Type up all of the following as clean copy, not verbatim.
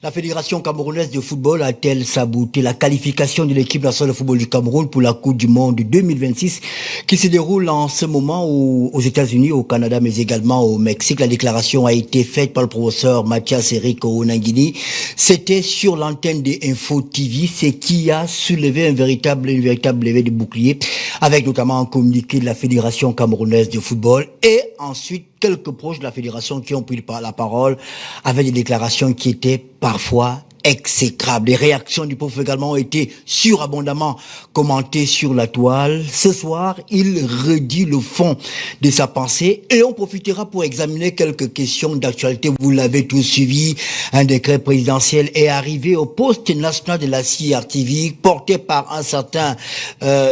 La Fédération camerounaise de football a-t-elle saboté la qualification de l'équipe nationale de football du Cameroun pour la Coupe du Monde 2026 qui se déroule en ce moment aux États-Unis, au Canada, mais également au Mexique? La déclaration a été faite par le professeur Mathias Eric Onangini. C'était sur l'antenne de Info TV, ce qui a soulevé un véritable levé de bouclier, avec notamment un communiqué de la Fédération camerounaise de football et ensuite quelques proches de la fédération qui ont pris la parole avec des déclarations qui étaient parfois exécrables. Les réactions du peuple également ont été surabondamment commentées sur la toile. Ce soir, il redit le fond de sa pensée et on profitera pour examiner quelques questions d'actualité. Vous l'avez tous suivi. Un décret présidentiel est arrivé au poste national de la CRTV porté par un certain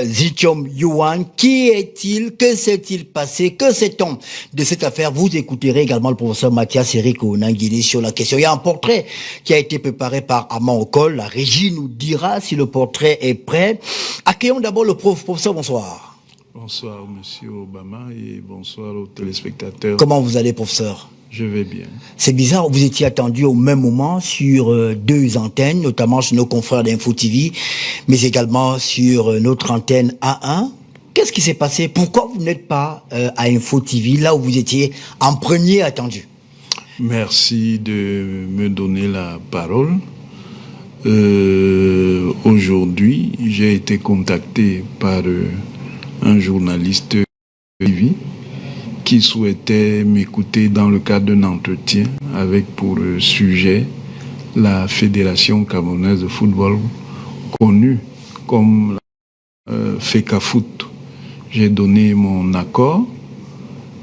Zichom Yuan. Qui est-il? Que s'est-il passé? Que sait-on de cette affaire? Vous écouterez également le professeur Mathias Eric Onangini sur la question. Il y a un portrait qui a été préparé par Amand Okol. La régie nous dira si le portrait est prêt. Accueillons d'abord le professeur. Bonsoir. Bonsoir, monsieur Obama, et bonsoir aux téléspectateurs. Comment vous allez, professeur? Je vais bien. C'est bizarre, vous étiez attendu au même moment sur deux antennes, notamment chez nos confrères d'Info TV, mais également sur notre antenne A1. Qu'est-ce qui s'est passé? Pourquoi vous n'êtes pas à Info TV, là où vous étiez en premier attendu? Merci de me donner la parole. Aujourd'hui, j'ai été contacté par un journaliste TV qui souhaitait m'écouter dans le cadre d'un entretien avec pour sujet la Fédération camerounaise de football, connue comme FECAFOOT. J'ai donné mon accord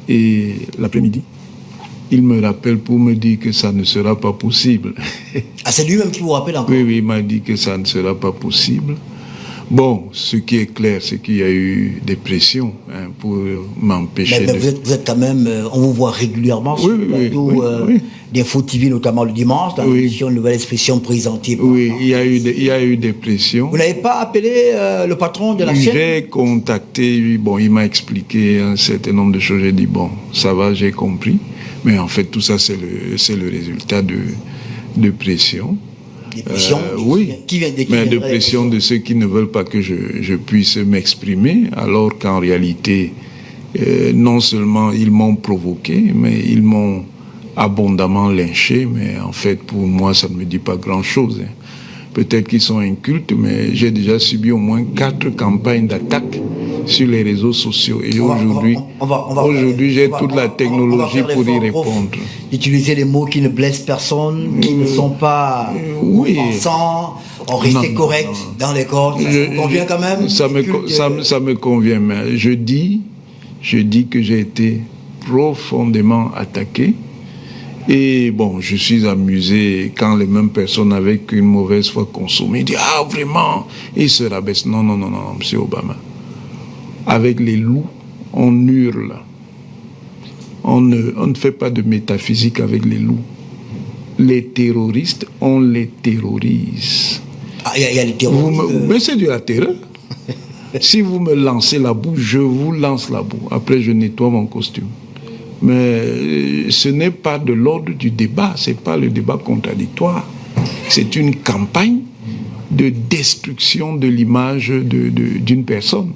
et l'après-midi, il me rappelle pour me dire que ça ne sera pas possible. Ah, c'est lui-même qui vous rappelle encore? Oui, il m'a dit que ça ne sera pas possible. Bon, ce qui est clair, c'est qu'il y a eu des pressions pour m'empêcher mais vous êtes quand même, on vous voit régulièrement sur le plateau d'Info TV, notamment le dimanche, dans l'émission Nouvelle Expression présentée par... Oui, il y a eu des pressions. Vous n'avez pas appelé le patron de la chaîne? J'ai contacté, bon, il m'a expliqué un certain nombre de choses. J'ai dit, bon, ça va, j'ai compris. Mais en fait, tout ça, c'est le résultat de pression. Des pressions oui, mais de pression pressions de ceux qui ne veulent pas que je puisse m'exprimer, alors qu'en réalité, non seulement ils m'ont provoqué, mais ils m'ont abondamment lynché. Mais en fait, pour moi, ça ne me dit pas grand-chose. Peut-être qu'ils sont incultes, mais j'ai déjà subi au moins 4 campagnes d'attaque sur les réseaux sociaux. Et aujourd'hui, j'ai toute la technologie pour y répondre. D'utiliser des mots qui ne blessent personne, qui ne sont pas offensants, on restait correct dans les corps. Ça vous convient quand même? Ça me convient, mais je dis que j'ai été profondément attaqué. Et bon, je suis amusé quand les mêmes personnes avec une mauvaise foi consommée disent « Ah, vraiment ?» Ils se rabaissent. Non, monsieur Obama. Avec les loups, on hurle. On ne fait pas de métaphysique avec les loups. Les terroristes, on les terrorise. Ah, il y a les terroristes. Mais c'est de la terreur. Si vous me lancez la boue, je vous lance la boue. Après, je nettoie mon costume. Mais ce n'est pas de l'ordre du débat, ce n'est pas le débat contradictoire. C'est une campagne de destruction de l'image d'une personne.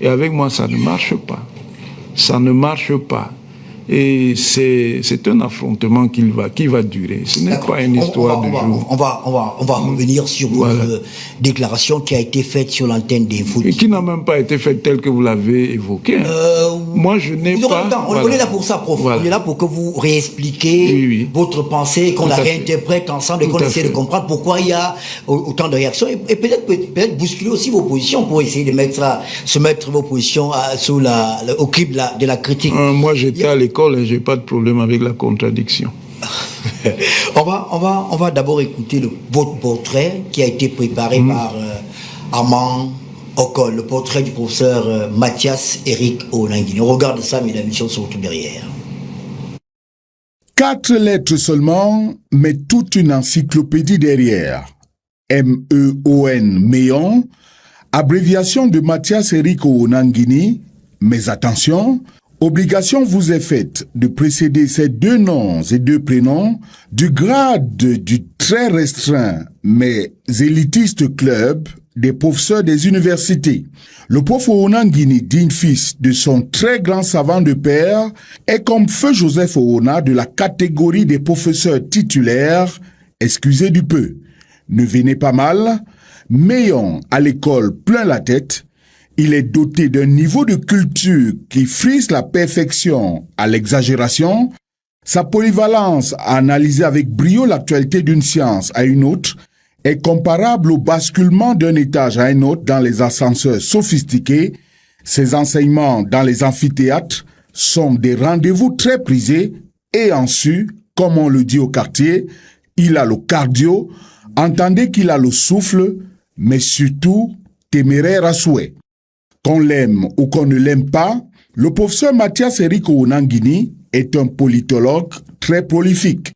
Et avec moi, ça ne marche pas. Ça ne marche pas. Et c'est un affrontement qui va durer. Ce n'est pas une histoire de jour. On va revenir sur votre déclaration qui a été faite sur l'antenne d'Info. Et qui n'a même pas été faite telle que vous l'avez évoquée. Moi, je n'ai pas... On est là pour ça, prof. On est là pour que vous réexpliquez votre pensée, qu'on la réinterprète ensemble et qu'on essaie de comprendre pourquoi il y a autant de réactions. Et peut-être bousculer aussi vos positions pour essayer de se mettre vos positions au crible de la critique. Moi, j'étais à l'école et j'ai pas de problème avec la contradiction. On va d'abord écouter votre portrait qui a été préparé par Amand Okol, le portrait du professeur Mathias Eric Onangini. On regarde ça, mesdames et messieurs, sur votre derrière. 4 lettres seulement, mais toute une encyclopédie derrière. MEON, Méon, abréviation de Mathias Eric Onangini, mais attention, obligation vous est faite de précéder ces deux noms et deux prénoms du grade du très restreint mais élitiste club des professeurs des universités. Le prof Oonangini, digne fils de son très grand savant de père, est comme feu Joseph Oona de la catégorie des professeurs titulaires, excusez du peu. Ne venez pas mal, Meillon à l'école plein la tête, il est doté d'un niveau de culture qui frise la perfection à l'exagération, sa polyvalence à analyser avec brio l'actualité d'une science à une autre est comparable au basculement d'un étage à un autre dans les ascenseurs sophistiqués. Ses enseignements dans les amphithéâtres sont des rendez-vous très prisés et en su, comme on le dit au quartier, il a le cardio, entendez qu'il a le souffle, mais surtout téméraire à souhait. Qu'on l'aime ou qu'on ne l'aime pas, le professeur Mathias Eric Oonangini est un politologue très prolifique.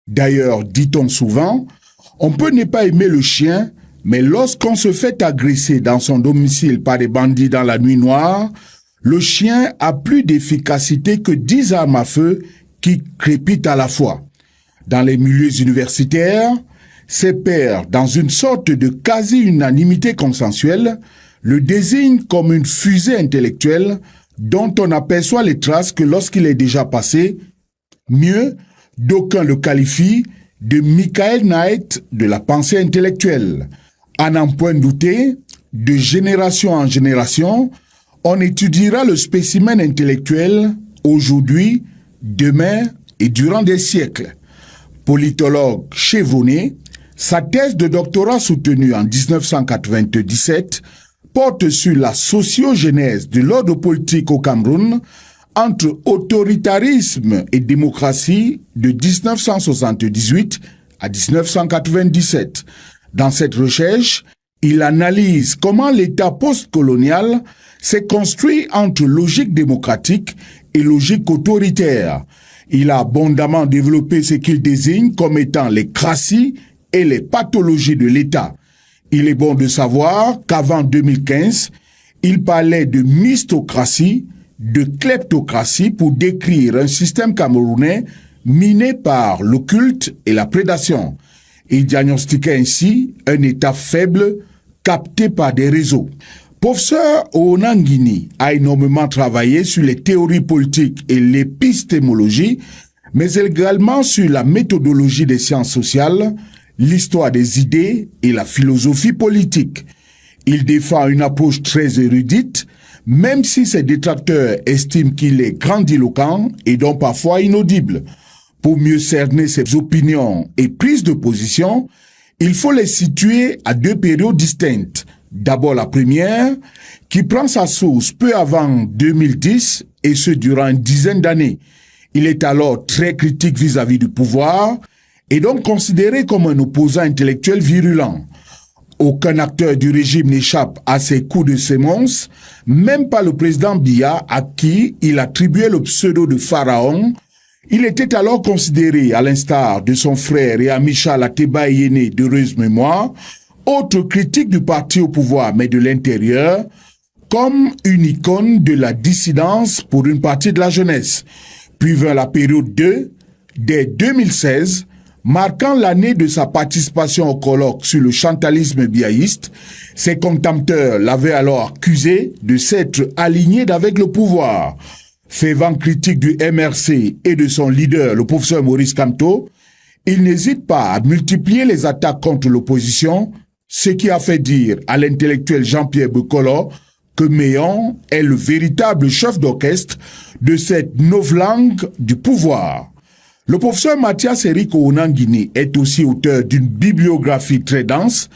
D'ailleurs, dit-on souvent, on peut ne pas aimer le chien, mais lorsqu'on se fait agresser dans son domicile par des bandits dans la nuit noire, le chien a plus d'efficacité que 10 armes à feu qui crépitent à la fois. Dans les milieux universitaires, ses pairs, dans une sorte de quasi-unanimité consensuelle, le désignent comme une fusée intellectuelle dont on aperçoit les traces que lorsqu'il est déjà passé. Mieux, d'aucuns le qualifient de Michael Knight de la pensée intellectuelle. À n'en point douter, de génération en génération, on étudiera le spécimen intellectuel aujourd'hui, demain et durant des siècles. Politologue chevronné, sa thèse de doctorat soutenue en 1997 porte sur la sociogénèse de l'ordre politique au Cameroun entre autoritarisme et démocratie de 1978 à 1997. Dans cette recherche, il analyse comment l'État postcolonial s'est construit entre logique démocratique et logique autoritaire. Il a abondamment développé ce qu'il désigne comme étant les crassies et les pathologies de l'État. Il est bon de savoir qu'avant 2015, il parlait de mystocratie, de kleptocratie pour décrire un système camerounais miné par l'occulte et la prédation. Il diagnostiquait ainsi un État faible capté par des réseaux. Professeur Oonangini a énormément travaillé sur les théories politiques et l'épistémologie, mais également sur la méthodologie des sciences sociales, l'histoire des idées et la philosophie politique. Il défend une approche très érudite, même si ses détracteurs estiment qu'il est grandiloquent et donc parfois inaudible. Pour mieux cerner ses opinions et prises de position, il faut les situer à deux périodes distinctes. D'abord la première, qui prend sa source peu avant 2010 et ce durant une dizaine d'années. Il est alors très critique vis-à-vis du pouvoir et donc considéré comme un opposant intellectuel virulent. Aucun acteur du régime n'échappe à ces coups de sémence, même pas le président Biya à qui il attribuait le pseudo de pharaon. Il était alors considéré, à l'instar de son frère et ami Charles Ateba Yéné d'heureuse mémoire, autre critique du parti au pouvoir mais de l'intérieur, comme une icône de la dissidence pour une partie de la jeunesse. Puis vint la période 2, dès 2016, marquant l'année de sa participation au colloque sur le chantalisme biaïste. Ses contempteurs l'avaient alors accusé de s'être aligné avec le pouvoir. Fervent critique du MRC et de son leader, le professeur Maurice Kamto, il n'hésite pas à multiplier les attaques contre l'opposition, ce qui a fait dire à l'intellectuel Jean-Pierre Bekolo que Meillon est le véritable chef d'orchestre de cette novlangue du pouvoir. Le professeur Mathias Eric Oonangini est aussi auteur d'une bibliographie très dense.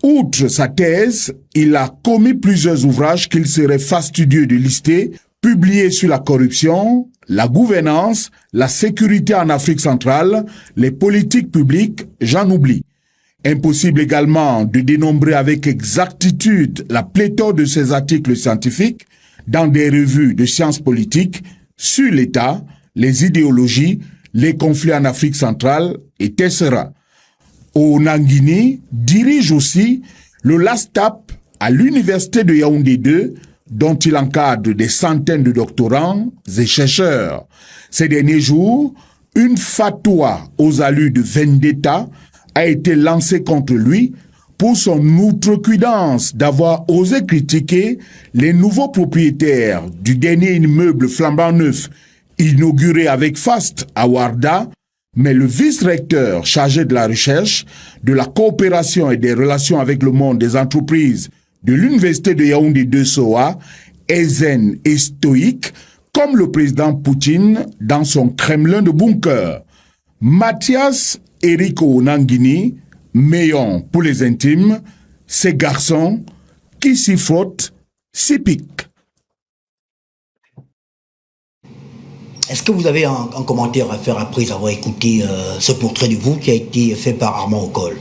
Outre sa thèse, il a commis plusieurs ouvrages qu'il serait fastidieux de lister, publiés sur la corruption, la gouvernance, la sécurité en Afrique centrale, les politiques publiques, j'en oublie. Impossible également de dénombrer avec exactitude la pléthore de ses articles scientifiques dans des revues de sciences politiques sur l'État, les idéologies, les conflits en Afrique centrale, etc. Oonangini dirige aussi le LASTAP à l'université de Yaoundé 2, dont il encadre des centaines de doctorants et chercheurs. Ces derniers jours, une fatwa aux allures de vendetta a été lancée contre lui pour son outrecuidance d'avoir osé critiquer les nouveaux propriétaires du dernier immeuble flambant neuf inauguré avec faste à Ouarda, mais le vice-recteur chargé de la recherche, de la coopération et des relations avec le monde des entreprises de l'université de Yaoundé 2 SOA est zen et stoïque, comme le président Poutine dans son Kremlin de bunker. Mathias Eriko Nangini, Méon pour les intimes, ces garçons qui s'y frottent, s'y piquent. Est-ce que vous avez un commentaire à faire après avoir écouté ce portrait de vous qui a été fait par Armand Ocol?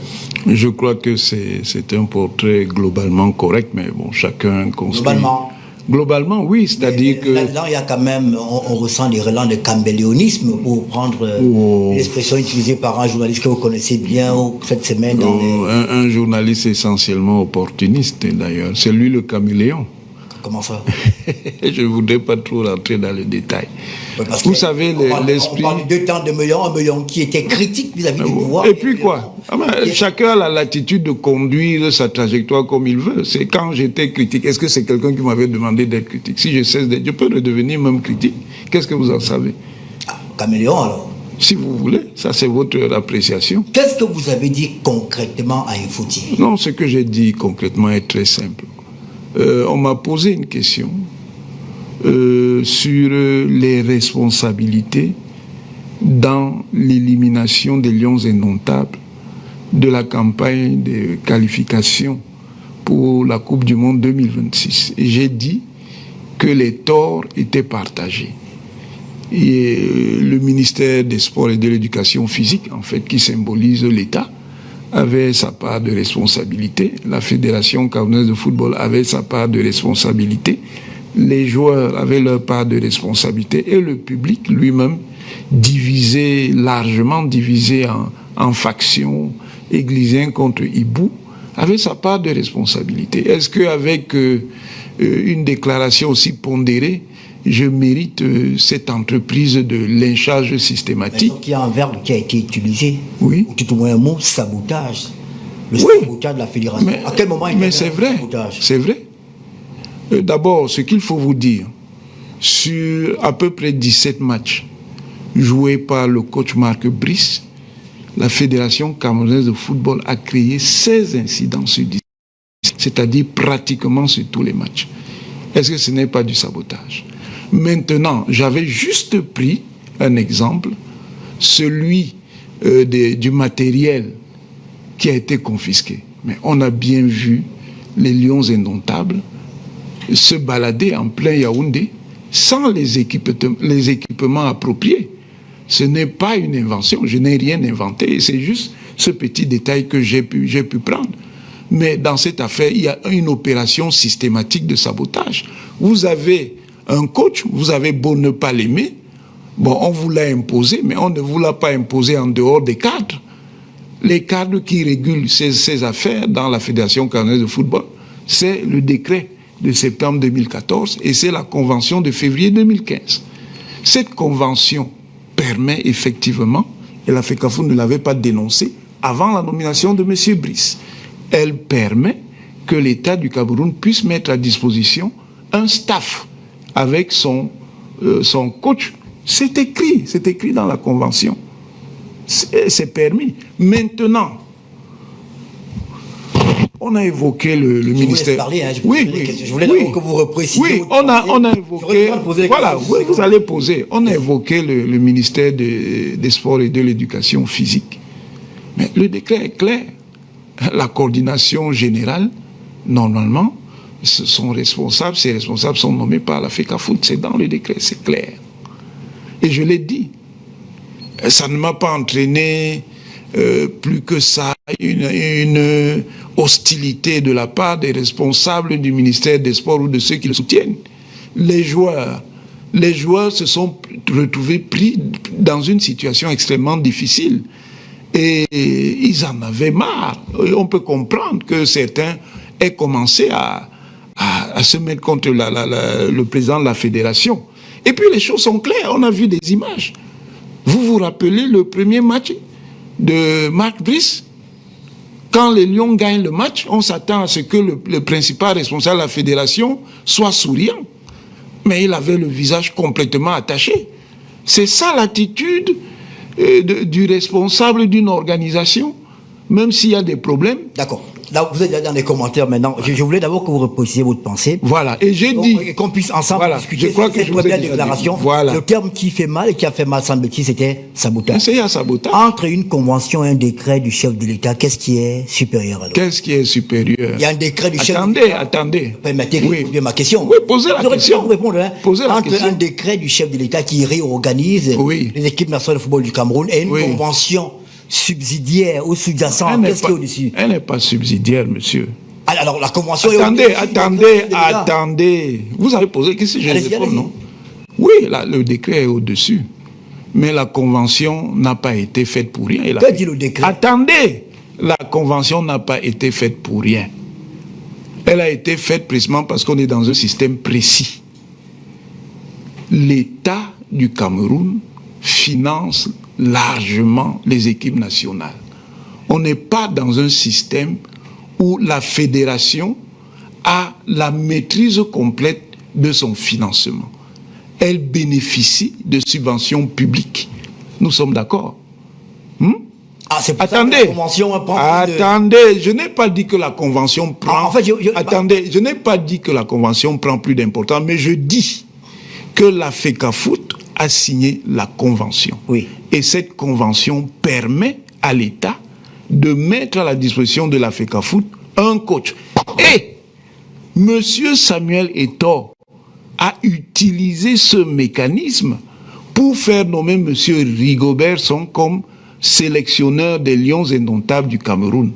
Je crois que c'est un portrait globalement correct, mais bon, chacun construit. Globalement, oui, c'est-à-dire que... Là-dedans, il y a quand même, on ressent des relents de caméléonisme, pour prendre l'expression utilisée par un journaliste que vous connaissez bien cette semaine. Un journaliste essentiellement opportuniste, d'ailleurs. C'est lui le caméléon. Comment ça? Je ne voudrais pas trop rentrer dans le détail. Vous savez, l'esprit... On parle de 2 temps de Meillon, un Meillon qui était critique vis-à-vis du pouvoir. Et puis quoi? Chacun a la latitude de conduire sa trajectoire comme il veut. C'est quand j'étais critique. Est-ce que c'est quelqu'un qui m'avait demandé d'être critique? Si je cesse d'être, je peux redevenir même critique. Qu'est-ce que vous en savez? Caméléon alors? Si vous voulez, ça c'est votre appréciation. Qu'est-ce que vous avez dit concrètement à Info-TV? Non, ce que j'ai dit concrètement est très simple. On m'a posé une question sur les responsabilités dans l'élimination des Lions indomptables de la campagne de qualification pour la Coupe du Monde 2026. Et j'ai dit que les torts étaient partagés. Et le ministère des Sports et de l'Éducation physique, en fait, qui symbolise l'État, avait sa part de responsabilité, la Fédération camerounaise de football avait sa part de responsabilité, les joueurs avaient leur part de responsabilité et le public lui-même, largement divisé en factions, Églisien contre Hibou, avait sa part de responsabilité. Est-ce qu'avec une déclaration aussi pondérée, je mérite cette entreprise de lynchage systématique? Il y a un verbe qui a été utilisé, oui, ou tout au moins un mot, sabotage. Le sabotage de la fédération. À quel moment il y a c'est vrai, c'est vrai. D'abord, ce qu'il faut vous dire, sur à peu près 17 matchs joués par le coach Marc Brice, la Fédération camerounaise de football a créé 16 incidents sur 17, c'est-à-dire pratiquement sur tous les matchs. Est-ce que ce n'est pas du sabotage? Maintenant, j'avais juste pris un exemple, celui du matériel qui a été confisqué. Mais on a bien vu les Lions indomptables se balader en plein Yaoundé sans les équipements appropriés. Ce n'est pas une invention, je n'ai rien inventé, c'est juste ce petit détail que j'ai pu prendre. Mais dans cette affaire, il y a une opération systématique de sabotage. Vous avez un coach, vous avez beau ne pas l'aimer, bon, on vous l'a imposé, mais on ne vous l'a pas imposé en dehors des cadres. Les cadres qui régulent ces affaires dans la Fédération camerounaise de football, c'est le décret de septembre 2014 et c'est la convention de février 2015. Cette convention permet effectivement, et la FECAFOOT ne l'avait pas dénoncé avant la nomination de M. Brice, elle permet que l'État du Cameroun puisse mettre à disposition un staff avec son coach. C'est écrit dans la convention. C'est permis. Maintenant, on a évoqué le ministère. Parler, hein, je voulais que vous reprécisiez. Oui, on a évoqué. Voilà, vous allez poser. On a évoqué le ministère des Sports et de l'Éducation physique. Mais le décret est clair. La coordination générale, normalement, ces responsables sont nommés par la FECAFOOT. C'est dans le décret, c'est clair. Et je l'ai dit. Ça ne m'a pas entraîné plus que ça, une hostilité de la part des responsables du ministère des Sports ou de ceux qui le soutiennent. Les joueurs se sont retrouvés pris dans une situation extrêmement difficile. Et ils en avaient marre. On peut comprendre que certains aient commencé à à se mettre contre le président de la fédération. Et puis les choses sont claires, on a vu des images. Vous vous rappelez le premier match de Marc Brice? Quand les Lions gagnent le match, on s'attend à ce que le principal responsable de la fédération soit souriant. Mais il avait le visage complètement attaché. C'est ça l'attitude du responsable d'une organisation, même s'il y a des problèmes. D'accord. Là, vous êtes dans les commentaires maintenant. Je voulais d'abord que vous reprécisiez votre pensée. Voilà. Et j'ai dit... Et qu'on puisse ensemble discuter je crois que cette première déclaration. Voilà. Le terme qui fait mal et qui a fait mal, semble-t-il, c'était sabotage. C'est un sabotage. Entre une convention et un décret du chef de l'État, qu'est-ce qui est supérieur alors? Qu'est-ce qui est supérieur? Il y a un décret du chef de l'État. Attendez. Permettez que je pose ma question. Oui, posez la question. Vous répondre, hein. Posez la Entre question. un décret du chef de l'État qui réorganise les équipes nationales de football du Cameroun et une convention subsidiaire ou sous-jacente, qu'est-ce qui est au-dessus? Elle n'est pas subsidiaire, monsieur. Alors la convention Attendez. Vous avez posé, qu'est-ce que je réponds, non? Oui, le décret est au-dessus. Mais la convention n'a pas été faite pour rien. Que dit le décret? Attendez, la convention n'a pas été faite pour rien. Elle a été faite précisément parce qu'on est dans un système précis. L'État du Cameroun finance largement les équipes nationales. On n'est pas dans un système où la fédération a la maîtrise complète de son financement. Elle bénéficie de subventions publiques. Nous sommes d'accord? Attendez, je n'ai pas dit que la convention prend... Attendez, je n'ai pas dit que la convention prend plus d'importance, mais je dis que la FECAFOOT a signé la convention. Oui. Et cette convention permet à l'État de mettre à la disposition de la FECAFOOT un coach. Et M. Samuel Eto'o a utilisé ce mécanisme pour faire nommer M. Rigobert Song comme sélectionneur des Lions indomptables du Cameroun,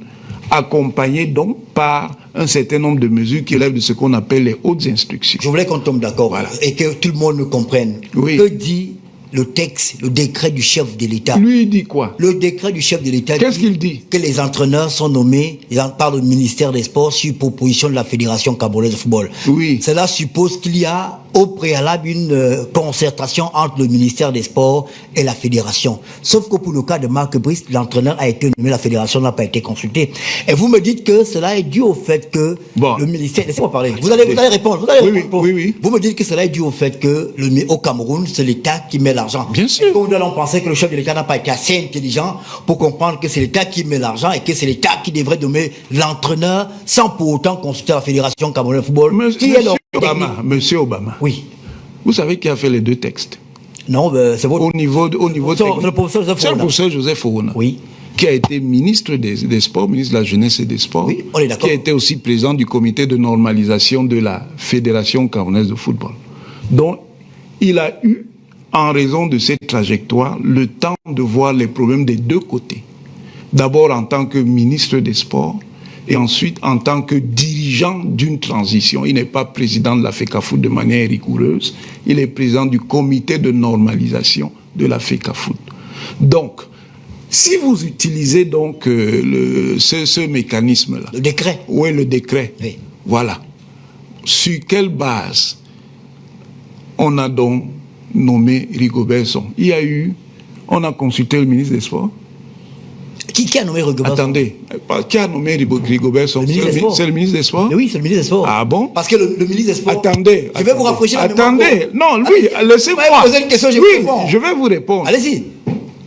accompagné donc par un certain nombre de mesures qui relèvent de ce qu'on appelle les hautes instructions. Je voulais qu'on tombe d'accord et que tout le monde me comprenne. Oui. Que dit le texte, le décret du chef de l'État? Lui, il dit quoi? Le décret du chef de l'État. Qu'est-ce qu'il dit? Que les entraîneurs sont nommés par le ministère des Sports sur proposition de la Fédération camerounaise de football. Oui. Cela suppose qu'il y a au préalable une concertation entre le ministère des Sports et la Fédération. Sauf que pour le cas de Marc Brice, l'entraîneur a été nommé, la Fédération n'a pas été consultée. Et vous me dites que cela est dû au fait que le ministère... Laissez-moi parler. Vous allez répondre. Oui. Vous me dites que cela est dû au fait que au Cameroun, c'est l'État qui met l'argent. Bien sûr. Nous allons penser que le chef de l'État n'a pas été assez intelligent pour comprendre que c'est l'État qui met l'argent et que c'est l'État qui devrait nommer l'entraîneur sans pour autant consulter la Fédération camerounaise de football. Monsieur Obama. Oui. Vous savez qui a fait les deux textes? Non, c'est votre... Au niveau le professeur Joseph Ouna. Oui. Qui a été ministre des Sports, ministre de la Jeunesse et des Sports. Oui, on est d'accord. Qui a été aussi président du comité de normalisation de la Fédération camerounaise de football. Donc, il a eu, en raison de cette trajectoire, le temps de voir les problèmes des deux côtés. D'abord en tant que ministre des Sports, et ensuite en tant que dirigeant d'une transition. Il n'est pas président de la FECAFOOT de manière rigoureuse, il est président du comité de normalisation de la FECAFOOT. Donc, si vous utilisez donc ce mécanisme-là... Le décret. Oui, le décret. Oui. Voilà. Sur quelle base on a donc nommé Rigobert Song? On a consulté le ministre des Sports. Qui a nommé Rigobert Song? Attendez, qui a nommé Rigobert Song? C'est le ministre des Sports? Oui, c'est le ministre des Sports. Ah bon? Parce que le ministre des Sports... Attendez. Je vais vous rafraîchir la mémoire. Attendez, non, lui, laissez-moi. Poser une question, je vais vous répondre. Allez-y.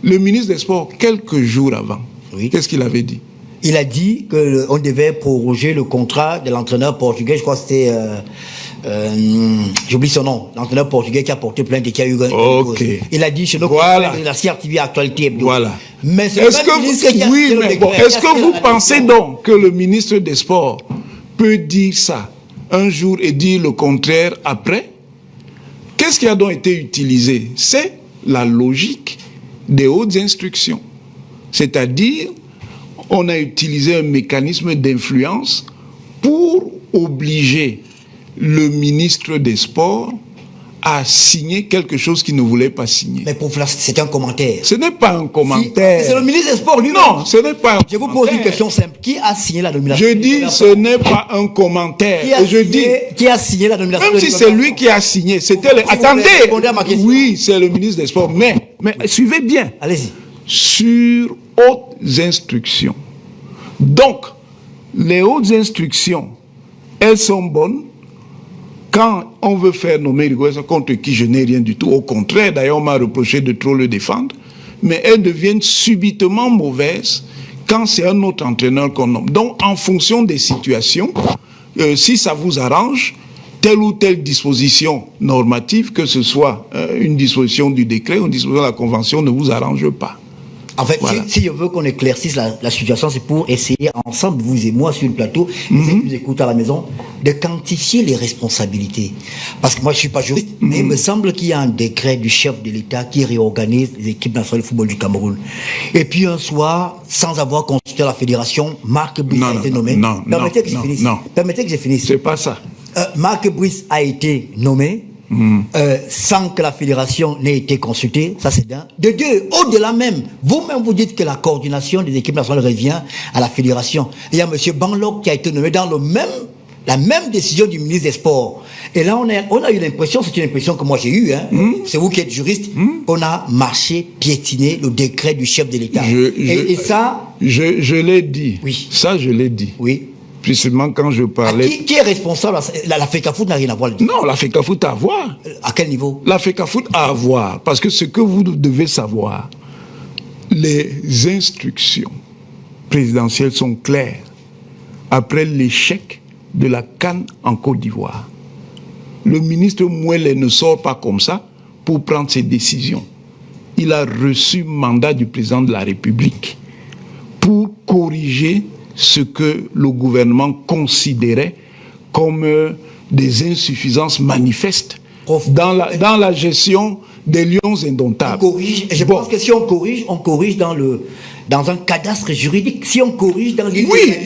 Le ministre des Sports, quelques jours avant, qu'est-ce qu'il avait dit? Il a dit qu'on devait proroger le contrat de l'entraîneur portugais, je crois que c'était... j'oublie son nom, l'entraîneur portugais qui a porté plainte et qui a eu... Il a dit chez nous, la CRTV Actualité. Voilà. Mais c'est est-ce que vous pensez donc que le ministre des Sports peut dire ça un jour et dire le contraire après? Qu'est-ce qui a donc été utilisé? C'est la logique des hautes instructions. C'est-à-dire, on a utilisé un mécanisme d'influence pour obliger le ministre des Sports a signé quelque chose qu'il ne voulait pas signer. Mais pour Flas, c'est un commentaire. Ce n'est pas un commentaire. C'est le ministre des Sports lui-même. Non, ce n'est pas un Je vous pose une question simple. Qui a signé la nomination? Je dis, ce n'est pas un commentaire. Et je dis, qui a signé la nomination? même si c'est lui qui a signé, c'était le... Attendez. Répondez à ma question. Oui, c'est le ministre des Sports. Mais suivez bien. Allez-y. Sur hautes instructions. Donc, les hautes instructions, elles sont bonnes quand on veut faire nommer Rigoberto, contre qui je n'ai rien du tout. Au contraire, d'ailleurs, on m'a reproché de trop le défendre. Mais elles deviennent subitement mauvaises quand c'est un autre entraîneur qu'on nomme. Donc, en fonction des situations, si ça vous arrange, telle ou telle disposition normative, que ce soit une disposition du décret ou une disposition de la convention, ne vous arrange pas. En fait, Voilà. si je veux qu'on éclaircisse la situation, c'est pour essayer ensemble, vous et moi, sur le plateau, et ceux qui nous écoutent à la maison, de quantifier les responsabilités. Parce que moi, je ne suis pas juriste, mais il me semble qu'il y a un décret du chef de l'État qui réorganise les équipes nationales de football du Cameroun. Et puis un soir, sans avoir consulté la fédération, Marc Brice a été nommé. Permettez que je finisse. C'est pas ça. Marc Brice a été nommé. Sans que la fédération n'ait été consultée, ça c'est d'un. De deux, au-delà même, vous-même vous dites que la coordination des équipes nationales revient à la fédération. Il y a M. Banlok qui a été nommé dans la même décision du ministre des Sports. Et là, on a eu l'impression, c'est une impression que moi j'ai eue, c'est vous qui êtes juriste, on a marché, piétiné le décret du chef de l'État. Et ça... Je l'ai dit. Oui. Ça, je l'ai dit. Oui. Précisément quand je parlais... Qui est responsable? La FECAFOOT n'a rien à voir. Non, la FECAFOOT a à voir. À quel niveau? La FECAFOOT a à voir. Parce que ce que vous devez savoir, les instructions présidentielles sont claires. Après l'échec de la CAN en Côte d'Ivoire, le ministre Mouele ne sort pas comme ça pour prendre ses décisions. Il a reçu mandat du président de la République pour corriger ce que le gouvernement considérait comme des insuffisances manifestes dans la gestion des lions indomptables. On corrige, et je pense que si on corrige dans un cadastre juridique. Si on corrige dans l'île... Oui,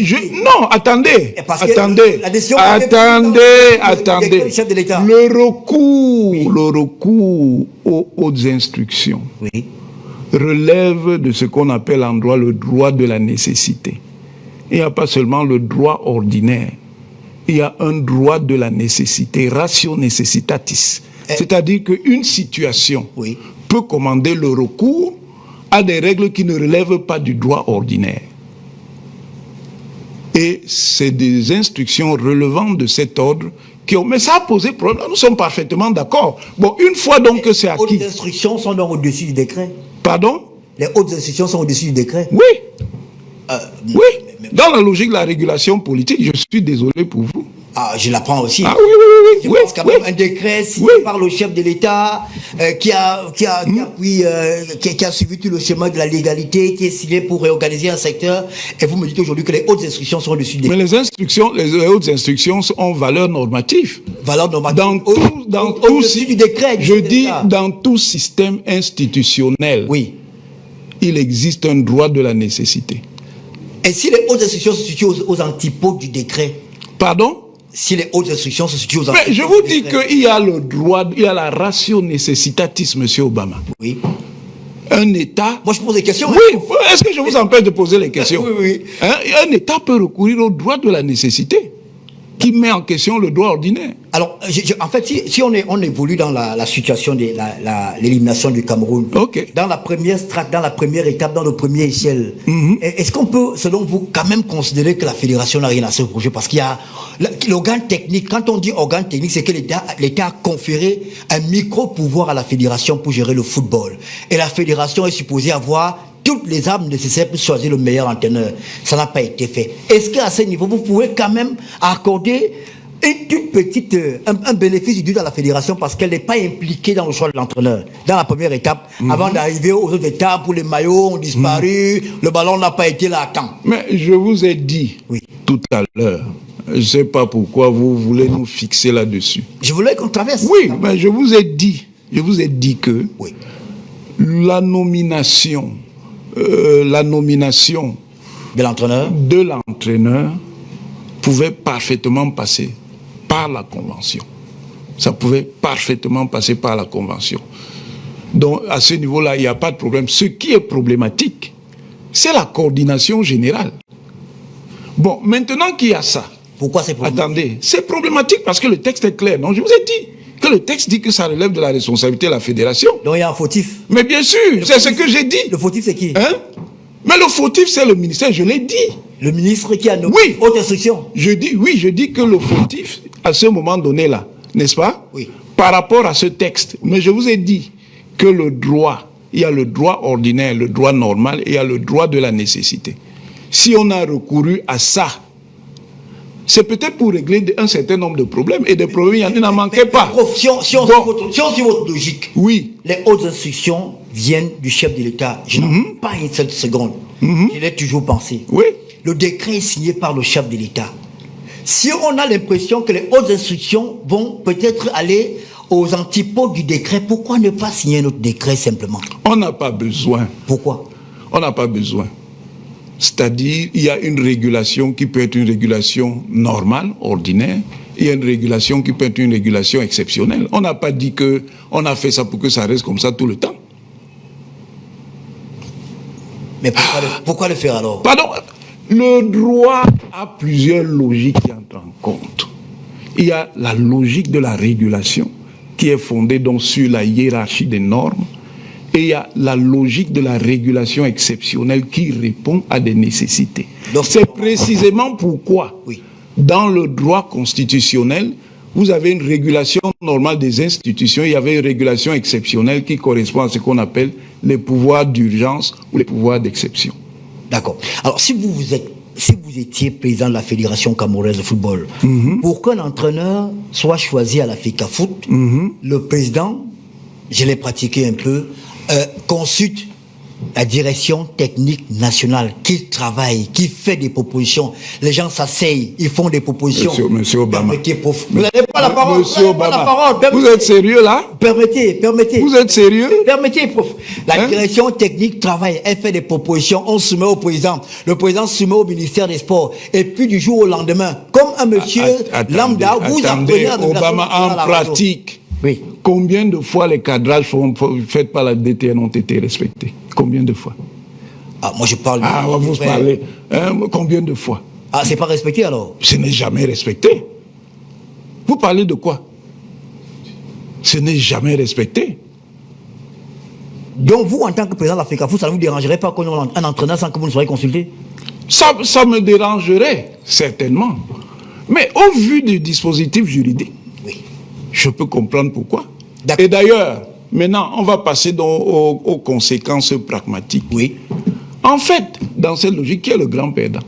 non, attendez. Le recours aux hautes instructions relève de ce qu'on appelle en droit le droit de la nécessité. Il n'y a pas seulement le droit ordinaire, il y a un droit de la nécessité, ratio necessitatis. C'est-à-dire qu'une situation peut commander le recours à des règles qui ne relèvent pas du droit ordinaire. Et c'est des instructions relevant de cet ordre qui ont... Mais ça a posé problème, nous sommes parfaitement d'accord. Bon, une fois donc que c'est acquis... Les hautes instructions sont donc au-dessus du décret. Pardon? Les hautes instructions sont au-dessus du décret. Oui. Oui. Dans la logique de la régulation politique, je suis désolé pour vous. Ah, je l'apprends aussi. Ah oui. Je pense quand même un décret signé par le chef de l'État qui a suivi tout le schéma de la légalité, qui est signé pour réorganiser un secteur. Et vous me dites aujourd'hui que les hautes instructions sont au-dessus du décret. Mais les hautes instructions ont valeur normative. Valeur normative. Au-dessus du décret. Je dis dans tout système institutionnel. Oui. Il existe un droit de la nécessité. Et si les hautes instructions se situent aux antipodes du décret? Pardon? Si les hautes instructions se situent aux antipodes. Mais je vous dis qu'il y a le droit, il y a la ratio necessitatis, monsieur Obama. Oui. Un État... Moi, je pose des questions. Oui, est-ce que je vous empêche de poser les questions? Oui. Un État peut recourir au droit de la nécessité, qui met en question le droit ordinaire. Alors, en fait, si on évolue dans la situation de l'élimination du Cameroun, dans la première strate, dans la première étape, dans le premier échelle, est-ce qu'on peut, selon vous, quand même considérer que la fédération n'a rien à se reprocher? Parce qu'il y a l'organe technique. Quand on dit organe technique, c'est que l'État a conféré un micro-pouvoir à la fédération pour gérer le football. Et la fédération est supposée avoir toutes les armes nécessaires pour choisir le meilleur entraîneur. Ça n'a pas été fait. Est-ce qu'à ce niveau, vous pouvez quand même accorder un bénéfice du doute à la fédération parce qu'elle n'est pas impliquée dans le choix de l'entraîneur? Dans la première étape, avant d'arriver aux autres étapes où les maillots ont disparu, le ballon n'a pas été là à temps. Mais je vous ai dit tout à l'heure, je ne sais pas pourquoi vous voulez nous fixer là-dessus. Je voulais qu'on traverse. Oui, mais je vous ai dit que la nomination de l'entraîneur pouvait parfaitement passer par la convention. Ça pouvait parfaitement passer par la convention. Donc, à ce niveau-là, il n'y a pas de problème. Ce qui est problématique, c'est la coordination générale. Bon, maintenant qu'il y a ça... Pourquoi c'est problématique? Attendez, c'est problématique parce que le texte est clair. Non, je vous ai dit que le texte dit que ça relève de la responsabilité de la fédération. Donc il y a un fautif. Mais bien sûr, c'est ce que j'ai dit. Le fautif, c'est qui? Hein? Mais le fautif, c'est le ministère, je l'ai dit. Le ministre qui a nos Oui. haute instruction. Je dis que le fautif, à ce moment donné-là, n'est-ce pas? Oui. Par rapport à ce texte. Mais je vous ai dit que le droit, il y a le droit ordinaire, le droit normal, et il y a le droit de la nécessité. Si on a recouru à ça, c'est peut-être pour régler un certain nombre de problèmes. Et des problèmes, il n'en manquait pas. Prof, si on suit votre logique, Oui. les hautes instructions viennent du chef de l'État. Je n'en ai pas une seule seconde. Je l'ai toujours pensé. Oui. Le décret est signé par le chef de l'État. Si on a l'impression que les hautes instructions vont peut-être aller aux antipodes du décret, pourquoi ne pas signer notre décret simplement? On n'a pas besoin. Pourquoi? On n'a pas besoin. C'est-à-dire, il y a une régulation qui peut être une régulation normale, ordinaire. Il y a une régulation qui peut être une régulation exceptionnelle. On n'a pas dit qu'on a fait ça pour que ça reste comme ça tout le temps. Mais pourquoi le faire alors? Pardon, le droit a plusieurs logiques qui entrent en compte. Il y a la logique de la régulation qui est fondée donc sur la hiérarchie des normes. Et il y a la logique de la régulation exceptionnelle qui répond à des nécessités. C'est précisément pourquoi, dans le droit constitutionnel, vous avez une régulation normale des institutions, il y avait une régulation exceptionnelle qui correspond à ce qu'on appelle les pouvoirs d'urgence ou les pouvoirs d'exception. D'accord. Alors, si vous étiez président de la Fédération camerounaise de football, pour qu'un entraîneur soit choisi à la FECAFOOT, le président, je l'ai pratiqué un peu, consulte la direction technique nationale qui travaille, qui fait des propositions. Les gens s'asseyent, ils font des propositions. Monsieur Obama. Permettez, vous n'avez pas la parole. Monsieur Obama. Vous êtes sérieux là? Permettez. Vous êtes sérieux? Permettez, prof. La direction technique travaille, elle fait des propositions, on soumet au président. Le président soumet au ministère des Sports. Et puis du jour au lendemain, comme un monsieur lambda, vous apprenez à Obama en pratique. Oui. Combien de fois les cadrages faits par la DTN ont été respectés? Combien de fois? Ah, moi je parle... vous parlez. Combien de fois? Ah, c'est pas respecté alors? Ce n'est jamais respecté. Vous parlez de quoi? Ce n'est jamais respecté. Donc vous, en tant que président de la FECAFOOT, ça ne vous dérangerait pas qu'on ait un entraîneur sans que vous ne soyez consulté? Ça me dérangerait, certainement. Mais au vu du dispositif juridique, je peux comprendre pourquoi. Et d'ailleurs, maintenant, on va passer aux conséquences pragmatiques. Oui. En fait, dans cette logique, qui est le grand perdant?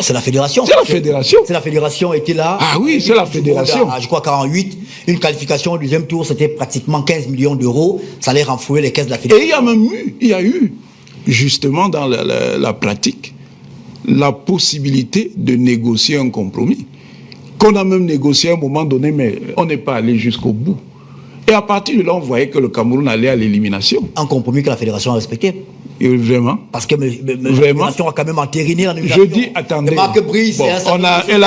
C'est la fédération. C'est la fédération. C'est la fédération était là. Ah oui, c'est la fédération. Je crois 48, une qualification au deuxième tour, c'était pratiquement 15 millions d'euros. Ça allait renflouer les caisses de la fédération. Et il y a eu, justement, dans la pratique, la possibilité de négocier un compromis. Qu'on a même négocié à un moment donné, mais on n'est pas allé jusqu'au bout. Et à partir de là, on voyait que le Cameroun allait à l'élimination. Un compromis que la fédération a respecté. Et vraiment. Parce que la fédération a quand même entériné la Je dis, attendez. Elle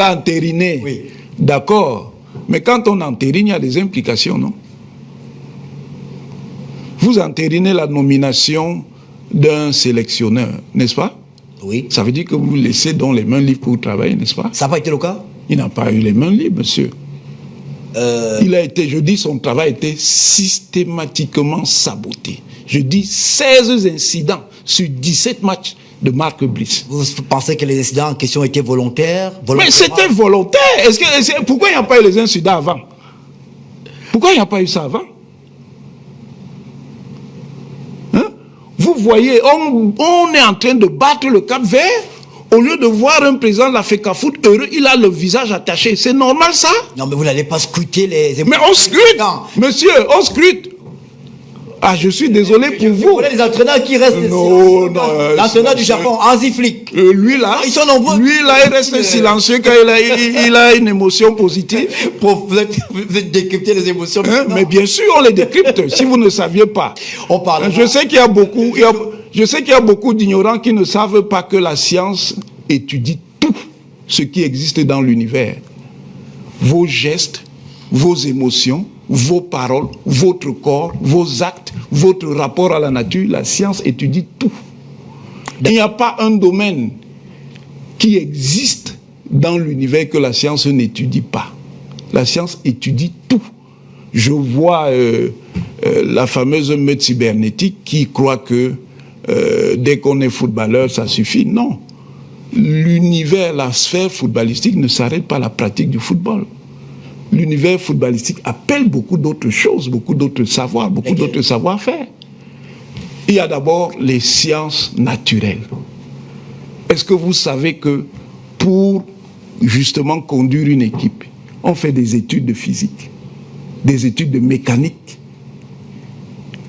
a entériné. Oui. D'accord. Mais quand on entérine, il y a des implications, non? Vous entérinez la nomination d'un sélectionneur, n'est-ce pas? Oui. Ça veut dire que vous laissez dans les mains libres pour travailler, n'est-ce pas? Ça n'a pas été le cas? Il n'a pas eu les mains libres, monsieur. Son travail a été systématiquement saboté. Je dis 16 incidents sur 17 matchs de Marc Brice. Vous pensez que les incidents en question étaient volontaires? Mais c'était volontaire. Pourquoi il n'y a pas eu les incidents avant? Pourquoi il n'y a pas eu ça avant? Vous voyez, on est en train de battre le Cap Vert. Au lieu de voir un président de la FECAFOOT heureux, il a le visage attaché. C'est normal ça? Non, mais vous n'allez pas scruter les... Mais on scrute, monsieur, on scrute. Ah, je suis désolé pour vous. Vous voulez les entraîneurs qui restent... Non, l'entraîneur du Japon, Hansi Flick. Lui là, ils sont nombreux. Lui là, il reste silencieux quand il a une émotion positive. Vous êtes décrypté les émotions. Mais bien sûr, on les décrypte. Si vous ne saviez pas. On parle. Je sais qu'il y a beaucoup d'ignorants qui ne savent pas que la science étudie tout ce qui existe dans l'univers. Vos gestes, vos émotions, vos paroles, votre corps, vos actes, votre rapport à la nature. La science étudie tout. Il n'y a pas un domaine qui existe dans l'univers que la science n'étudie pas. La science étudie tout. Je vois la fameuse meute cybernétique qui croit que dès qu'on est footballeur, ça suffit. Non. L'univers, la sphère footballistique ne s'arrête pas à la pratique du football. L'univers footballistique appelle beaucoup d'autres choses, beaucoup d'autres savoirs, beaucoup d'autres savoir-faire. Il y a d'abord les sciences naturelles. Est-ce que vous savez que pour justement conduire une équipe, on fait des études de physique, des études de mécanique,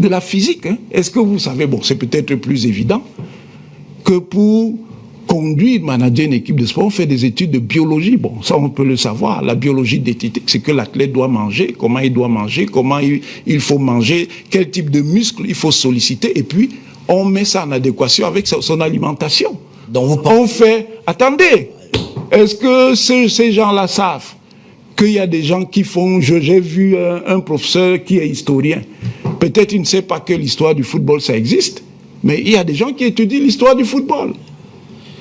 de la physique, hein? Est-ce que vous savez, bon, c'est peut-être plus évident, que pour conduire, manager une équipe de sport, on fait des études de biologie. Bon, ça on peut le savoir. La biologie diététique, c'est que l'athlète doit manger, comment il doit manger, comment il faut manger, quel type de muscles il faut solliciter, et puis on met ça en adéquation avec son alimentation. Donc on fait, attendez, est-ce que ces gens-là savent qu'il y a des gens qui font, j'ai vu un professeur qui est historien, peut-être il ne sait pas que l'histoire du football ça existe, mais il y a des gens qui étudient l'histoire du football.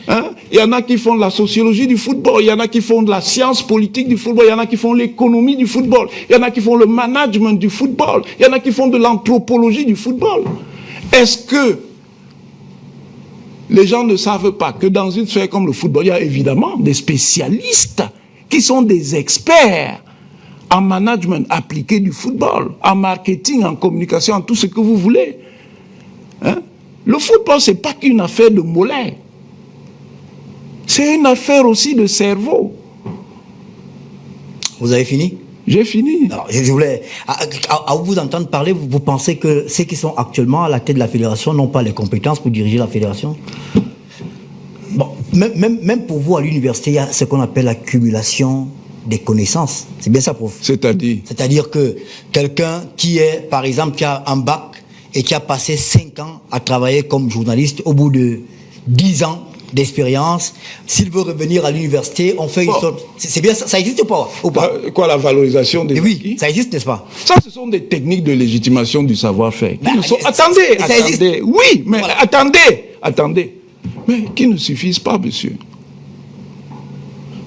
Hein? Il y en a qui font de la sociologie du football, il y en a qui font de la science politique du football, il y en a qui font l'économie du football, il y en a qui font le management du football, il y en a qui font de l'anthropologie du football. Est-ce que les gens ne savent pas que dans une sphère comme le football, il y a évidemment des spécialistes qui sont des experts en management appliqué du football, en marketing, en communication, en tout ce que vous voulez. Hein? Le football, c'est pas qu'une affaire de mollets. C'est une affaire aussi de cerveau. Vous avez fini? J'ai fini. Alors, je voulais, à vous entendre parler, vous pensez que ceux qui sont actuellement à la tête de la fédération n'ont pas les compétences pour diriger la fédération? Bon, même pour vous à l'université, il y a ce qu'on appelle l'accumulation des connaissances. C'est bien ça, prof? C'est-à-dire? C'est-à-dire que quelqu'un qui est, par exemple, qui a un bac et qui a passé 5 ans à travailler comme journaliste, au bout de 10 ans d'expérience, s'il veut revenir à l'université, on fait une sorte... C'est bien ça existe ou pas? Quoi, la valorisation des oui, acquis? ça existe, n'est-ce pas? Ça, ce sont des techniques de légitimation du savoir-faire. Attendez, oui, mais voilà. attendez. Mais qui ne suffisent pas, monsieur.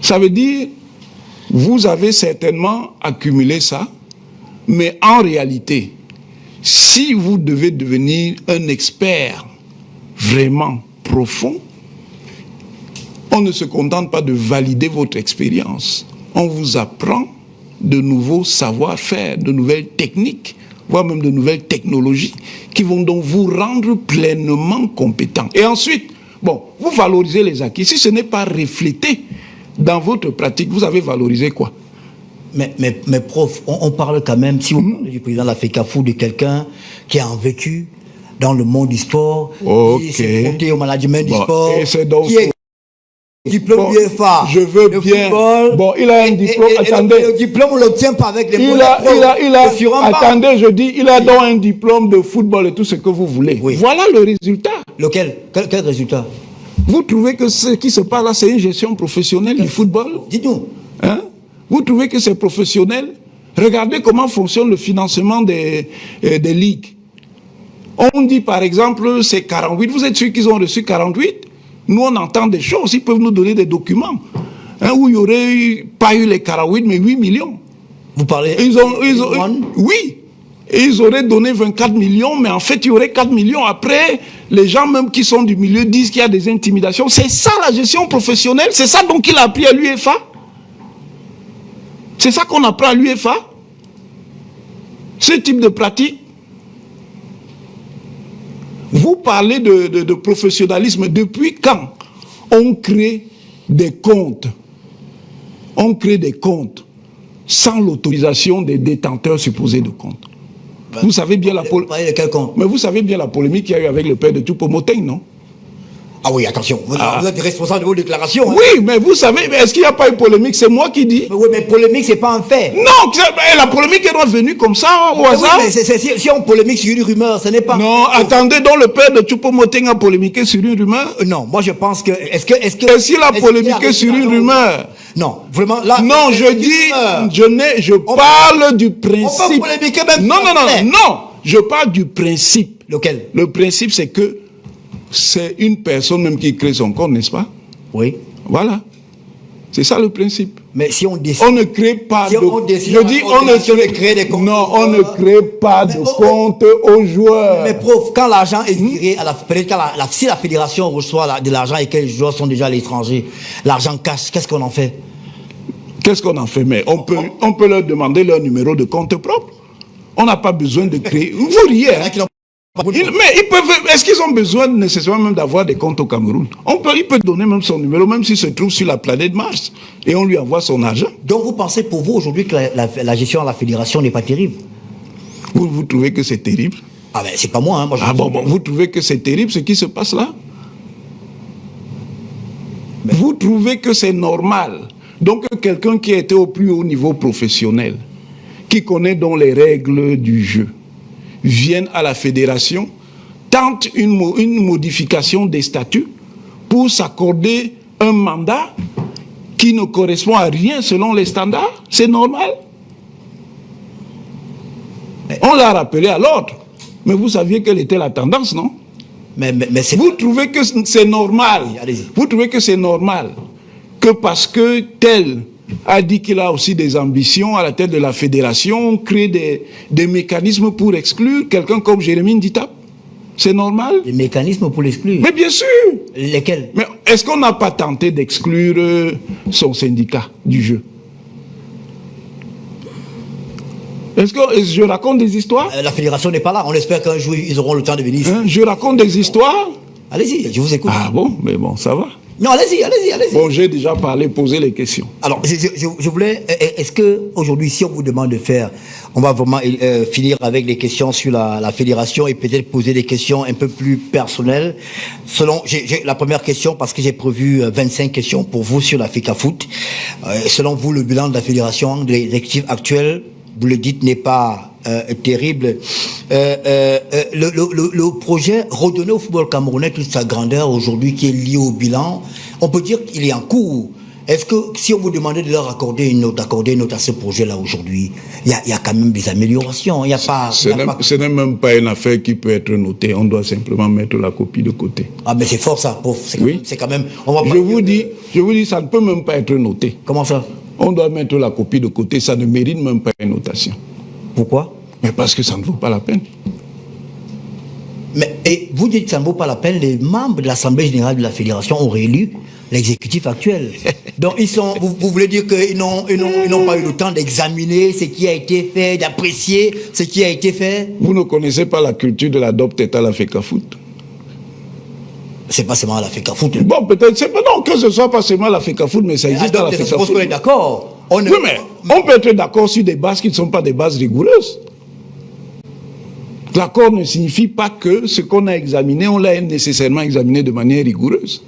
Ça veut dire, vous avez certainement accumulé ça, mais en réalité, si vous devez devenir un expert vraiment profond, on ne se contente pas de valider votre expérience. On vous apprend de nouveaux savoir-faire, de nouvelles techniques, voire même de nouvelles technologies qui vont donc vous rendre pleinement compétent. Et ensuite, bon, vous valorisez les acquis. Si ce n'est pas reflété dans votre pratique, vous avez valorisé quoi? Mais prof, on parle quand même, si vous parlez du président de la FECAFOOT, de quelqu'un qui a un vécu dans le monde du sport, qui s'est fronté au management du sport, qui est diplôme UEFA. Je veux bien. Football, bon, il a un diplôme. Attendez. Le diplôme, on l'obtient pas avec les attendez, je dis, il a donc un diplôme de football et tout ce que vous voulez. Oui. Voilà le résultat. Lequel? Quel résultat? Vous trouvez que ce qui se passe là, c'est une gestion professionnelle du football? Dites-nous. Hein? Vous trouvez que c'est professionnel? Regardez comment fonctionne le financement des ligues. On dit par exemple, c'est 48. Vous êtes sûr qu'ils ont reçu 48? Nous, on entend des choses. Ils peuvent nous donner des documents où il n'y aurait pas eu les 48, mais 8 millions. Vous parlez... Oui. Et ils auraient donné 24 millions, mais en fait, il y aurait 4 millions. Après, les gens même qui sont du milieu disent qu'il y a des intimidations. C'est ça la gestion professionnelle. C'est ça donc qu'il a appris à l'UEFA. C'est ça qu'on apprend à l'UEFA. Ce type de pratique. Vous parlez de professionnalisme. Depuis quand on crée des comptes? On crée des comptes sans l'autorisation des détenteurs supposés de comptes. Vous savez bien la polémique. Mais vous savez bien la polémique qu'il y a eu avec le père de Choupo-Moting, non? Ah oui, attention, vous êtes responsable de vos déclarations. Hein. Oui, mais vous savez, est-ce qu'il n'y a pas eu polémique? C'est moi qui dis. Mais oui, mais polémique, c'est pas un fait. Non, la polémique est venue comme ça, au hasard. Oui, mais si on polémique sur une rumeur, ce n'est pas... Non, attendez, donc le père de Choupo-Moting a polémiqué sur une rumeur? Non, moi je pense que... Est-ce qu'il a polémiqué sur une rumeur? Non, vraiment, là... Non, je dis, je parle du principe. On peut polémiquer même... Non, je parle du principe. Lequel? Le principe, c'est que c'est une personne même qui crée son compte, n'est-ce pas? Oui. Voilà. C'est ça le principe. Mais si on décide... On ne crée pas si de... on décide, je dis, on ne crée des comptes. Non, on ne crée pas de compte aux joueurs. Mais prof, quand l'argent est viré, si la fédération reçoit de l'argent et que les joueurs sont déjà à l'étranger, l'argent cash, qu'est-ce qu'on en fait? Qu'est-ce qu'on en fait? Mais on peut leur demander leur numéro de compte propre. On n'a pas besoin de créer... Vous riez, hein? Mais ils peuvent. Est-ce qu'ils ont besoin nécessairement même d'avoir des comptes au Cameroun? Il peut donner même son numéro, même s'il se trouve sur la planète Mars, et on lui envoie son argent. Donc vous pensez pour vous aujourd'hui que la gestion à la fédération n'est pas terrible? Vous trouvez que c'est terrible? Ah ben c'est pas moi, hein. Moi vous trouvez que c'est terrible ce qui se passe là? Mais vous trouvez que c'est normal? Donc quelqu'un qui a été au plus haut niveau professionnel, qui connaît donc les règles du jeu, viennent à la fédération, tentent une modification des statuts pour s'accorder un mandat qui ne correspond à rien selon les standards. C'est normal. On l'a rappelé à l'ordre. Mais vous saviez quelle était la tendance, non? Mais vous trouvez que c'est normal? Vous trouvez que c'est normal que parce que tel a dit qu'il a aussi des ambitions à la tête de la fédération, créer des mécanismes pour exclure quelqu'un comme Jérémy Nditap? C'est normal? Des mécanismes pour l'exclure? Mais bien sûr! Lesquels? Mais est-ce qu'on n'a pas tenté d'exclure son syndicat du jeu? Est-ce que je raconte des histoires? La fédération n'est pas là. On espère qu'un jour, ils auront le temps de venir. Hein? Je raconte des histoires? Allez-y, je vous écoute. Ah bon? Mais bon, ça va. Non, allez-y. Bon, j'ai déjà parlé, posé les questions. Alors, je voulais... Est-ce qu'aujourd'hui, si on vous demande de faire... On va vraiment finir avec les questions sur la fédération et peut-être poser des questions un peu plus personnelles. La première question, parce que j'ai prévu 25 questions pour vous sur la FECAFOOT. Selon vous, le bilan de la fédération, de l'exécutif actuel, vous le dites, n'est pas terrible. Le projet redonner au football camerounais toute sa grandeur aujourd'hui qui est lié au bilan, on peut dire qu'il est en cours. Est-ce que si on vous demandait de leur accorder une note à ce projet-là aujourd'hui, il y a quand même des améliorations. Il y a pas. Ce n'est même pas une affaire qui peut être notée. On doit simplement mettre la copie de côté. Ah mais c'est fort ça, prof. C'est quand même. Je vous dis, ça ne peut même pas être noté. Comment ça? On doit mettre la copie de côté. Ça ne mérite même pas une notation. Pourquoi? Mais parce que ça ne vaut pas la peine. Mais et vous dites que ça ne vaut pas la peine. Les membres de l'Assemblée générale de la fédération ont réélu l'exécutif actuel. Donc ils sont. Vous voulez dire qu'ils n'ont pas eu le temps d'examiner ce qui a été fait, d'apprécier ce qui a été fait? Vous ne connaissez pas la culture de l'adopte à la FECAFOOT? C'est pas seulement la FECAFOOT. Bon, peut-être, non, que ce soit pas seulement la FECAFOOT, mais ça existe dans la FECAFOOT. Je suppose qu'on est d'accord. Oui, mais on peut être d'accord sur des bases qui ne sont pas des bases rigoureuses. L'accord ne signifie pas que ce qu'on a examiné, on l'a nécessairement examiné de manière rigoureuse.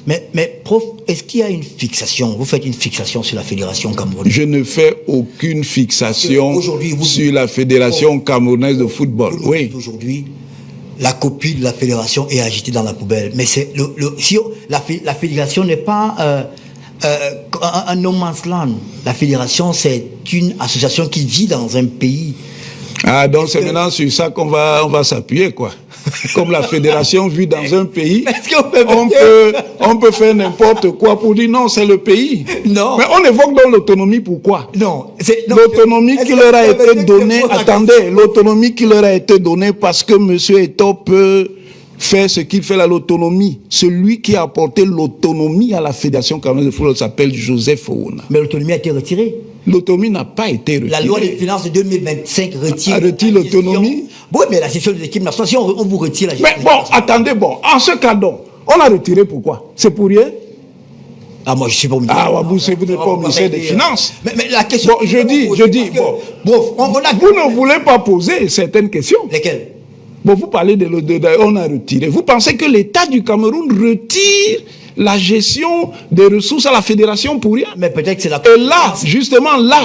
Mais prof, est-ce qu'il y a une fixation? Vous faites une fixation sur la fédération camerounaise? Je ne fais aucune fixation sur la fédération camerounaise de football. Oui. Aujourd'hui, la copie de la fédération est agitée dans la poubelle. Mais c'est si la fédération n'est pas un no man's land. La fédération, c'est une association qui vit dans un pays. Ah, donc c'est maintenant sur ça qu'on va s'appuyer, quoi. Comme la fédération vit dans un pays, on peut faire n'importe quoi pour dire non, c'est le pays. Non. Mais on évoque donc l'autonomie, pourquoi? Non. L'autonomie qui leur a été donnée, attendez, l'autonomie qui leur a été donnée parce que M. Eto'o peut faire ce qu'il fait à l'autonomie. Celui qui a apporté l'autonomie à la fédération camerounaise de football s'appelle Joseph Ouna. Mais l'autonomie a été retirée. L'autonomie n'a pas été retirée. La loi des finances de 2025 retire l'autonomie. Oui, mais la gestion de l'équipe nationale, si on vous retire la gestion. Mais bon, attendez, en ce cas donc, on a retiré pourquoi? C'est pour rien? Ah, moi je suis pas au ministère. Ah, vous n'êtes pas au ministère des Finances. Mais la question. Bon, je dis, bon. Vous ne voulez pas poser certaines questions. Lesquelles? Bon, vous parlez on a retiré. Vous pensez que l'État du Cameroun retire la gestion des ressources à la fédération pour rien? Mais peut-être que c'est la... Et là, justement, là,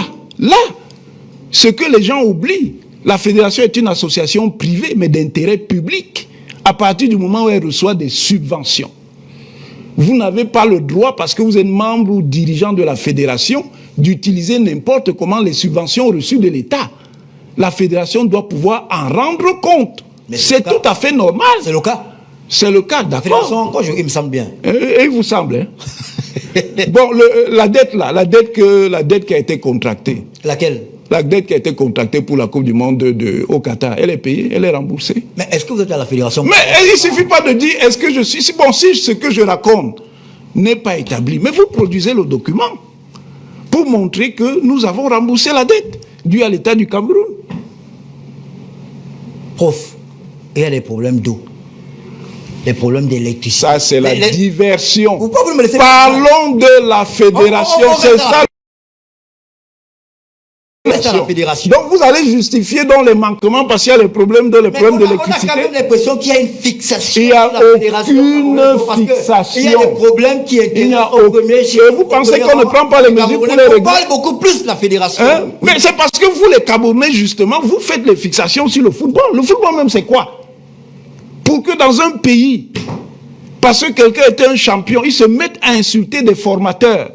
ce que les gens oublient, la fédération est une association privée, mais d'intérêt public, à partir du moment où elle reçoit des subventions. Vous n'avez pas le droit, parce que vous êtes membre ou dirigeant de la fédération, d'utiliser n'importe comment les subventions reçues de l'État. La fédération doit pouvoir en rendre compte. C'est tout à fait normal. C'est le cas. C'est le cas, d'accord. Il me semble bien. Et il vous semble, hein? Bon, la dette qui a été contractée. Laquelle? La dette qui a été contractée pour la Coupe du Monde au Qatar, elle est payée, elle est remboursée. Mais est-ce que vous êtes à la fédération? Mais il ne suffit pas de dire, est-ce que je suis... Bon, si ce que je raconte n'est pas établi, mais vous produisez le document pour montrer que nous avons remboursé la dette due à l'État du Cameroun. Prof, il y a des problèmes d'eau, des problèmes d'électricité. Ça, c'est la diversion. Pourquoi vous me laissez... Parlons de la fédération, c'est ça. La fédération. Donc vous allez justifier dans les manquements parce qu'il y a les problèmes d'électricité. On a quand même l'impression qu'il y a une fixation. Il n'y a aucune Il fixation. y a des problèmes qui étaient... Il n'y a aucun... Vous pensez qu'on ne prend pas les mesures pour les régler? On parle beaucoup plus de la fédération. Hein? Mais c'est parce que vous, les Camerounais, justement, vous faites les fixations sur le football. Le football même, c'est quoi? Pour que dans un pays, parce que quelqu'un était un champion, ils se mettent à insulter des formateurs.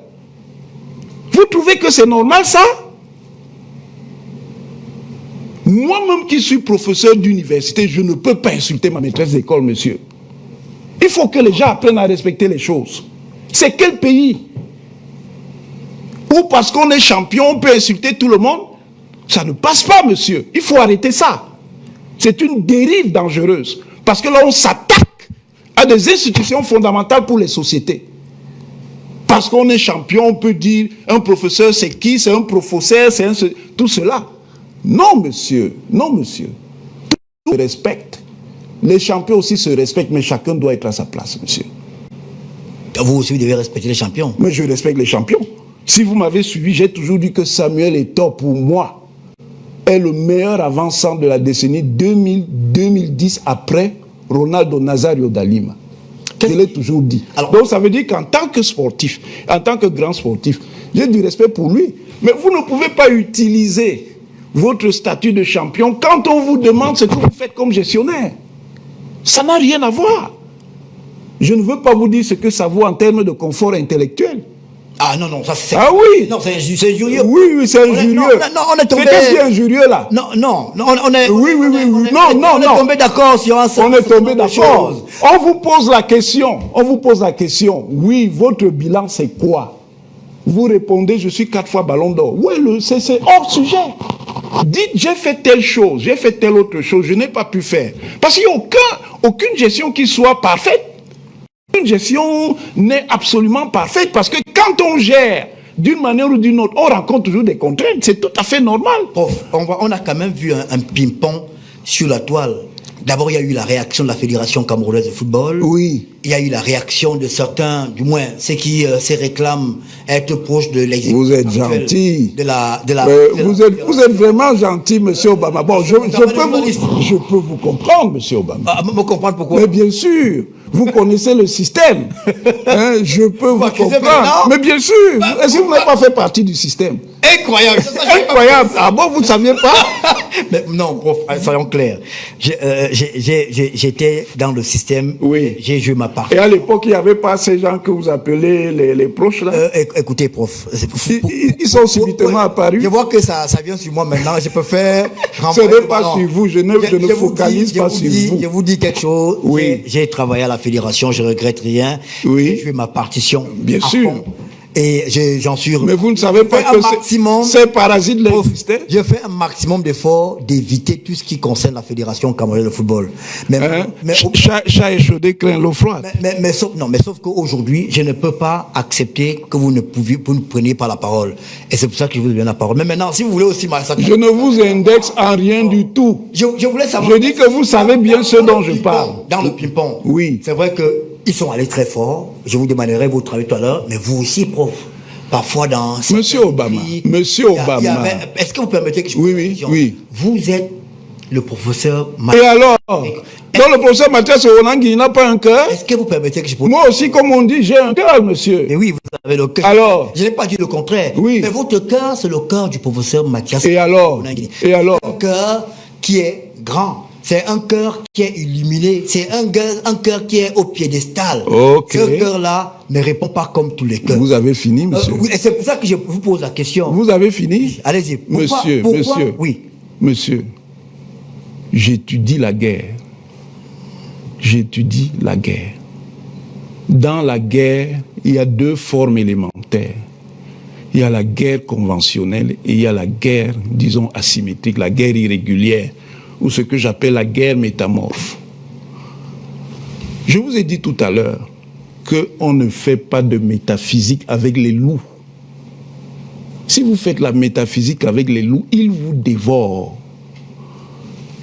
Vous trouvez que c'est normal, ça? Moi-même qui suis professeur d'université, je ne peux pas insulter ma maîtresse d'école, monsieur. Il faut que les gens apprennent à respecter les choses. C'est quel pays où parce qu'on est champion, on peut insulter tout le monde? Ça ne passe pas, monsieur. Il faut arrêter ça. C'est une dérive dangereuse. Parce que là, on s'attaque à des institutions fondamentales pour les sociétés. Parce qu'on est champion, on peut dire, un professeur, c'est qui? C'est un professeur, c'est tout cela. Non, monsieur. Non, monsieur. Tout se respecte. Les champions aussi se respectent, mais chacun doit être à sa place, monsieur. Vous aussi, vous devez respecter les champions. Mais je respecte les champions. Si vous m'avez suivi, j'ai toujours dit que Samuel Eto'o, pour moi, est le meilleur avant-centre de la décennie 2010 après Ronaldo Nazario da Lima. Je l'ai toujours dit. Alors, donc ça veut dire qu'en tant que sportif, en tant que grand sportif, j'ai du respect pour lui. Mais vous ne pouvez pas utiliser votre statut de champion quand on vous demande ce que vous faites comme gestionnaire. Ça n'a rien à voir. Je ne veux pas vous dire ce que ça vaut en termes de confort intellectuel. Ah non, non, ça c'est... Ah oui. Non, c'est injurieux. Oui, oui, c'est injurieux. Non, on est tombé... Qu'est-ce qui est injurieux là? Non, on est... Oui, oui, oui, oui. On est tombé d'accord sur un certain... On est tombé d'accord. On vous pose la question. On vous pose la question. Oui, votre bilan c'est quoi? Vous répondez, je suis 4 fois ballon d'or. Oui, c'est hors sujet. Dites, j'ai fait telle chose, j'ai fait telle autre chose, je n'ai pas pu faire. Parce qu'il n'y a aucune gestion qui soit parfaite. Une gestion n'est absolument parfaite parce que quand on gère d'une manière ou d'une autre, on rencontre toujours des contraintes. C'est tout à fait normal. Prof, on a quand même vu un ping-pong sur la toile. D'abord, il y a eu la réaction de la Fédération camerounaise de football. Oui. Il y a eu la réaction de certains, du moins ceux qui se réclament être proches de l'exécutif. Vous êtes gentil. Vous êtes vraiment gentil, monsieur Obama. Bon, je peux vous comprendre, monsieur Obama. Ah, me comprendre pourquoi? Mais bien sûr, vous connaissez le système. Hein, je peux vous comprendre. Mais bien sûr, est-ce que vous n'avez pas fait partie du système? Incroyable. Incroyable. Ah bon, vous ne saviez pas? Mais non, prof, soyons clairs. J'étais dans le système. Oui. J'ai joué ma part. Et à l'époque, il n'y avait pas ces gens que vous appelez les proches là? Écoutez, prof. Ils sont subitement apparus. Je vois que ça vient sur moi maintenant. Je peux faire... Ce n'est pas sur vous. Je ne focalise pas sur vous. Je vous dis quelque chose. Oui. J'ai travaillé à la fédération. Je ne regrette rien. Oui. J'ai joué ma partition. Bien sûr. Fond. Et j'en suis... Mais vous ne savez pas que ces parasites l'existaient? J'ai fait un maximum d'efforts d'éviter tout ce qui concerne la Fédération camerounaise de football. Chat échaudé craint l'eau froide. Mais sauf qu'aujourd'hui, je ne peux pas accepter que vous ne preniez pas la parole. Et c'est pour ça que je vous donne la parole. Mais maintenant, si vous voulez aussi... Je ne vous indexe en rien du tout. Je voulais savoir... Je dis que vous savez bien ce dont je parle. Dans le ping-pong. Oui. C'est vrai que ils sont allés très fort. Je vous demanderai votre travail tout à l'heure. Mais vous aussi, prof. Parfois dans... Monsieur Obama. Monsieur Obama. Est-ce que vous permettez que je... Oui. Vous êtes le professeur Et Mathias. alors? Donc le professeur Mathias Onangui, il n'a pas un cœur? Est-ce que vous permettez que je pose... Moi aussi, comme on dit, j'ai un cœur, monsieur. Mais oui, vous avez le cœur. Alors? Je n'ai pas dit le contraire. Oui. Mais votre cœur, c'est le cœur du professeur Mathias. Et alors? Onangui. Et alors? C'est un cœur qui est grand. C'est un cœur qui est illuminé. C'est un cœur qui est au piédestal. Ok. Ce cœur-là ne répond pas comme tous les cœurs. Vous avez fini, monsieur? Oui, et c'est pour ça que je vous pose la question. Vous avez fini? Allez-y. Pourquoi- Monsieur. Oui. Monsieur, j'étudie la guerre. J'étudie la guerre. Dans la guerre, il y a deux formes élémentaires. Il y a la guerre conventionnelle et il y a la guerre, disons, asymétrique, la guerre irrégulière, ou ce que j'appelle la guerre métamorphe. Je vous ai dit tout à l'heure qu'on ne fait pas de métaphysique avec les loups. Si vous faites la métaphysique avec les loups, ils vous dévorent.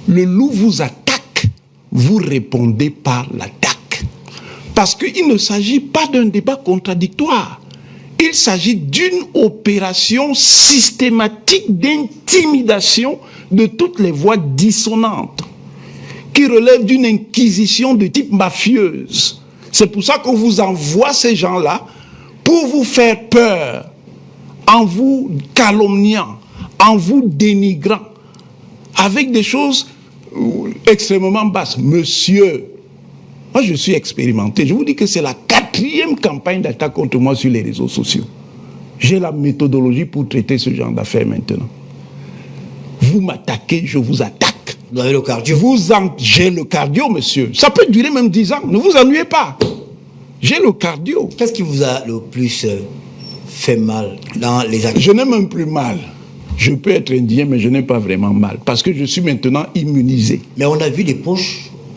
Le loup vous attaque, vous répondez par l'attaque. Parce qu'il ne s'agit pas d'un débat contradictoire. Il s'agit d'une opération systématique d'intimidation de toutes les voix dissonantes, qui relève d'une inquisition de type mafieuse. C'est pour ça qu'on vous envoie ces gens-là pour vous faire peur, en vous calomniant, en vous dénigrant, avec des choses extrêmement basses. Monsieur, moi je suis expérimenté, je vous dis que c'est la 4e campagne d'attaque contre moi sur les réseaux sociaux. J'ai la méthodologie pour traiter ce genre d'affaires maintenant. Vous m'attaquez, je vous attaque. Vous avez le cardio. J'ai le cardio, monsieur. Ça peut durer même 10 ans, ne vous ennuyez pas. J'ai le cardio. Qu'est-ce qui vous a le plus fait mal dans les actes? Je n'ai même plus mal. Je peux être indien, mais je n'ai pas vraiment mal. Parce que je suis maintenant immunisé. Mais on a vu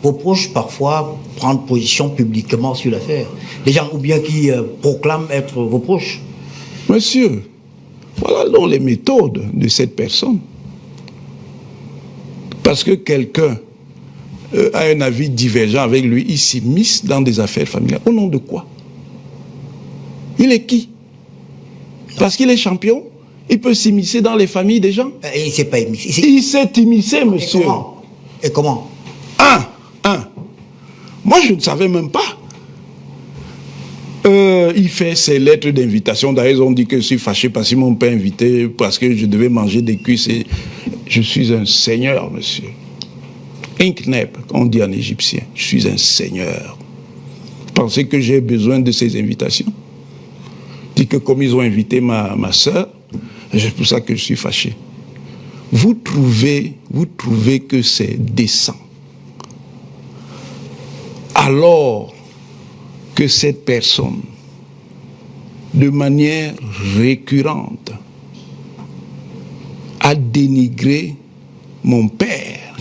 vos proches parfois prendre position publiquement sur l'affaire. Des gens ou bien qui proclament être vos proches. Monsieur, voilà donc les méthodes de cette personne. Parce que quelqu'un a un avis divergent avec lui, il s'immisce dans des affaires familiales. Au nom de quoi? Il est qui? Parce qu'il est champion, il peut s'immiscer dans les familles des gens. Et il ne s'est pas immiscé. Il s'est immiscé, monsieur. Et comment? Moi, je ne savais même pas. Il fait ses lettres d'invitation. D'ailleurs, ils ont dit que je suis fâché parce qu'ils ne m'ont pas invité, parce que je devais manger des cuisses. Je suis un seigneur, monsieur. Inkneb, on dit en égyptien. Je suis un seigneur. Vous pensez que j'ai besoin de ces invitations? Dit que comme ils ont invité ma soeur, c'est pour ça que je suis fâché. Vous trouvez que c'est décent. Alors que cette personne, de manière récurrente, a dénigré mon père,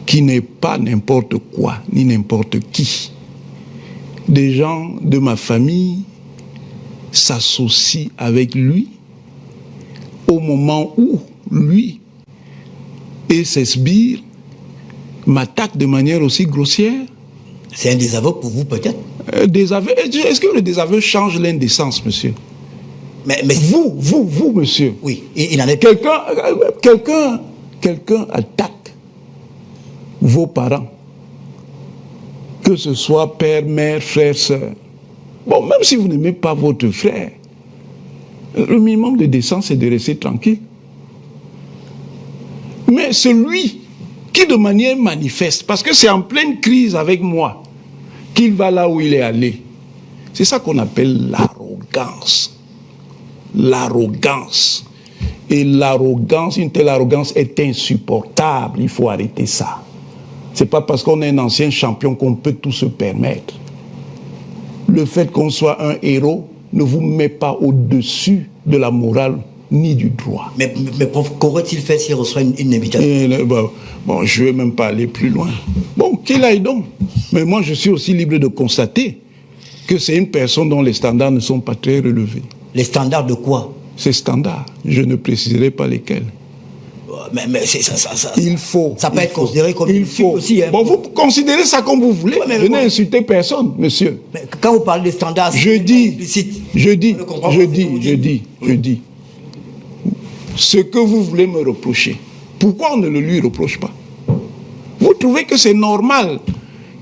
qui n'est pas n'importe quoi, ni n'importe qui. Des gens de ma famille s'associent avec lui au moment où lui et ses sbires m'attaquent de manière aussi grossière. C'est un désaveu pour vous peut-être? Est-ce que le désaveu change l'indécence, monsieur? Mais Vous, monsieur. oui, il en est... Quelqu'un attaque vos parents, que ce soit père, mère, frère, sœur. Bon, même si vous n'aimez pas votre frère, le minimum de décence, c'est de rester tranquille. Mais celui qui, de manière manifeste, parce que c'est en pleine crise avec moi, qu'il va là où il est allé, c'est ça qu'on appelle l'arrogance. L'arrogance. Et l'arrogance, une telle arrogance est insupportable. Il faut arrêter ça. C'est pas parce qu'on est un ancien champion qu'on peut tout se permettre. Le fait qu'on soit un héros ne vous met pas au-dessus de la morale ni du droit. Mais qu'aurait-il fait s'il reçoit une invitation? Bon, je ne vais même pas aller plus loin. Bon, qu'il aille donc. Mais moi, je suis aussi libre de constater que c'est une personne dont les standards ne sont pas très relevés. Les standards de quoi? Ces standards, je ne préciserai pas lesquels. Mais ça il faut. Ça peut être considéré comme il faut aussi. Hein. Bon, vous considérez ça comme vous voulez. Ouais, je n'ai insulté personne, monsieur. Mais quand vous parlez des standards, je dis, ce que vous voulez me reprocher, Pourquoi on ne le lui reproche pas? Vous trouvez que c'est normal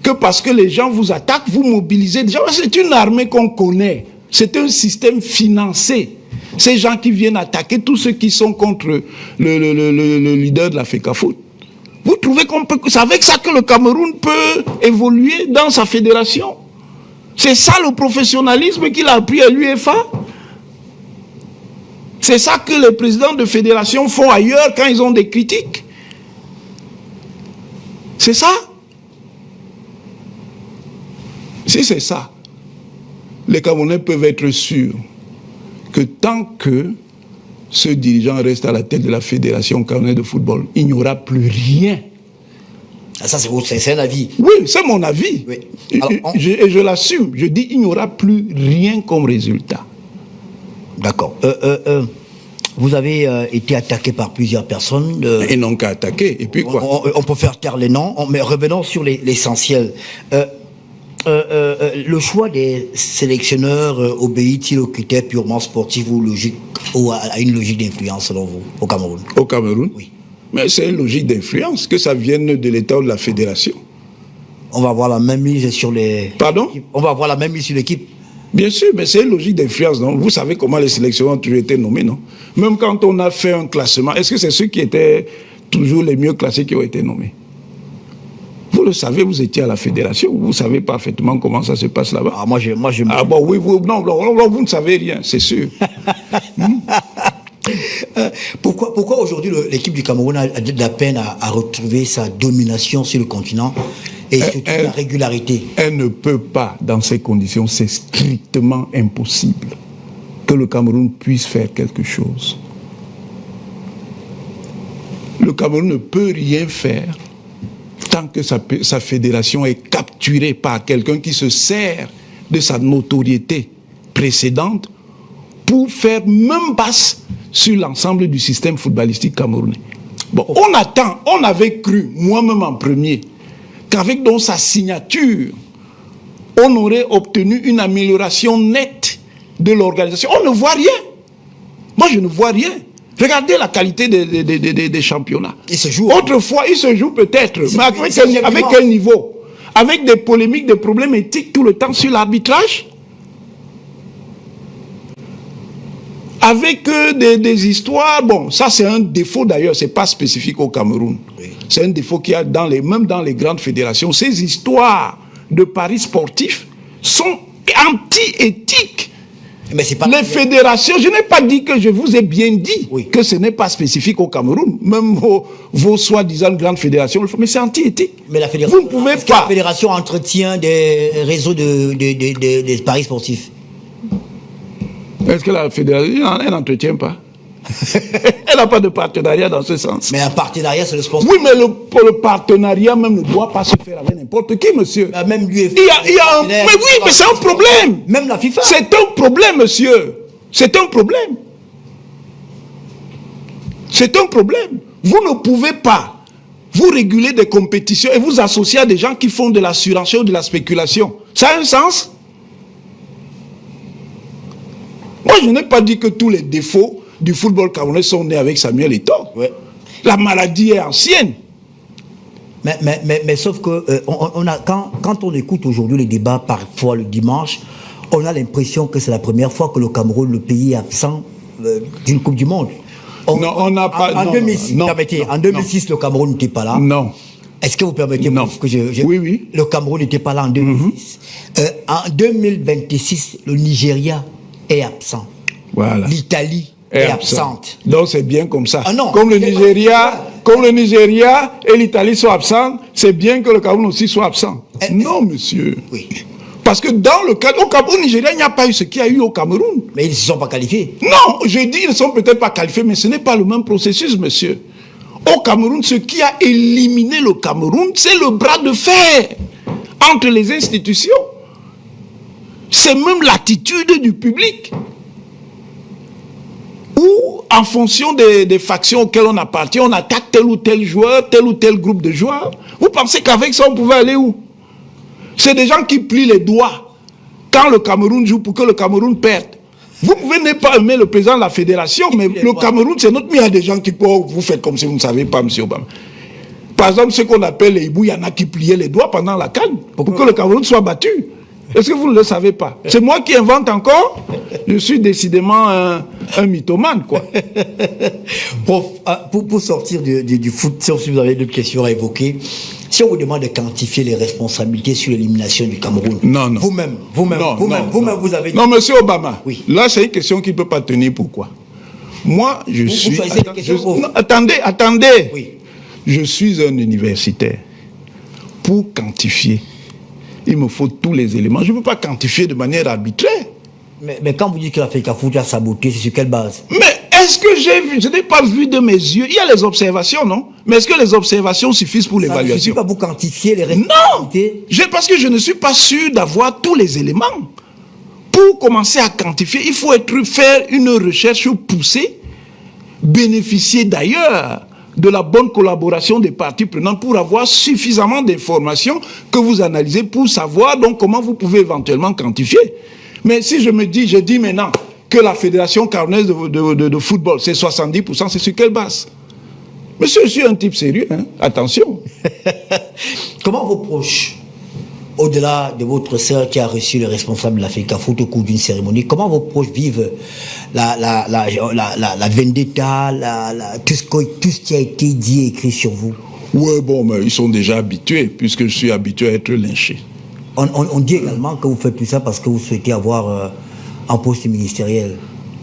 que parce que les gens vous attaquent, vous mobilisez déjà? C'est une armée qu'on connaît. C'est un système financé. Ces gens qui viennent attaquer tous ceux qui sont contre le leader de la FECAFOOT. Vous trouvez qu'on peut... C'est avec ça que le Cameroun peut évoluer dans sa fédération? C'est ça le professionnalisme qu'il a appris à l'UEFA? C'est ça que les présidents de fédération font ailleurs quand ils ont des critiques? C'est ça? Si c'est ça, les Camerounais peuvent être sûrs que tant que ce dirigeant reste à la tête de la fédération camerounaise de football, il n'y aura plus rien. Ah, ça, c'est un avis. Oui, c'est mon avis. Oui. Alors, je l'assume. Je dis qu'il n'y aura plus rien comme résultat. D'accord. Vous avez été attaqué par plusieurs personnes. Et non qu'à attaquer. Et puis quoi? On peut faire taire les noms, mais revenons sur l'essentiel. Le choix des sélectionneurs obéit-il aux critères purement sportifs ou logiques, ou à une logique d'influence selon vous, au Cameroun? Au Cameroun? Oui. Mais c'est une logique d'influence, que ça vienne de l'État ou de la fédération. On va avoir la même mise sur les... Pardon? On va avoir la même mise sur l'équipe. Bien sûr, mais c'est une logique d'influence, non? Vous savez comment les sélectionneurs ont toujours été nommés, non? Même quand on a fait un classement, est-ce que c'est ceux qui étaient toujours les mieux classés qui ont été nommés? Vous le savez, vous étiez à la fédération, vous savez parfaitement comment ça se passe là-bas. Ah, moi, je... Ah bon, oui, non, vous ne savez rien, c'est sûr. Pourquoi aujourd'hui l'équipe du Cameroun a de la peine à retrouver sa domination sur le continent et surtout la régularité? Elle ne peut pas, dans ces conditions, c'est strictement impossible que le Cameroun puisse faire quelque chose. Le Cameroun ne peut rien faire tant que sa fédération est capturée par quelqu'un qui se sert de sa notoriété précédente pour faire même basse sur l'ensemble du système footballistique camerounais. Bon, on avait cru, moi-même en premier, qu'avec donc sa signature, on aurait obtenu une amélioration nette de l'organisation. On ne voit rien. Moi, je ne vois rien. Regardez la qualité des championnats. Il se joue. Autrefois, il se joue peut-être, mais avec quel niveau? Avec des polémiques, des problèmes éthiques tout le temps sur l'arbitrage? Avec des histoires, bon, ça c'est un défaut d'ailleurs, c'est pas spécifique au Cameroun. Oui. C'est un défaut qu'il y a même dans les grandes fédérations. Ces histoires de paris sportifs sont anti-éthiques. Mais c'est pas les fédérations, je n'ai pas dit que je vous ai bien dit que ce n'est pas spécifique au Cameroun. Même vos soi-disant grandes fédérations le font, mais c'est anti-éthique. Mais la fédération, vous ne pouvez pas. La fédération entretient des réseaux de paris sportifs. Est-ce que la fédération, elle n'entretient pas? Elle n'a pas de partenariat dans ce sens. Mais un partenariat, c'est le sport. Oui, mais le partenariat même ne doit pas se faire avec n'importe qui, monsieur. Même l'UEFA. Mais oui, mais c'est un problème. Même la FIFA. C'est un problème, monsieur. C'est un problème. C'est un problème. Vous ne pouvez pas vous réguler des compétitions et vous associer à des gens qui font de la surenchère ou de la spéculation. Ça a un sens? Moi, je n'ai pas dit que tous les défauts du football camerounais sont nés avec Samuel Eto'o. Ouais. La maladie est ancienne. Mais sauf que quand on écoute aujourd'hui les débats, parfois le dimanche, on a l'impression que c'est la première fois que le Cameroun, le pays, est absent d'une Coupe du Monde. Non, on n'a pas... En 2006, le Cameroun n'était pas là. Non. Est-ce que vous permettez que Oui. Le Cameroun n'était pas là en 2006. En 2026, le Nigeria est absent. Voilà. L'Italie est absente. Donc c'est bien comme ça. Ah non, comme le Nigeria et l'Italie sont absents, c'est bien que le Cameroun aussi soit absent. Non, monsieur. Oui. Parce que dans le cas, au Cameroun, Nigeria, il n'y a pas eu ce qu'il y a eu au Cameroun. Mais ils ne se sont pas qualifiés. Non, je dis ils ne sont peut-être pas qualifiés, mais ce n'est pas le même processus, monsieur. Au Cameroun, ce qui a éliminé le Cameroun, c'est le bras de fer entre les institutions. C'est même l'attitude du public. Ou, en fonction des factions auxquelles on appartient, on attaque tel ou tel joueur, tel ou tel groupe de joueurs. Vous pensez qu'avec ça, on pouvait aller où? C'est des gens qui plient les doigts quand le Cameroun joue pour que le Cameroun perde. Vous pouvez ne pas aimer le président de la fédération, mais le Cameroun, c'est notre... Il y a des gens qui peuvent vous faire comme si vous ne savez pas, M. Obama. Par exemple, ce qu'on appelle les hiboux, il y en a qui pliaient les doigts pendant la CAN pour que le Cameroun soit battu. Est-ce que vous ne le savez pas? C'est moi qui invente encore. Je suis décidément un mythomane, quoi. Prof, pour sortir du foot, si vous avez d'autres questions à évoquer, si on vous demande de quantifier les responsabilités sur l'élimination du Cameroun, non. Vous-même, vous avez dit... Non, monsieur Obama, oui. Là, c'est une question qui ne peut pas tenir. Pourquoi? Moi, je suis... Attendez. Oui. Je suis un universitaire. Pour quantifier, il me faut tous les éléments. Je ne peux pas quantifier de manière arbitraire. Mais quand vous dites que l'Afrique Foot a saboté, c'est sur quelle base? Mais est-ce que j'ai vu? Je n'ai pas vu de mes yeux. Il y a les observations, non? Mais est-ce que les observations suffisent pour l'évaluation? Ça ne suffit pas pour quantifier les responsabilités? Non, parce que je ne suis pas sûr d'avoir tous les éléments. Pour commencer à quantifier, il faut faire une recherche poussée, bénéficier d'ailleurs de la bonne collaboration des parties prenantes pour avoir suffisamment d'informations que vous analysez pour savoir donc comment vous pouvez éventuellement quantifier. Mais si je dis maintenant que la fédération camerounaise de football, c'est 70%, c'est sur quelle base? Monsieur, je suis un type sérieux, hein? Attention. Comment vos proches, au-delà de votre sœur qui a reçu le responsable de l'Afrique Foot au cours d'une cérémonie, comment vos proches vivent la vendetta, tout ce qui a été dit et écrit sur vous? Ouais, bon, mais ils sont déjà habitués, puisque je suis habitué à être lynché. On dit également que vous faites tout ça parce que vous souhaitez avoir un poste ministériel.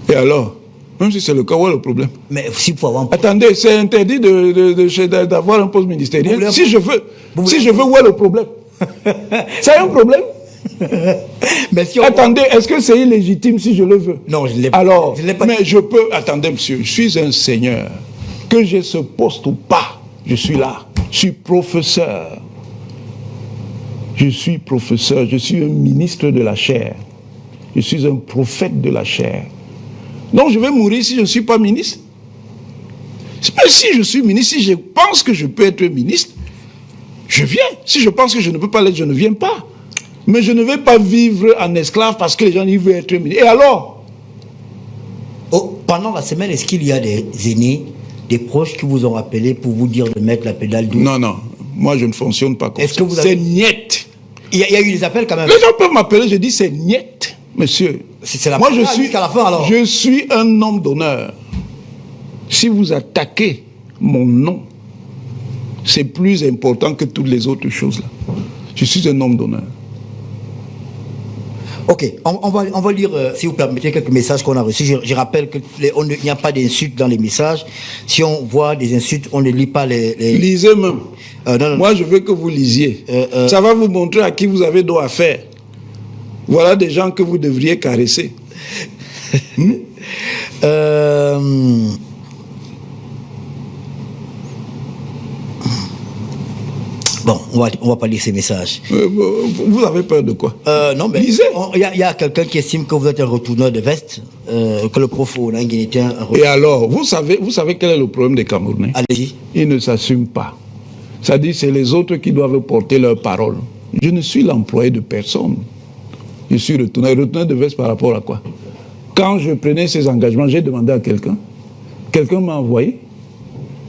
Et alors? Même si c'est le cas, où est le problème? Mais si vous avoir un poste... Attendez, c'est interdit d'avoir un poste ministériel. Si je veux, où est le problème? C'est un problème? Mais si attendez, est-ce que c'est illégitime si je le veux? Non, je ne l'ai pas. Alors, mais je peux... Attendez, monsieur, je suis un seigneur. Que j'ai ce poste ou pas, je suis là. Je suis professeur. Je suis professeur, je suis un ministre de la chair. Je suis un prophète de la chair. Donc je vais mourir si je ne suis pas ministre. Mais si je suis ministre, si je pense que je peux être ministre, je viens. Si je pense que je ne peux pas l'être, je ne viens pas. Mais je ne vais pas vivre en esclave parce que les gens disent veulent être ministre. Et alors? Pendant la semaine, est-ce qu'il y a des aînés, des proches qui vous ont appelé pour vous dire de mettre la pédale douce? Non. Moi, je ne fonctionne pas comme ça. C'est niet. Il y a eu des appels quand même. Les gens peuvent m'appeler, je dis c'est niet, monsieur. Moi, je suis un homme d'honneur. Si vous attaquez mon nom, c'est plus important que toutes les autres choses là. Je suis un homme d'honneur. Ok, on va lire, si vous permettez, quelques messages qu'on a reçus. Je rappelle qu'il n'y a pas d'insultes dans les messages. Si on voit des insultes, on ne lit pas les... Lisez même. Non. Moi, je veux que vous lisiez. Ça va vous montrer à qui vous avez droit à faire. Voilà des gens que vous devriez caresser. Bon, on va pas lire ces messages. Vous avez peur de quoi? Non, mais lisez. Il y a quelqu'un qui estime que vous êtes un retourneur de veste, que le prof Olingue était un retourneur. Et alors, vous savez quel est le problème des Camerounais? Allez-y. Ils ne s'assument pas. Ça dit, c'est les autres qui doivent porter leur parole. Je ne suis l'employé de personne. Je suis retourneur de veste par rapport à quoi? Quand je prenais ces engagements, j'ai demandé à quelqu'un. Quelqu'un m'a envoyé.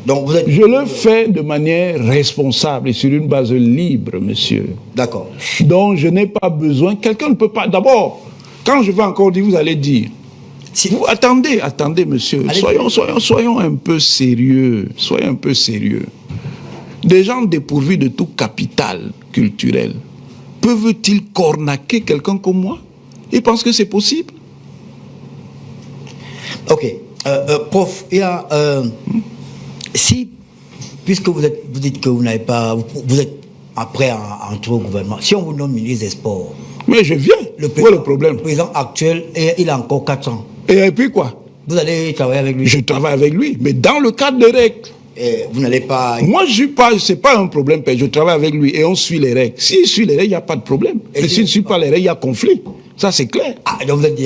Donc je le fais de manière responsable et sur une base libre, monsieur. D'accord. Donc je n'ai pas besoin. Quelqu'un ne peut pas. D'abord, quand je vais encore dire, vous allez dire. Vous, attendez, monsieur. Soyons un peu sérieux. Soyons un peu sérieux. Des gens dépourvus de tout capital culturel peuvent-ils cornaquer quelqu'un comme moi? Ils pensent que c'est possible? Ok. Prof, il y a... Si, puisque vous dites que vous n'avez pas... Vous êtes après à entrer au gouvernement. Si on vous nomme ministre des Sports... Mais je viens. Où est le problème? Le président actuel, il a encore 4 ans. Et puis quoi? Vous allez travailler avec lui? Je travaille avec lui, mais dans le cadre des règles. Et vous n'allez pas... Moi, c'est pas un problème. Je travaille avec lui et on suit les règles. S'il suit les règles, il n'y a pas de problème. Et s'il ne suit pas les règles, il y a conflit. Ça, c'est clair. Ah, donc vous êtes...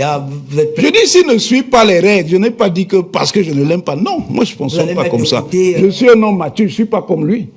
Je dis, s'il ne suit pas les règles, je n'ai pas dit que parce que je ne l'aime pas. Non, moi, je ne fonctionne pas comme ça. Je suis un homme mature, je ne suis pas comme lui.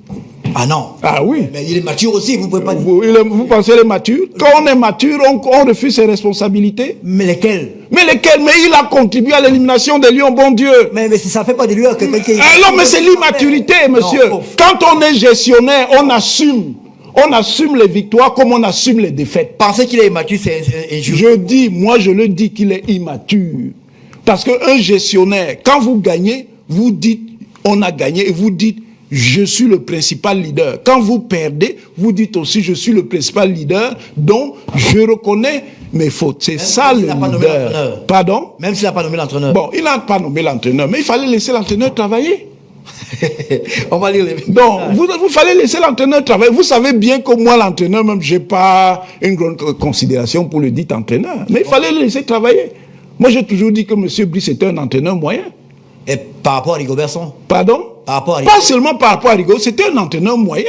Ah non. Ah oui. Mais il est mature aussi, vous ne pouvez pas dire. Vous pensez qu'il est mature? Quand on est mature, on refuse ses responsabilités. Mais lesquels? Mais lesquels? Mais il a contribué à l'élimination des Lions, bon Dieu. Mais ça ne fait pas de lui quelqu'un qui... Alors, mais c'est l'immaturité, monsieur. Non, quand on est gestionnaire, on assume. On assume les victoires comme on assume les défaites. Penser qu'il est immature, c'est injuste. Je le dis qu'il est immature. Parce qu'un gestionnaire, quand vous gagnez, vous dites, on a gagné, et vous dites, je suis le principal leader. Quand vous perdez, vous dites aussi, je suis le principal leader, donc je reconnais mes fautes. C'est ça le leader. Pardon? Même s'il n'a pas nommé l'entraîneur. Bon, il n'a pas nommé l'entraîneur, mais il fallait laisser l'entraîneur travailler. On va lire les... Donc, vous fallait laisser l'entraîneur travailler. Vous savez bien que moi, l'entraîneur, même, je n'ai pas une grande considération pour le dit entraîneur. Mais il fallait le laisser travailler. Moi, j'ai toujours dit que M. Brice était un entraîneur moyen. Et par rapport à Rigobertson? Pardon? Par rapport à Rigo. Pas seulement par rapport à Rigo, c'était un entraîneur moyen.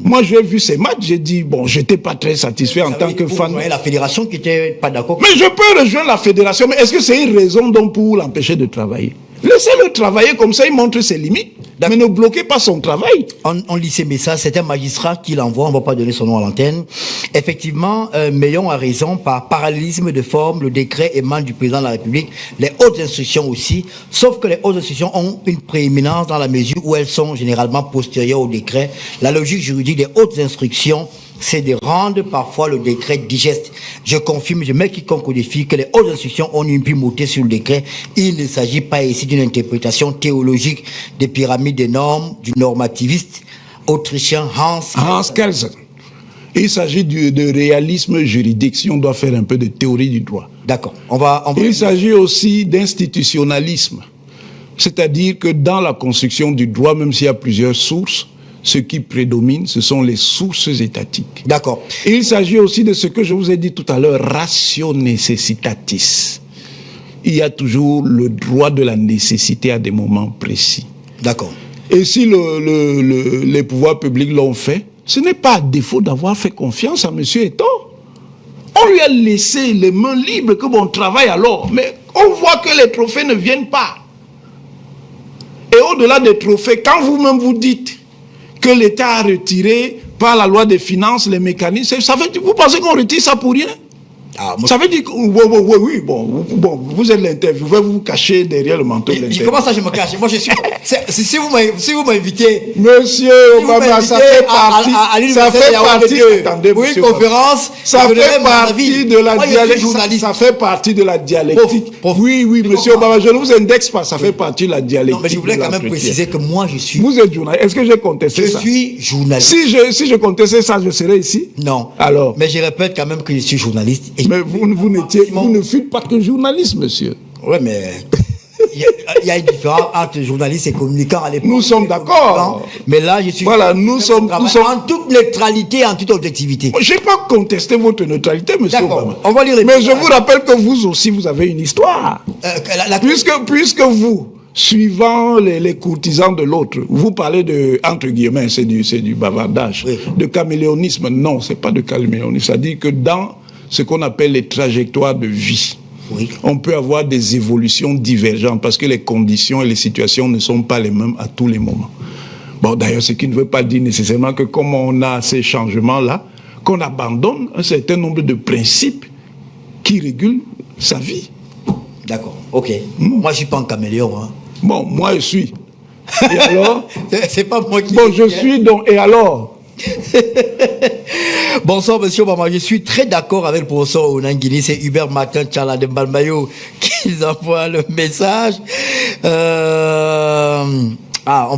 Moi, j'ai vu ces matchs, j'ai dit, bon, j'étais pas très satisfait en tant que fan. Vous la fédération qui n'était pas d'accord. Mais je peux rejoindre la fédération, mais est-ce que c'est une raison donc pour l'empêcher de travailler? Laissez-le travailler comme ça, il montre ses limites. Mais ne bloquez pas son travail. On lit ces messages, c'est un magistrat qui l'envoie, on ne va pas donner son nom à l'antenne. Effectivement, Meillon a raison, par parallélisme de forme, le décret émane du président de la République, les hautes instructions aussi, sauf que les hautes instructions ont une prééminence dans la mesure où elles sont généralement postérieures au décret. La logique juridique des hautes instructions, c'est de rendre parfois le décret digeste. Je confirme, je mets quiconque au défi que les hautes instructions ont une primauté sur le décret. Il ne s'agit pas ici d'une interprétation théologique des pyramides des normes du normativiste autrichien Hans Kelsen. Il s'agit de réalisme juridique, si on doit faire un peu de théorie du droit. D'accord. Il s'agit aussi d'institutionnalisme. C'est-à-dire que dans la construction du droit, même s'il y a plusieurs sources, ce qui prédomine, ce sont les sources étatiques. D'accord. Il s'agit aussi de ce que je vous ai dit tout à l'heure, ratio necessitatis. Il y a toujours le droit de la nécessité à des moments précis. D'accord. Et si les pouvoirs publics l'ont fait, ce n'est pas à défaut d'avoir fait confiance à M. Eto'o. On lui a laissé les mains libres, que bon travail alors. Mais on voit que les trophées ne viennent pas. Et au-delà des trophées, quand vous-même vous dites que l'État a retiré par la loi des finances les mécanismes, ça veut dire, vous pensez qu'on retire ça pour rien? Ça veut dire que, oui, bon, vous êtes l'intervieweur, vous vous cachez derrière le manteau de l'intervieweur. Comment ça je me cache? Moi je suis... si vous m'invitez... Monsieur Obama, ça fait partie... Ça fait partie... Attendez, pour une conférence... Ça fait partie de la dialectique. Ça fait partie de la dialectique. Oui, monsieur Obama, je ne vous indexe pas, ça fait partie de la dialectique. Non, mais je voulais quand même préciser que moi je suis... Vous êtes journaliste. Est-ce que j'ai contesté ça? Je suis journaliste. Si je contestais ça, je serais ici? Non. Alors? Mais je répète quand même que je suis journaliste. Mais vous ne fûtes pas que journaliste, monsieur. Oui, mais il y a une différence entre journaliste et communicant à l'époque. Nous sommes d'accord. Mais là, je suis... Voilà, nous sommes en toute neutralité, en toute objectivité. Je n'ai pas contesté votre neutralité, monsieur Obama. On va lire les Mais je vous rappelle que vous aussi, vous avez une histoire. Puisque vous, suivant les courtisans de l'autre, vous parlez de, entre guillemets, c'est du bavardage, oui. De caméléonisme. Non, c'est pas de caméléonisme. C'est-à-dire que dans ce qu'on appelle les trajectoires de vie, oui. On peut avoir des évolutions divergentes parce que les conditions et les situations ne sont pas les mêmes à tous les moments. Bon, d'ailleurs, ce qui ne veut pas dire nécessairement que comme on a ces changements-là, qu'on abandonne un certain nombre de principes qui régulent sa vie. D'accord, ok. Moi, je suis pas un caméléon. Hein. Bon, moi, je suis. Et alors? C'est pas moi qui... Bon, je suis donc, et alors? Bonsoir monsieur Obama, je suis très d'accord avec le professeur Onangini, c'est Hubert Martin Tchala de Balmayo qui envoie le message. On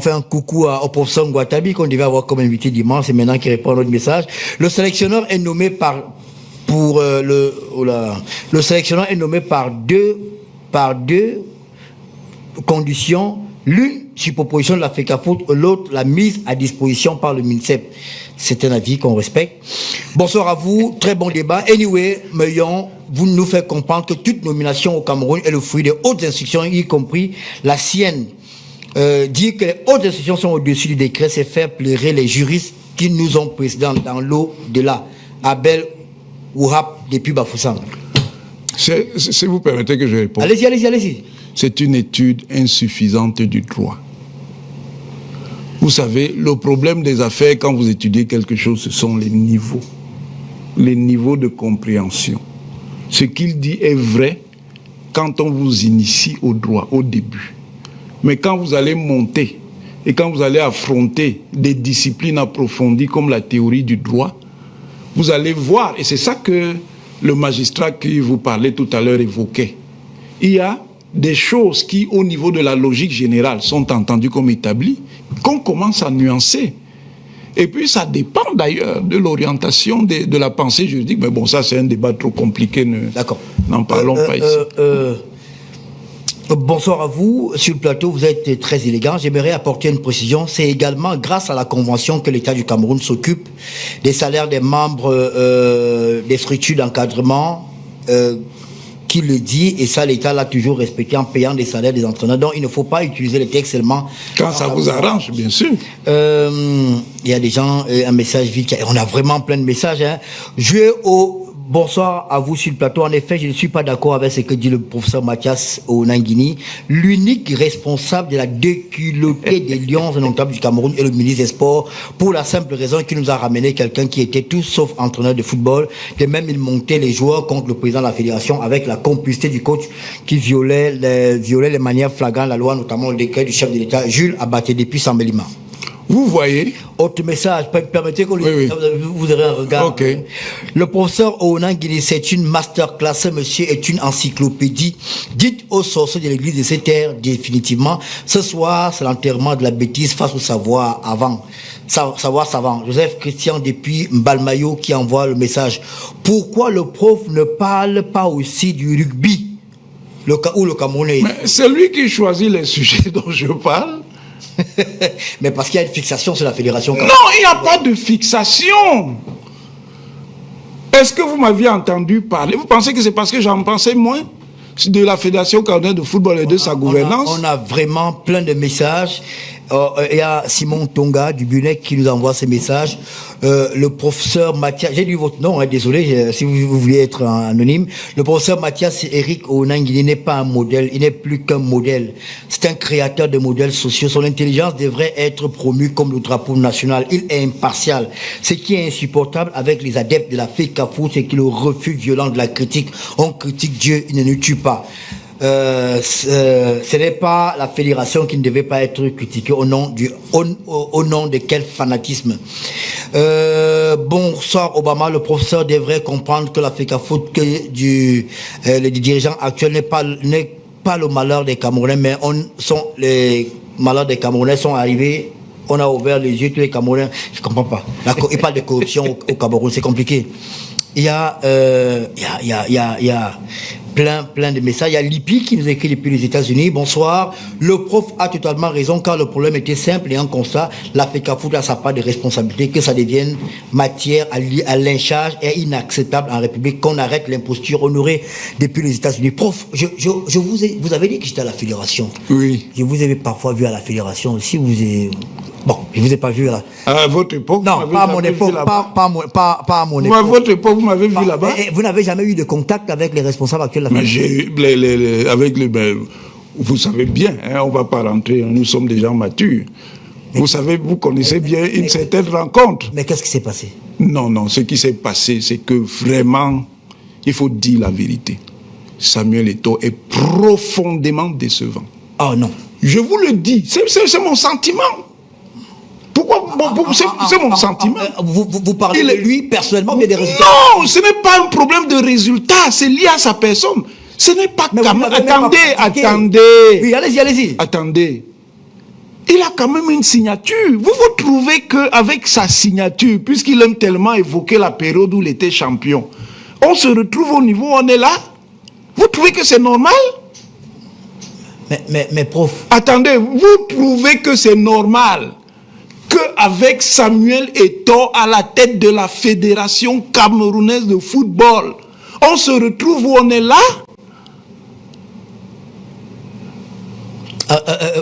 fait un coucou au professeur Ngouatabi qu'on devait avoir comme invité dimanche, c'est maintenant qu'il répond à notre message. Le sélectionneur est nommé le sélectionneur est nommé par deux conditions. L'une sur proposition de la FECAFOOT, l'autre la mise à disposition par le MINSEP. C'est un avis qu'on respecte. Bonsoir à vous, très bon débat. Anyway, Meillon, vous nous faites comprendre que toute nomination au Cameroun est le fruit des hautes instructions, y compris la sienne. Dire que les hautes instructions sont au-dessus du décret, c'est faire pleurer les juristes qui nous ont précédents dans l'au-delà. Abel Ouhab depuis Bafoussam. Si vous permettez que je réponde. Allez-y. C'est une étude insuffisante du droit. Vous savez, le problème des affaires, quand vous étudiez quelque chose, ce sont les niveaux de compréhension. Ce qu'il dit est vrai quand on vous initie au droit, au début. Mais quand vous allez monter et quand vous allez affronter des disciplines approfondies comme la théorie du droit, vous allez voir, et c'est ça que le magistrat qui vous parlait tout à l'heure évoquait. Il y a des choses qui, au niveau de la logique générale, sont entendues comme établies, qu'on commence à nuancer. Et puis ça dépend d'ailleurs de l'orientation de la pensée juridique. Mais bon, ça c'est un débat trop compliqué, n'en parlons pas ici. Bonsoir à vous. Sur le plateau, vous êtes très élégant. J'aimerais apporter une précision. C'est également grâce à la Convention que l'État du Cameroun s'occupe des salaires des membres des structures d'encadrement qui le dit, et ça l'État l'a toujours respecté en payant des salaires des entraîneurs. Donc il ne faut pas utiliser les textes seulement quand ça vous arrange, bien sûr. Il y a des gens, un message vite, on a vraiment plein de messages. Bonsoir à vous sur le plateau. En effet, je ne suis pas d'accord avec ce que dit le professeur Mathias Onangini. L'unique responsable de la déculottée des Lions indomptables du Cameroun est le ministre des Sports, pour la simple raison qu'il nous a ramené quelqu'un qui était tout sauf entraîneur de football. Et même il montait les joueurs contre le président de la fédération avec la complicité du coach qui violait les manières flagrantes la loi, notamment le décret du chef de l'État, Jules Abaté, depuis Sambelima. Vous voyez. Autre message, permettez qu'on vous aurez un regard. Okay. Le professeur Onangini, c'est une masterclass. Ce monsieur est une encyclopédie. Dites aux sorciers de l'église de ces terres, définitivement. Ce soir, c'est l'enterrement de la bêtise face au savoir avant. Savoir savant. Joseph Christian depuis Mbalmayo qui envoie le message. Pourquoi le prof ne parle pas aussi du rugby? Ou le Camerounais? C'est lui qui choisit les sujets dont je parle. Mais parce qu'il y a une fixation sur la fédération. Non, il n'y a pas de fixation. Est-ce que vous m'aviez entendu parler? Vous pensez que c'est parce que j'en pensais moins de la fédération camerounaise de football et de sa gouvernance? On a vraiment plein de messages. Il y a Simon Tonga du Bunec qui nous envoie ces messages. Le professeur Mathias, j'ai lu votre nom, désolé si vous vouliez être anonyme. Le professeur Mathias Eric Onangini n'est pas un modèle, il n'est plus qu'un modèle. C'est un créateur de modèles sociaux. Son intelligence devrait être promue comme le drapeau national. Il est impartial. Ce qui est insupportable avec les adeptes de la FECAFOOT, c'est qu'il refuse violent de la critique. On critique Dieu, il ne nous tue pas. Ce n'est pas la fédération qui ne devait pas être critiquée au nom de quel fanatisme. Bonsoir Obama, le professeur devrait comprendre que la FECAFOOT, que les dirigeants actuels n'est pas le malheur des Camerounais, mais les malheurs des Camerounais sont arrivés. On a ouvert les yeux, tous les Camerounais. Je comprends pas. Il parle de corruption au Cameroun, c'est compliqué. Il y a plein de messages. Il y a Lippi qui nous écrit depuis les États-Unis. Bonsoir. Le prof a totalement raison car le problème était simple et un constat. La FECAFOOT a sa part de responsabilité. Que ça devienne matière à lynchage est inacceptable en République. Qu'on arrête l'imposture honorée depuis les États-Unis. Prof, vous avez dit que j'étais à la fédération. Oui. Je vous avais parfois vu à la fédération aussi. Bon, je vous ai pas vu là. À votre époque? Non, pas à mon époque. Pas à mon époque. À votre époque, vous m'avez vu là-bas? Vous n'avez jamais eu de contact avec les responsables actuels de la fédération? J'ai eu vous savez bien, on ne va pas rentrer, nous sommes des gens matures. Vous savez, vous connaissez bien une certaine rencontre. Mais qu'est-ce qui s'est passé? Non, ce qui s'est passé, c'est que vraiment, il faut dire la vérité. Samuel Eto'o est profondément décevant. Oh non. Je vous le dis, c'est mon sentiment. Pourquoi? C'est mon sentiment. Vous parlez de lui personnellement, mais des résultats? Non, ce n'est pas un problème de résultats, c'est lié à sa personne. Ce n'est pas... Attendez. Oui, allez-y. Attendez. Il a quand même une signature. Vous trouvez qu'avec sa signature, puisqu'il aime tellement évoquer la période où il était champion, on se retrouve au niveau où on est là? Vous trouvez que c'est normal? Mais prof... Attendez, vous trouvez que c'est normal qu'avec Samuel Eto'o à la tête de la Fédération camerounaise de football, on se retrouve où on est là?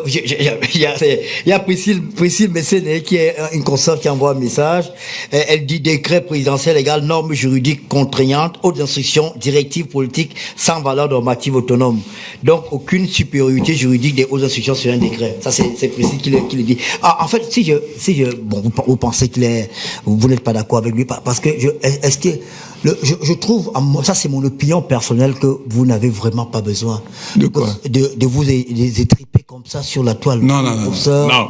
Il y a Priscille Messéné qui est une consoeur qui envoie un message. Elle dit décret présidentiel égale normes juridiques contraignantes, hautes instructions, directives politiques sans valeur normative autonome. Donc aucune supériorité juridique des hautes instructions sur un décret. Ça c'est Priscille qui le dit. En fait, si je bon, vous pensez vous n'êtes pas d'accord avec lui parce que je trouve, ça c'est mon opinion personnelle, que vous n'avez vraiment pas besoin de quoi, de vous étriper comme ça sur la toile. Non,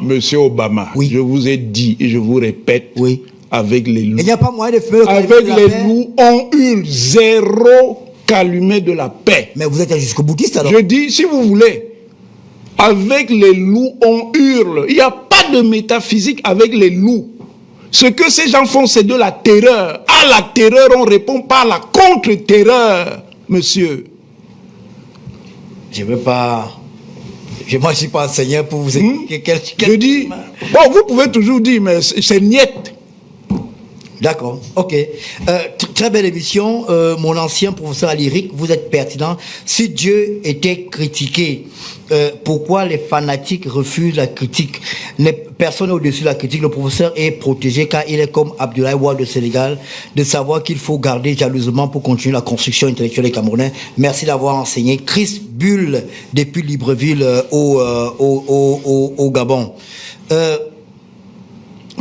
Monsieur Obama, oui. Je vous ai dit et je vous répète, oui. Avec les loups. Il n'y a pas moyen de faire avec les loups, on hurle zéro calumet de la paix. Mais vous êtes un jusqu'au boutiste alors. Je dis, si vous voulez, avec les loups, on hurle. Il n'y a pas de métaphysique avec les loups. Ce que ces gens font, c'est de la terreur. À la terreur, on répond par la contre-terreur, monsieur. Je ne veux pas... Moi, je ne suis pas enseignant pour vous expliquer Je dis... Bon, vous pouvez toujours dire, mais c'est niette. D'accord, ok. Très belle émission. Mon ancien professeur à lyrique, vous êtes pertinent. Si Dieu était critiqué, pourquoi les fanatiques refusent la critique? Personne au-dessus de la critique. Le professeur est protégé car il est comme Abdoulaye Wade de Sénégal, de savoir qu'il faut garder jalousement pour continuer la construction intellectuelle des Camerounais. Merci d'avoir enseigné. Chris Bull, depuis Libreville au Gabon.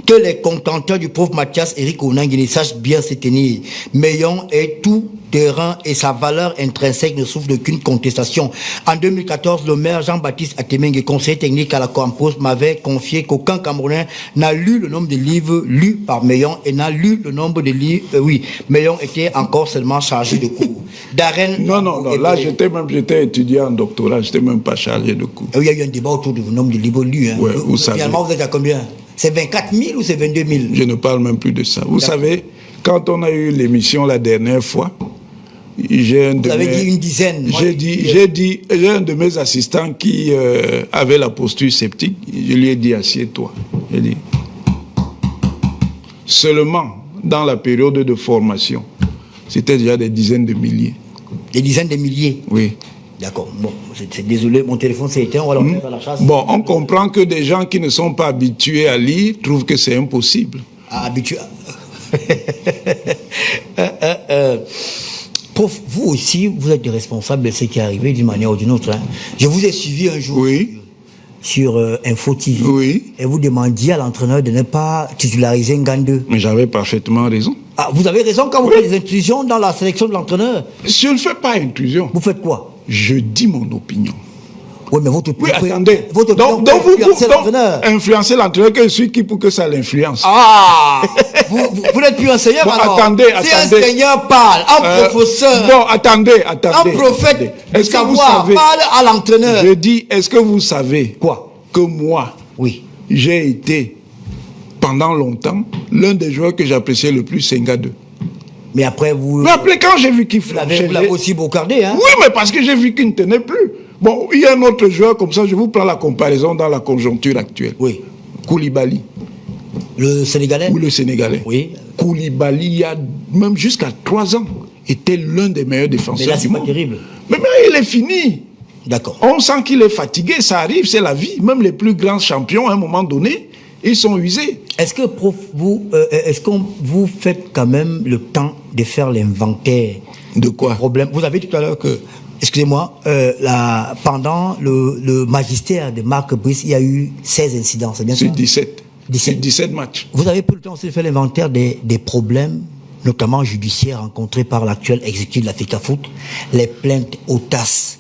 Que les contenteurs du pauvre Mathias Eric Onangini sachent bien se tenir. Meillon est tout terrain et sa valeur intrinsèque ne souffre d'aucune contestation. En 2014, le maire Jean-Baptiste Atemengue, conseiller technique à la Campos, m'avait confié qu'aucun Camerounais n'a lu le nombre de livres lus par Meillon et n'a lu le nombre de livres... oui, Meillon était encore seulement chargé de cours. Darren... Non, là j'étais étudiant en doctorat, j'étais même pas chargé de cours. Il y a eu un débat autour du nombre de livres lus. Hein. Ouais, vous savez. Finalement, vous êtes à combien? C'est 24 000 ou c'est 22 000? Je ne parle même plus de ça. Vous savez, quand on a eu l'émission la dernière fois, vous avez dit une dizaine. J'ai un de mes assistants qui avait la posture sceptique. Je lui ai dit, assieds-toi. J'ai dit, seulement dans la période de formation, c'était déjà des dizaines de milliers. Des dizaines de milliers? Oui. D'accord. Bon, c'est désolé, mon téléphone s'est éteint, on va le remettre à la chasse. Bon, on comprend que des gens qui ne sont pas habitués à lire trouvent que c'est impossible. Habitués. Prof, vous aussi, vous êtes responsable de ce qui est arrivé d'une manière ou d'une autre. Hein. Je vous ai suivi un jour sur Info TV. Oui. Et vous demandiez à l'entraîneur de ne pas titulariser Ngandeu. Mais j'avais parfaitement raison. Ah, vous avez raison quand vous faites des intrusions dans la sélection de l'entraîneur. Je ne fais pas intrusion. Vous faites quoi? Je dis mon opinion. Oui, mais votre opinion... Oui, attendez. Donc vous influencez l'entraîneur, que je suis qui pour que ça l'influence? Ah Vous n'êtes plus enseignant, bon, alors. Attendez. Si un enseignant parle, un professeur... Bon, attendez. Un prophète du savoir parle à l'entraîneur. Je dis, est-ce que vous savez... Quoi? Que moi, j'ai été, pendant longtemps, l'un des joueurs que j'appréciais le plus, c'est Ngandeu. Mais après, vous... Mais après, quand j'ai vu qu'il flanchait... Vous l'avez aussi bocardé, hein? Oui, mais parce que j'ai vu qu'il ne tenait plus. Bon, il y a un autre joueur comme ça, je vous prends la comparaison dans la conjoncture actuelle. Oui. Koulibaly. Le Sénégalais? Oui, le Sénégalais. Oui. Koulibaly, il y a même jusqu'à 3 ans, était l'un des meilleurs défenseurs. Mais là, c'est pas terrible. Mais il est fini. D'accord. On sent qu'il est fatigué, ça arrive, c'est la vie. Même les plus grands champions, à un moment donné, ils sont usés. Est-ce que, prof, est-ce que vous faites quand même le temps de faire l'inventaire de quoi? Problème. Vous avez dit tout à l'heure que, excusez-moi, pendant le magistère de Marc Brice, il y a eu 16 incidents, c'est bien ça? C'est 17 matchs. Vous avez pris le temps aussi de faire l'inventaire des problèmes, notamment judiciaires, rencontrés par l'actuel exécutif de la FECAFOOT, les plaintes aux TAS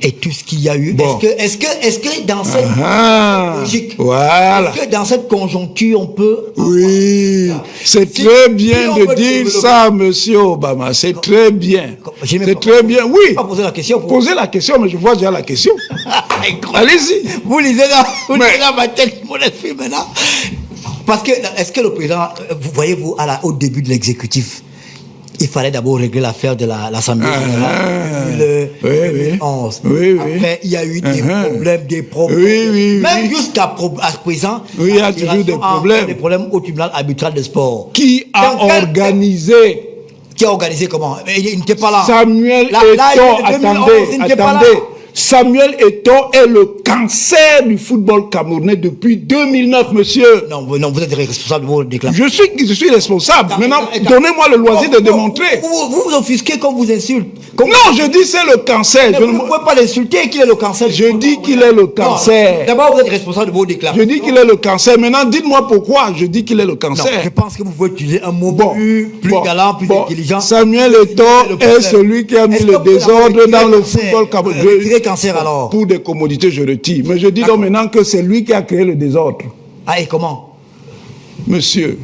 et tout ce qu'il y a eu. Bon. Est-ce que dans cette logique, est-ce que dans cette conjoncture, on peut... Oui, c'est très bien de dire ça, monsieur Obama. C'est très bien. C'est très bien, oui. Pas poser la question. Poser la question, mais je vois déjà la question. Allez-y. Vous lisez dans ma tête, mon esprit maintenant. Parce que, est-ce que le président, vous voyez-vous, au début de l'exécutif, il fallait d'abord régler l'affaire de l'Assemblée générale. Le 2011. Après, il y a eu des problèmes. Même jusqu'à présent, il y a toujours des problèmes. Des problèmes au tribunal arbitral de sport. Qui a organisé? Qui a organisé comment? Il n'était pas là. Samuel Eto'o, attendez. Samuel Eto'o est le cancer du football camerounais depuis 2009, monsieur. Non, vous êtes responsable de vos déclarations. Je suis responsable. Maintenant, donnez-moi le loisir de démontrer. Vous offusquez quand vous insulte. Non, je dis c'est le cancer. Vous ne pouvez pas l'insulter qu'il est le cancer. Je dis qu'il est le cancer. D'abord, vous êtes responsable de vos déclarations. Je dis qu'il est le cancer. Maintenant, dites-moi pourquoi je dis qu'il est le cancer. Non, je pense que vous pouvez utiliser un mot plus galant, plus intelligent. Samuel Eto'o est celui qui a mis le désordre dans le football camerounais. Retirez cancer alors. Pour des commodités, je retire. Mais je dis donc maintenant que c'est lui qui a créé le désordre. Ah, et comment? Monsieur,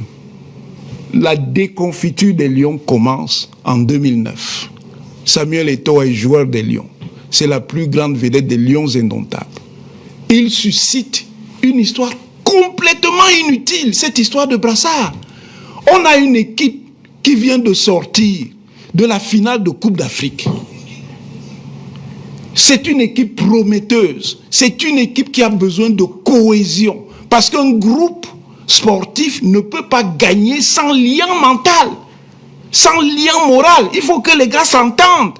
la déconfiture des Lions commence en 2009. Samuel Eto'o est joueur des Lions. C'est la plus grande vedette des Lions indomptables. Il suscite une histoire complètement inutile, cette histoire de brassard. On a une équipe qui vient de sortir de la finale de Coupe d'Afrique. C'est une équipe prometteuse. C'est une équipe qui a besoin de cohésion. Parce qu'un groupe sportif ne peut pas gagner sans lien mental, sans lien moral. Il faut que les gars s'entendent.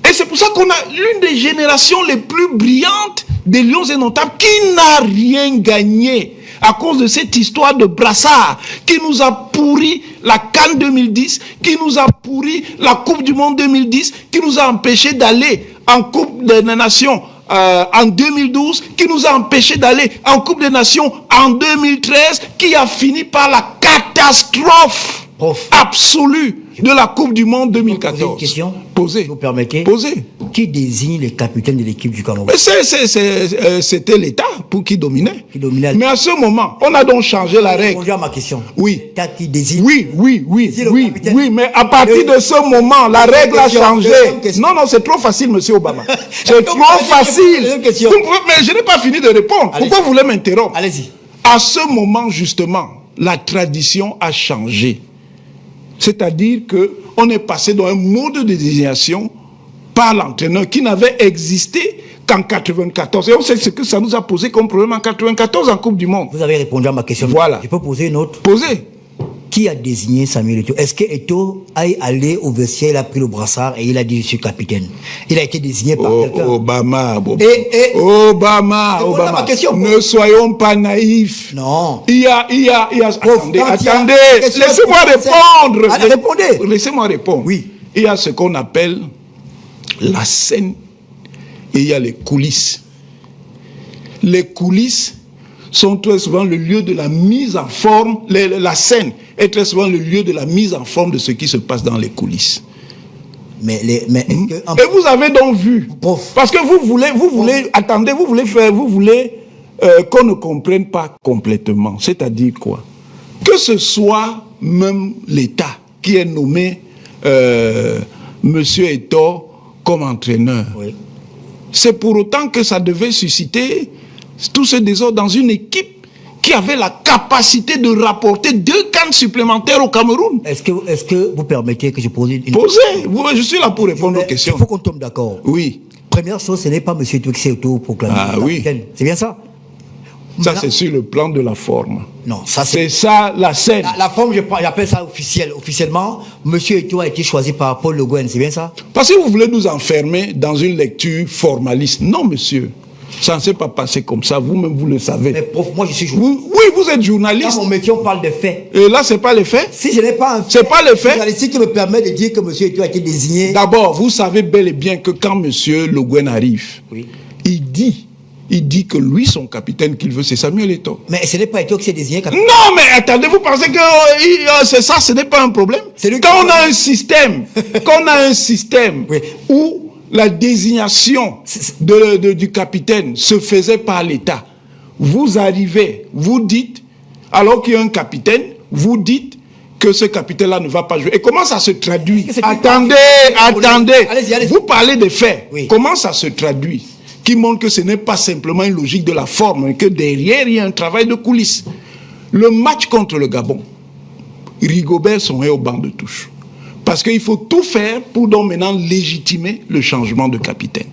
Et c'est pour ça qu'on a l'une des générations les plus brillantes des Lions indomptables qui n'a rien gagné à cause de cette histoire de brassard qui nous a pourri la CAN 2010, qui nous a pourri la Coupe du Monde 2010, qui nous a empêché d'aller en Coupe des Nations en 2012, qui nous a empêché d'aller en Coupe des Nations en 2013, qui a fini par la catastrophe absolue de la Coupe du Monde 2014. Poser une question. Posez. Vous permettez. Posez. Qui désigne les capitaines de l'équipe du Cameroun? C'était l'État qui dominait. Qui dominait. Mais à ce moment, on a donc changé la règle. Répondez à ma question. Oui. L'État qui désigne. Oui, mais à partir de ce moment, la règle a changé. Non, c'est trop facile, monsieur Obama. C'est trop facile. Mais je n'ai pas fini de répondre. Pourquoi vous voulez m'interrompre? Allez-y. À ce moment, justement, la tradition a changé. C'est-à-dire qu'on est passé dans un mode de désignation par l'entraîneur qui n'avait existé qu'en 94. Et on sait ce que ça nous a posé comme problème en 94 en Coupe du Monde. Vous avez répondu à ma question. Voilà. Je peux poser une autre? Posez. Qui a désigné Samuel Eto'o? Est-ce que Eto'o est allé au vestiaire, il a pris le brassard et il a dit je suis capitaine? Il a été désigné par quelqu'un. Obama. Obama. Ma question, ne soyons pas naïfs. Non. Il y a attendez. Laissez-moi répondre. Allez, répondez. Laissez-moi répondre. Oui. Il y a ce qu'on appelle la scène et il y a les coulisses. Les coulisses sont très souvent le lieu de la mise en forme, la scène est très souvent le lieu de la mise en forme de ce qui se passe dans les coulisses. Et vous avez donc vu, parce que vous voulez qu'on ne comprenne pas complètement. C'est-à-dire quoi? Que ce soit même l'État qui ait nommé Monsieur Eto'o comme entraîneur. Oui. C'est pour autant que ça devait susciter tout ce désordre dans une équipe qui avait la capacité de rapporter 2 CAN supplémentaires au Cameroun. Est-ce que vous permettez que je pose une question? Posez. Je suis là pour répondre aux questions. Il faut qu'on tombe d'accord. Oui. Première chose, ce n'est pas M. Eto'o qui s'est auto-proclamé. Ah oui. C'est bien ça? Ça, c'est sur le plan de la forme. Non, ça c'est ça la scène. La forme, j'appelle ça officiel. Officiellement, M. Eto'o a été choisi par Paul Le Guen, c'est bien ça? Parce que vous voulez nous enfermer dans une lecture formaliste. Non, monsieur. Ça ne s'est pas passé comme ça. Vous-même, vous le savez. Mais prof, moi, je suis journaliste. Oui, vous êtes journaliste. Dans mon métier, on parle de faits. Et là, c'est pas les faits? Si je n'ai pas un fait. C'est pas les faits? Journalistique qui me permet de dire que M. Eto'o a été désigné. D'abord, vous savez bel et bien que quand M. Le Guen arrive, oui, il dit que lui, son capitaine qu'il veut, c'est Samuel Eto'o. Mais ce n'est pas Eto'o qui s'est désigné capitaine. Non, mais attendez, vous pensez que c'est ça, ce n'est pas un problème? Quand on a un système, oui, où la désignation du capitaine se faisait par l'État, vous arrivez, vous dites, alors qu'il y a un capitaine, vous dites que ce capitaine-là ne va pas jouer. Et comment ça se traduit? Attendez. Allez-y. Vous parlez des faits. Oui. Comment ça se traduit? Qui montre que ce n'est pas simplement une logique de la forme, mais que derrière, il y a un travail de coulisses. Le match contre le Gabon, Rigobert sont au banc de touche. Parce qu'il faut tout faire pour donc maintenant légitimer le changement de capitaine.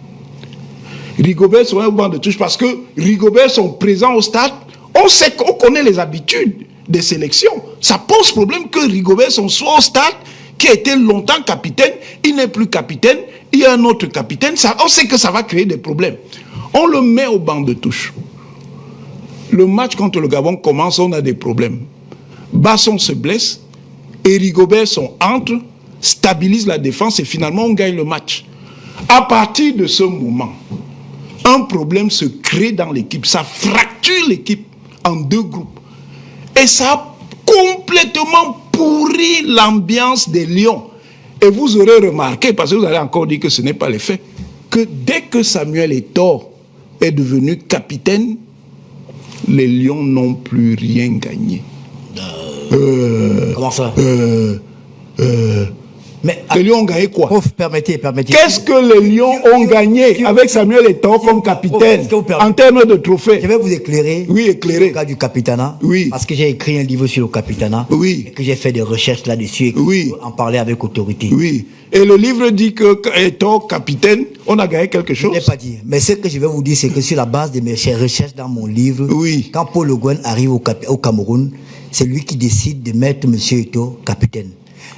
Rigobert sont au banc de touche parce que Rigobert sont présents au stade. On sait qu'on connaît les habitudes des sélections. Ça pose problème que Rigobert soit au stade, qui a été longtemps capitaine, il n'est plus capitaine, il y a un autre capitaine, on sait que ça va créer des problèmes. On le met au banc de touche. Le match contre le Gabon commence, on a des problèmes. Basson se blesse, et Rigobert entre, stabilise la défense et finalement on gagne le match. À partir de ce moment, un problème se crée dans l'équipe. Ça fracture l'équipe en 2 groupes. Et ça a complètement pourri l'ambiance des Lions. Et vous aurez remarqué, parce que vous allez encore dire que ce n'est pas le fait, que dès que Samuel Eto'o est devenu capitaine, les Lions n'ont plus rien gagné. Comment ça Mais les Lions ont gagné quoi? Prof, permettez. Qu'est-ce que les Lions ont gagné avec Samuel Eto'o comme capitaine en termes de trophées? Je vais vous éclairer. Oui, éclairer. Le cas du Capitana. Oui. Parce que j'ai écrit un livre sur le Capitana. Oui. Et que j'ai fait des recherches là-dessus. Et que Oui. je peux en parler avec autorité. Oui. Et le livre dit que Eto'o capitaine, on a gagné quelque chose. Je ne l'ai pas dit. Mais ce que je vais vous dire, c'est que sur la base de mes recherches dans mon livre, Oui. quand Paul Le Guen arrive au Cameroun, c'est lui qui décide de mettre M. Eto'o capitaine.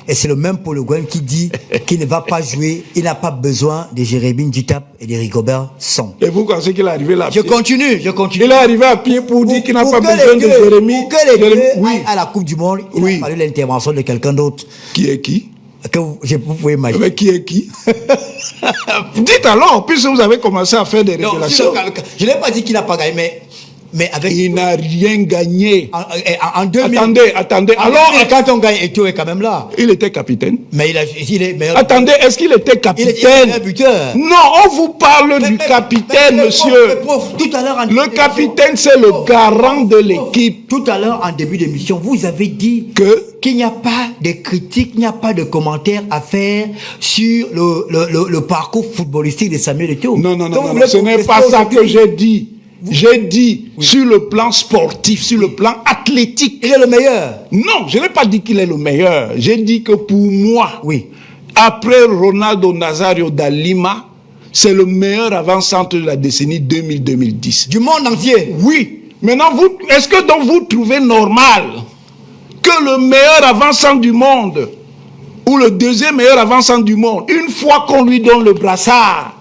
Et c'est le même Paul Le Guen qui dit qu'il ne va pas jouer, il n'a pas besoin de Jérémy Nditap et de Rigobert Song. Et vous pensez qu'il est arrivé là? Je continue. Il est arrivé à pied pour dire qu'il n'a pas besoin de Jérémy. Pour que les deux Oui. aillent à la Coupe du Monde, il a fallu l'intervention de quelqu'un d'autre. Qui est qui? Que vous pouvez imaginer. Mais qui est qui? Dites alors, puisque vous avez commencé à faire des révélations. Je n'ai pas dit qu'il n'a pas gagné, mais avec... Il n'a rien gagné. En 2000... Attendez. Alors, quand on gagne, Eto'o est quand même là. Il était capitaine. Mais il est meilleur. Attendez, est-ce qu'il était capitaine? Il est buteur. Non, on vous parle du capitaine, monsieur. Prof, tout à l'heure, le capitaine, c'est le garant de l'équipe. Tout à l'heure, en début d'émission, vous avez dit qu'il n'y a pas de critiques, il n'y a pas de commentaires à faire sur le parcours footballistique de Samuel Eto'o. Non, ce n'est pas ça que j'ai dit. J'ai dit sur le plan sportif, sur le plan athlétique. Il est le meilleur. Non, je n'ai pas dit qu'il est le meilleur. J'ai dit que pour moi, après Ronaldo Nazario da Lima, c'est le meilleur avant-centre de la décennie 2000-2010. Du monde entier? Oui. Maintenant, est-ce que donc vous trouvez normal que le meilleur avant-centre du monde, ou le deuxième meilleur avant-centre du monde, une fois qu'on lui donne le brassard,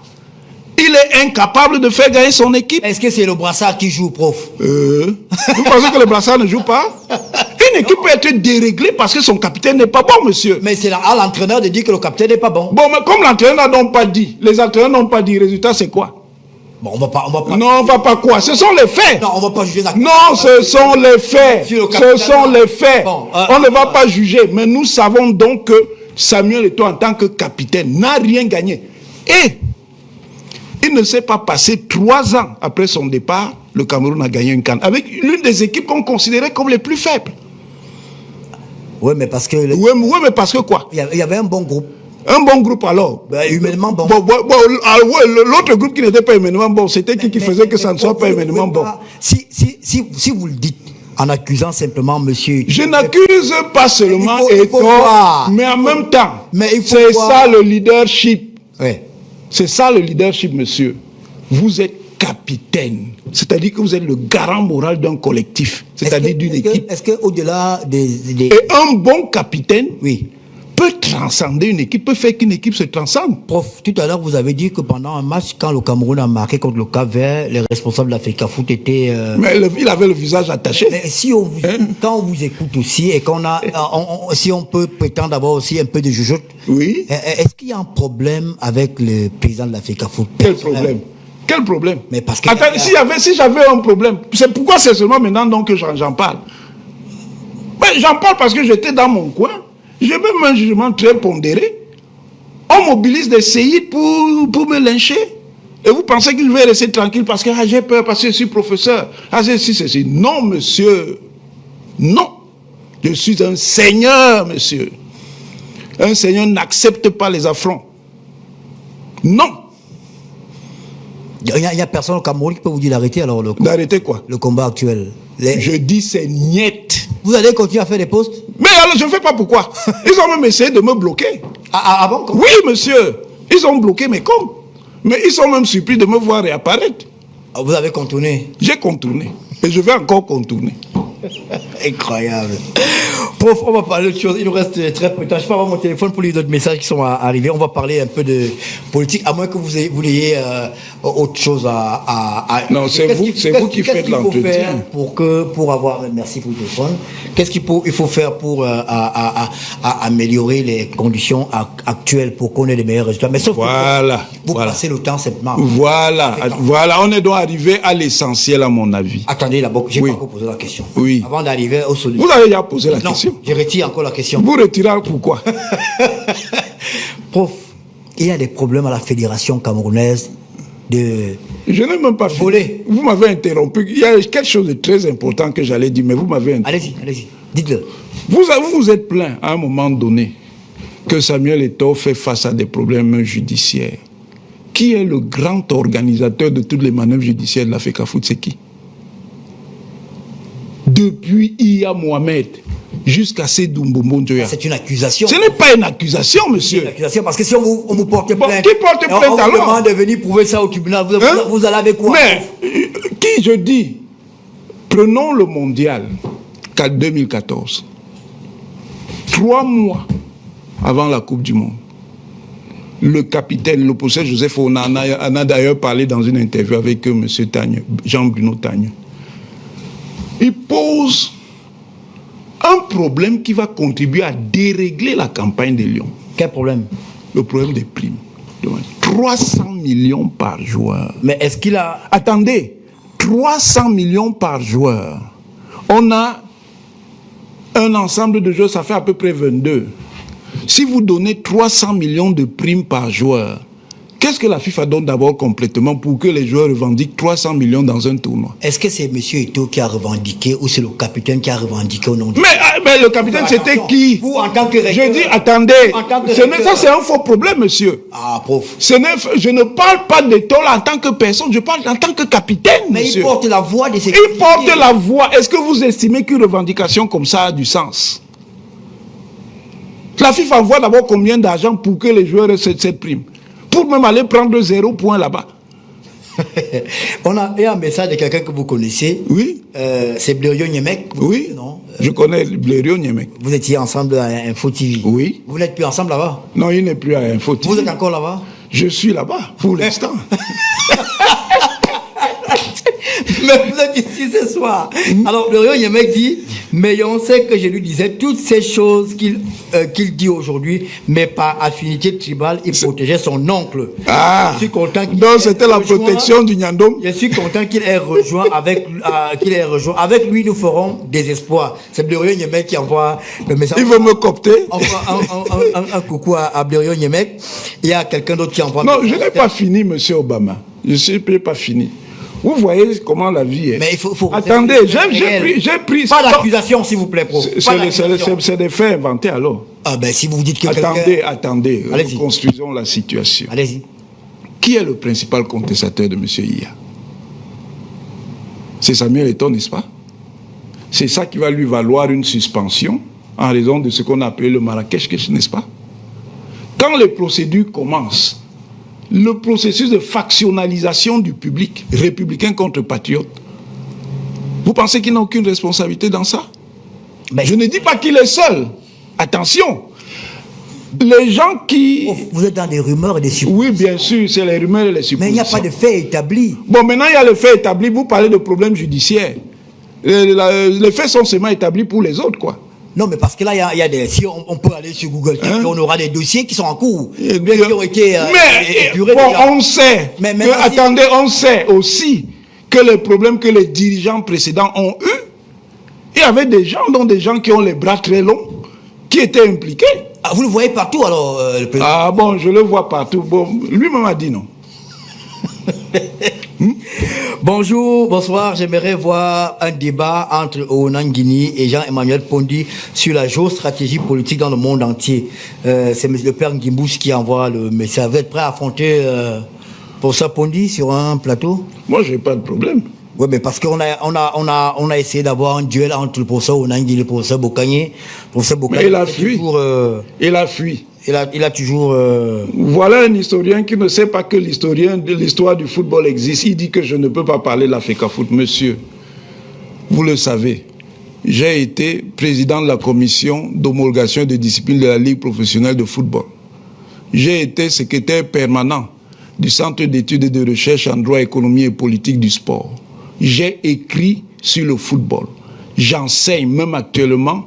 il est incapable de faire gagner son équipe? Est-ce que c'est le brassard qui joue, prof? Vous pensez que le brassard ne joue pas? Une équipe peut être déréglée parce que son capitaine n'est pas bon, monsieur. Mais c'est à l'entraîneur de dire que le capitaine n'est pas bon. Bon, mais comme l'entraîneur n'a pas dit, les entraîneurs n'ont pas dit, le résultat c'est quoi? Bon, on va pas. Non, on va pas quoi? Ce sont les faits. Non, on va pas juger la... Non, ce sont les faits. Ce sont les faits. Bon, on ne va pas juger. Mais nous savons donc que Samuel Eto'o, en tant que capitaine, n'a rien gagné. Et il ne s'est pas passé 3 ans après son départ, le Cameroun a gagné une CAN avec l'une des équipes qu'on considérait comme les plus faibles. Oui, mais parce que... Oui, mais parce que quoi? Il y avait un bon groupe. Un bon groupe alors? Humainement bon. L'autre groupe qui n'était pas humainement bon, c'était qui faisait que ça ne soit pas humainement bon? Si vous le dites en accusant simplement monsieur... Je n'accuse pas seulement Eto'o, mais en même temps, c'est ça le leadership. Oui. C'est ça le leadership, monsieur. Vous êtes capitaine. C'est-à-dire que vous êtes le garant moral d'un collectif. C'est-à-dire d'une équipe. Est-ce qu'au-delà des... Et un bon capitaine peut transcender une équipe, peut faire qu'une équipe se transcende. Prof, tout à l'heure, vous avez dit que pendant un match, quand le Cameroun a marqué contre le Cap-Vert, les responsables de l'Africa Foot étaient... Mais il avait le visage attaché. Mais si on vous, quand on vous écoute aussi, et qu'on a... si on peut prétendre avoir aussi un peu de jugeote, est-ce qu'il y a un problème avec le président de l'Africa Foot? Quel problème? Quel problème? Mais parce que... Attends, si j'avais un problème, c'est pourquoi c'est seulement maintenant donc que j'en parle. Mais j'en parle parce que j'étais dans mon coin. J'ai même un jugement très pondéré. On mobilise des séides pour me lyncher. Et vous pensez que je vais rester tranquille parce que j'ai peur, parce que je suis professeur. Ceci. Non, monsieur. Non. Je suis un seigneur, monsieur. Un seigneur n'accepte pas les affronts. Non. Il n'y a personne au Cameroun qui peut vous dire d'arrêter alors le combat. D'arrêter quoi? Le combat actuel. Je dis c'est niette. Vous allez continuer à faire des postes? Mais alors je ne fais pas pourquoi. Ils ont même essayé de me bloquer. Ah bon? Oui, monsieur. Ils ont bloqué mes comptes. Mais ils sont même surpris de me voir réapparaître. Vous avez contourné? J'ai contourné. Et je vais encore contourner. Incroyable. Prof, on va parler d'autre chose. Il nous reste très peu de temps. Je peux avoir mon téléphone pour lire d'autres messages qui sont arrivés. On va parler un peu de politique, à moins que vous ayez autre chose à... Non, c'est vous qui faites l'entretien. Pour avoir... Merci pour le téléphone. Qu'est-ce qu'il faut faire pour améliorer les conditions actuelles pour qu'on ait les meilleurs résultats? Mais sauf que vous passez le temps simplement. Voilà, on est donc arrivé à l'essentiel à mon avis. Attendez, d'abord, j'ai pas encore posé la question. Oui. Avant d'arriver aux solutions. Vous avez déjà posé la question? Non, je retire encore la question. Vous retirez pourquoi? Prof, il y a des problèmes à la fédération camerounaise de... Je n'ai même pas fini. Vous m'avez interrompu. Il y a quelque chose de très important que j'allais dire, mais vous m'avez interrompu. Allez-y, dites-le. Vous êtes plaint à un moment donné que Samuel Eto'o fait face à des problèmes judiciaires. Qui est le grand organisateur de toutes les manœuvres judiciaires de la FECAFOOT? C'est qui? Depuis Iya Mohamed jusqu'à Sédou Mbombo Njoya. C'est une accusation. Ce n'est pas une accusation, monsieur. C'est une accusation, parce que si on vous porte plainte, qui porte plainte on vous alors? demande de venir prouver ça au tribunal, vous allez avec quoi? Mais, qui je dis? Prenons le mondial 2014. 3 mois avant la Coupe du Monde. Le capitaine, le professeur Joseph Onana en a d'ailleurs parlé dans une interview avec M. Tagne, Jean-Bruno Tagne. Il pose un problème qui va contribuer à dérégler la campagne des Lions. Quel problème? Le problème des primes. 300 millions par joueur. Mais est-ce qu'il a... Attendez, 300 millions par joueur. On a un ensemble de joueurs, ça fait à peu près 22. Si vous donnez 300 millions de primes par joueur, qu'est-ce que la FIFA donne d'abord complètement pour que les joueurs revendiquent 300 millions dans un tournoi? Est-ce que c'est M. Eto'o qui a revendiqué ou c'est le capitaine qui a revendiqué au nom du... Mais le capitaine, c'était qui? Vous, en tant que... Je dis, attendez, ça c'est un faux problème, monsieur. Ah, prof. Je ne parle pas d'Eto'o en tant que personne, je parle en tant que capitaine, mais monsieur. Il porte la voix de ses... Il porte la voix. Est-ce que vous estimez qu'une revendication comme ça a du sens? La FIFA envoie d'abord combien d'argent pour que les joueurs aient cette prime? Pour même aller prendre 0 point là-bas. Il y a un message de quelqu'un que vous connaissez. Oui. C'est Blériot Niemek. Oui. Non. Je connais Blériot Niemek. Vous étiez ensemble à Info TV. Oui. Vous n'êtes plus ensemble là-bas? Non, il n'est plus à Info TV. Vous êtes encore là-bas? Je suis là-bas, pour l'instant. Mais vous êtes ici ce soir. Alors, Blériot Niemek dit, mais on sait que je lui disais toutes ces choses qu'il dit aujourd'hui, mais par affinité tribale, il protégeait son oncle. Ah, je suis content qu'il donc c'était la protection du Nyandom. Je suis content qu'il ait rejoint avec lui, nous ferons des espoirs. C'est Blériot Niemek qui envoie le message. Il veut me copter. Un coucou à Blériot Niemek. Il y a quelqu'un d'autre qui envoie... Non, je n'ai pas fini, monsieur Obama. Je n'ai pas fini. Vous voyez comment la vie est. Mais il faut attendez, j'ai pris... Pas d'accusation, s'il vous plaît, prof. C'est des faits inventés, alors. Ah ben, si vous dites que... Attendez, reconstruisons la situation. Allez-y. Qui est le principal contestateur de M. Iya? C'est Samuel Eto'o, n'est-ce pas? C'est ça qui va lui valoir une suspension en raison de ce qu'on a appelé le Marrakech, n'est-ce pas? Quand les procédures commencent, le processus de factionnalisation du public, républicain contre patriote, vous pensez qu'il n'a aucune responsabilité dans ça? Ben, je ne dis pas qu'il est seul. Attention. Les gens qui... Vous êtes dans des rumeurs et des suppositions. Oui, bien sûr, c'est les rumeurs et les suppositions. Mais il n'y a pas de fait établi. Bon, maintenant, il y a le fait établi. Vous parlez de problèmes judiciaires. Les faits sont seulement établis pour les autres, quoi. Non, mais parce que là, il y a des... Si on peut aller sur Google, on aura des dossiers qui sont en cours. Qui ont été épurés. Bon, on sait. Attendez, on sait aussi que les problèmes que les dirigeants précédents ont eus, il y avait des gens qui ont les bras très longs, qui étaient impliqués. Ah, vous le voyez partout, alors, le président? Ah bon, je le vois partout. Bon, lui-même a dit non. Bonjour, bonsoir. J'aimerais voir un débat entre Onan Guini et Jean-Emmanuel Pondi sur la géostratégie politique dans le monde entier. C'est le père Ngimbouche qui envoie le message. Vous êtes prêt à affronter pour ça Pondi sur un plateau? Moi, je n'ai pas de problème. Oui, mais parce qu'on a essayé d'avoir un duel entre le professeur Onan Guini et le professeur Bokanye. Mais il a fui. Il a fui. Il a toujours... Voilà un historien qui ne sait pas que l'histoire du football existe. Il dit que je ne peux pas parler de la FECAFOOT. Monsieur, vous le savez, j'ai été président de la commission d'homologation et de discipline de la Ligue professionnelle de football. J'ai été secrétaire permanent du Centre d'études et de recherche en droit, économie et politique du sport. J'ai écrit sur le football. J'enseigne même actuellement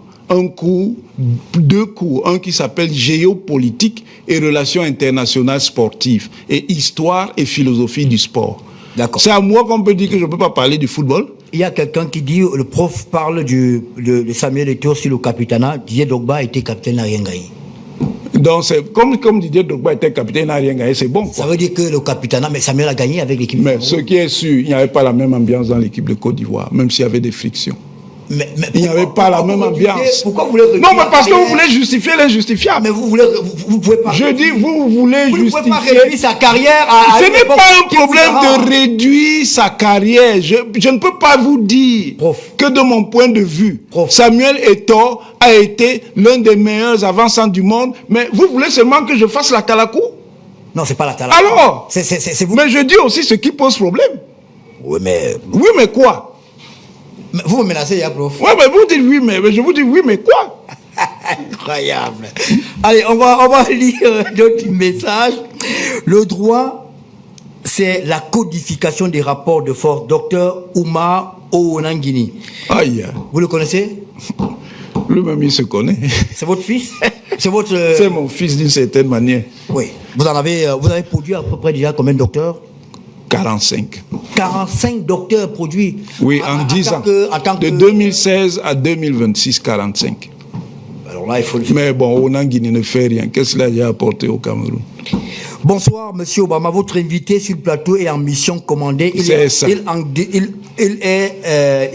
deux cours, un qui s'appelle géopolitique et relations internationales sportives et histoire et philosophie du sport. D'accord. C'est à moi qu'on peut dire que je ne peux pas parler du football. Il y a quelqu'un qui dit, le prof parle de Samuel Eto'o sur le capitanat. Didier Drogba était capitaine, n'a rien gagné. Donc, c'est comme Didier Drogba était capitaine, n'a rien gagné, c'est bon. Ça veut dire que le capitanat, mais Samuel a gagné avec l'équipe. Mais ce qui est sûr, il n'y avait pas la même ambiance dans l'équipe de Côte d'Ivoire, même s'il y avait des frictions. Mais il n'y avait pas la même ambiance. Pourquoi vous voulez non, mais parce que vous voulez justifier l'injustifiable. Mais vous pouvez pas. Je dis, vous voulez vous justifier. Vous ne pouvez pas réduire sa carrière à ce n'est pas un problème de réduire sa carrière. Je ne peux pas vous dire que de mon point de vue, Samuel Eto'o a été l'un des meilleurs avant-centres du monde, mais vous voulez seulement que je fasse la talakou? Non, c'est pas la talakou. Alors, c'est vous. Mais je dis aussi ce qui pose problème. Oui, mais quoi? Vous me menacez, prof. Oui, mais vous dites oui, mais je vous dis oui, mais quoi? Incroyable. Allez, on va lire d'autres messages. Le droit, c'est la codification des rapports de force. Docteur Oumar Oonangini. Aïe. Vous le connaissez? Lui-même, il se connaît. C'est votre fils? C'est votre... C'est mon fils d'une certaine manière. Oui. Vous avez produit à peu près déjà combien de docteurs? 45. 45 docteurs produits. Oui, en 10 ans. De 2016 à 2026, 45. Alors là, il faut le faire. Mais bon, Oonangini ne fait rien. Qu'est-ce qu'il a apporté au Cameroun? Bonsoir, Monsieur Obama. Votre invité sur le plateau est en mission commandée. Il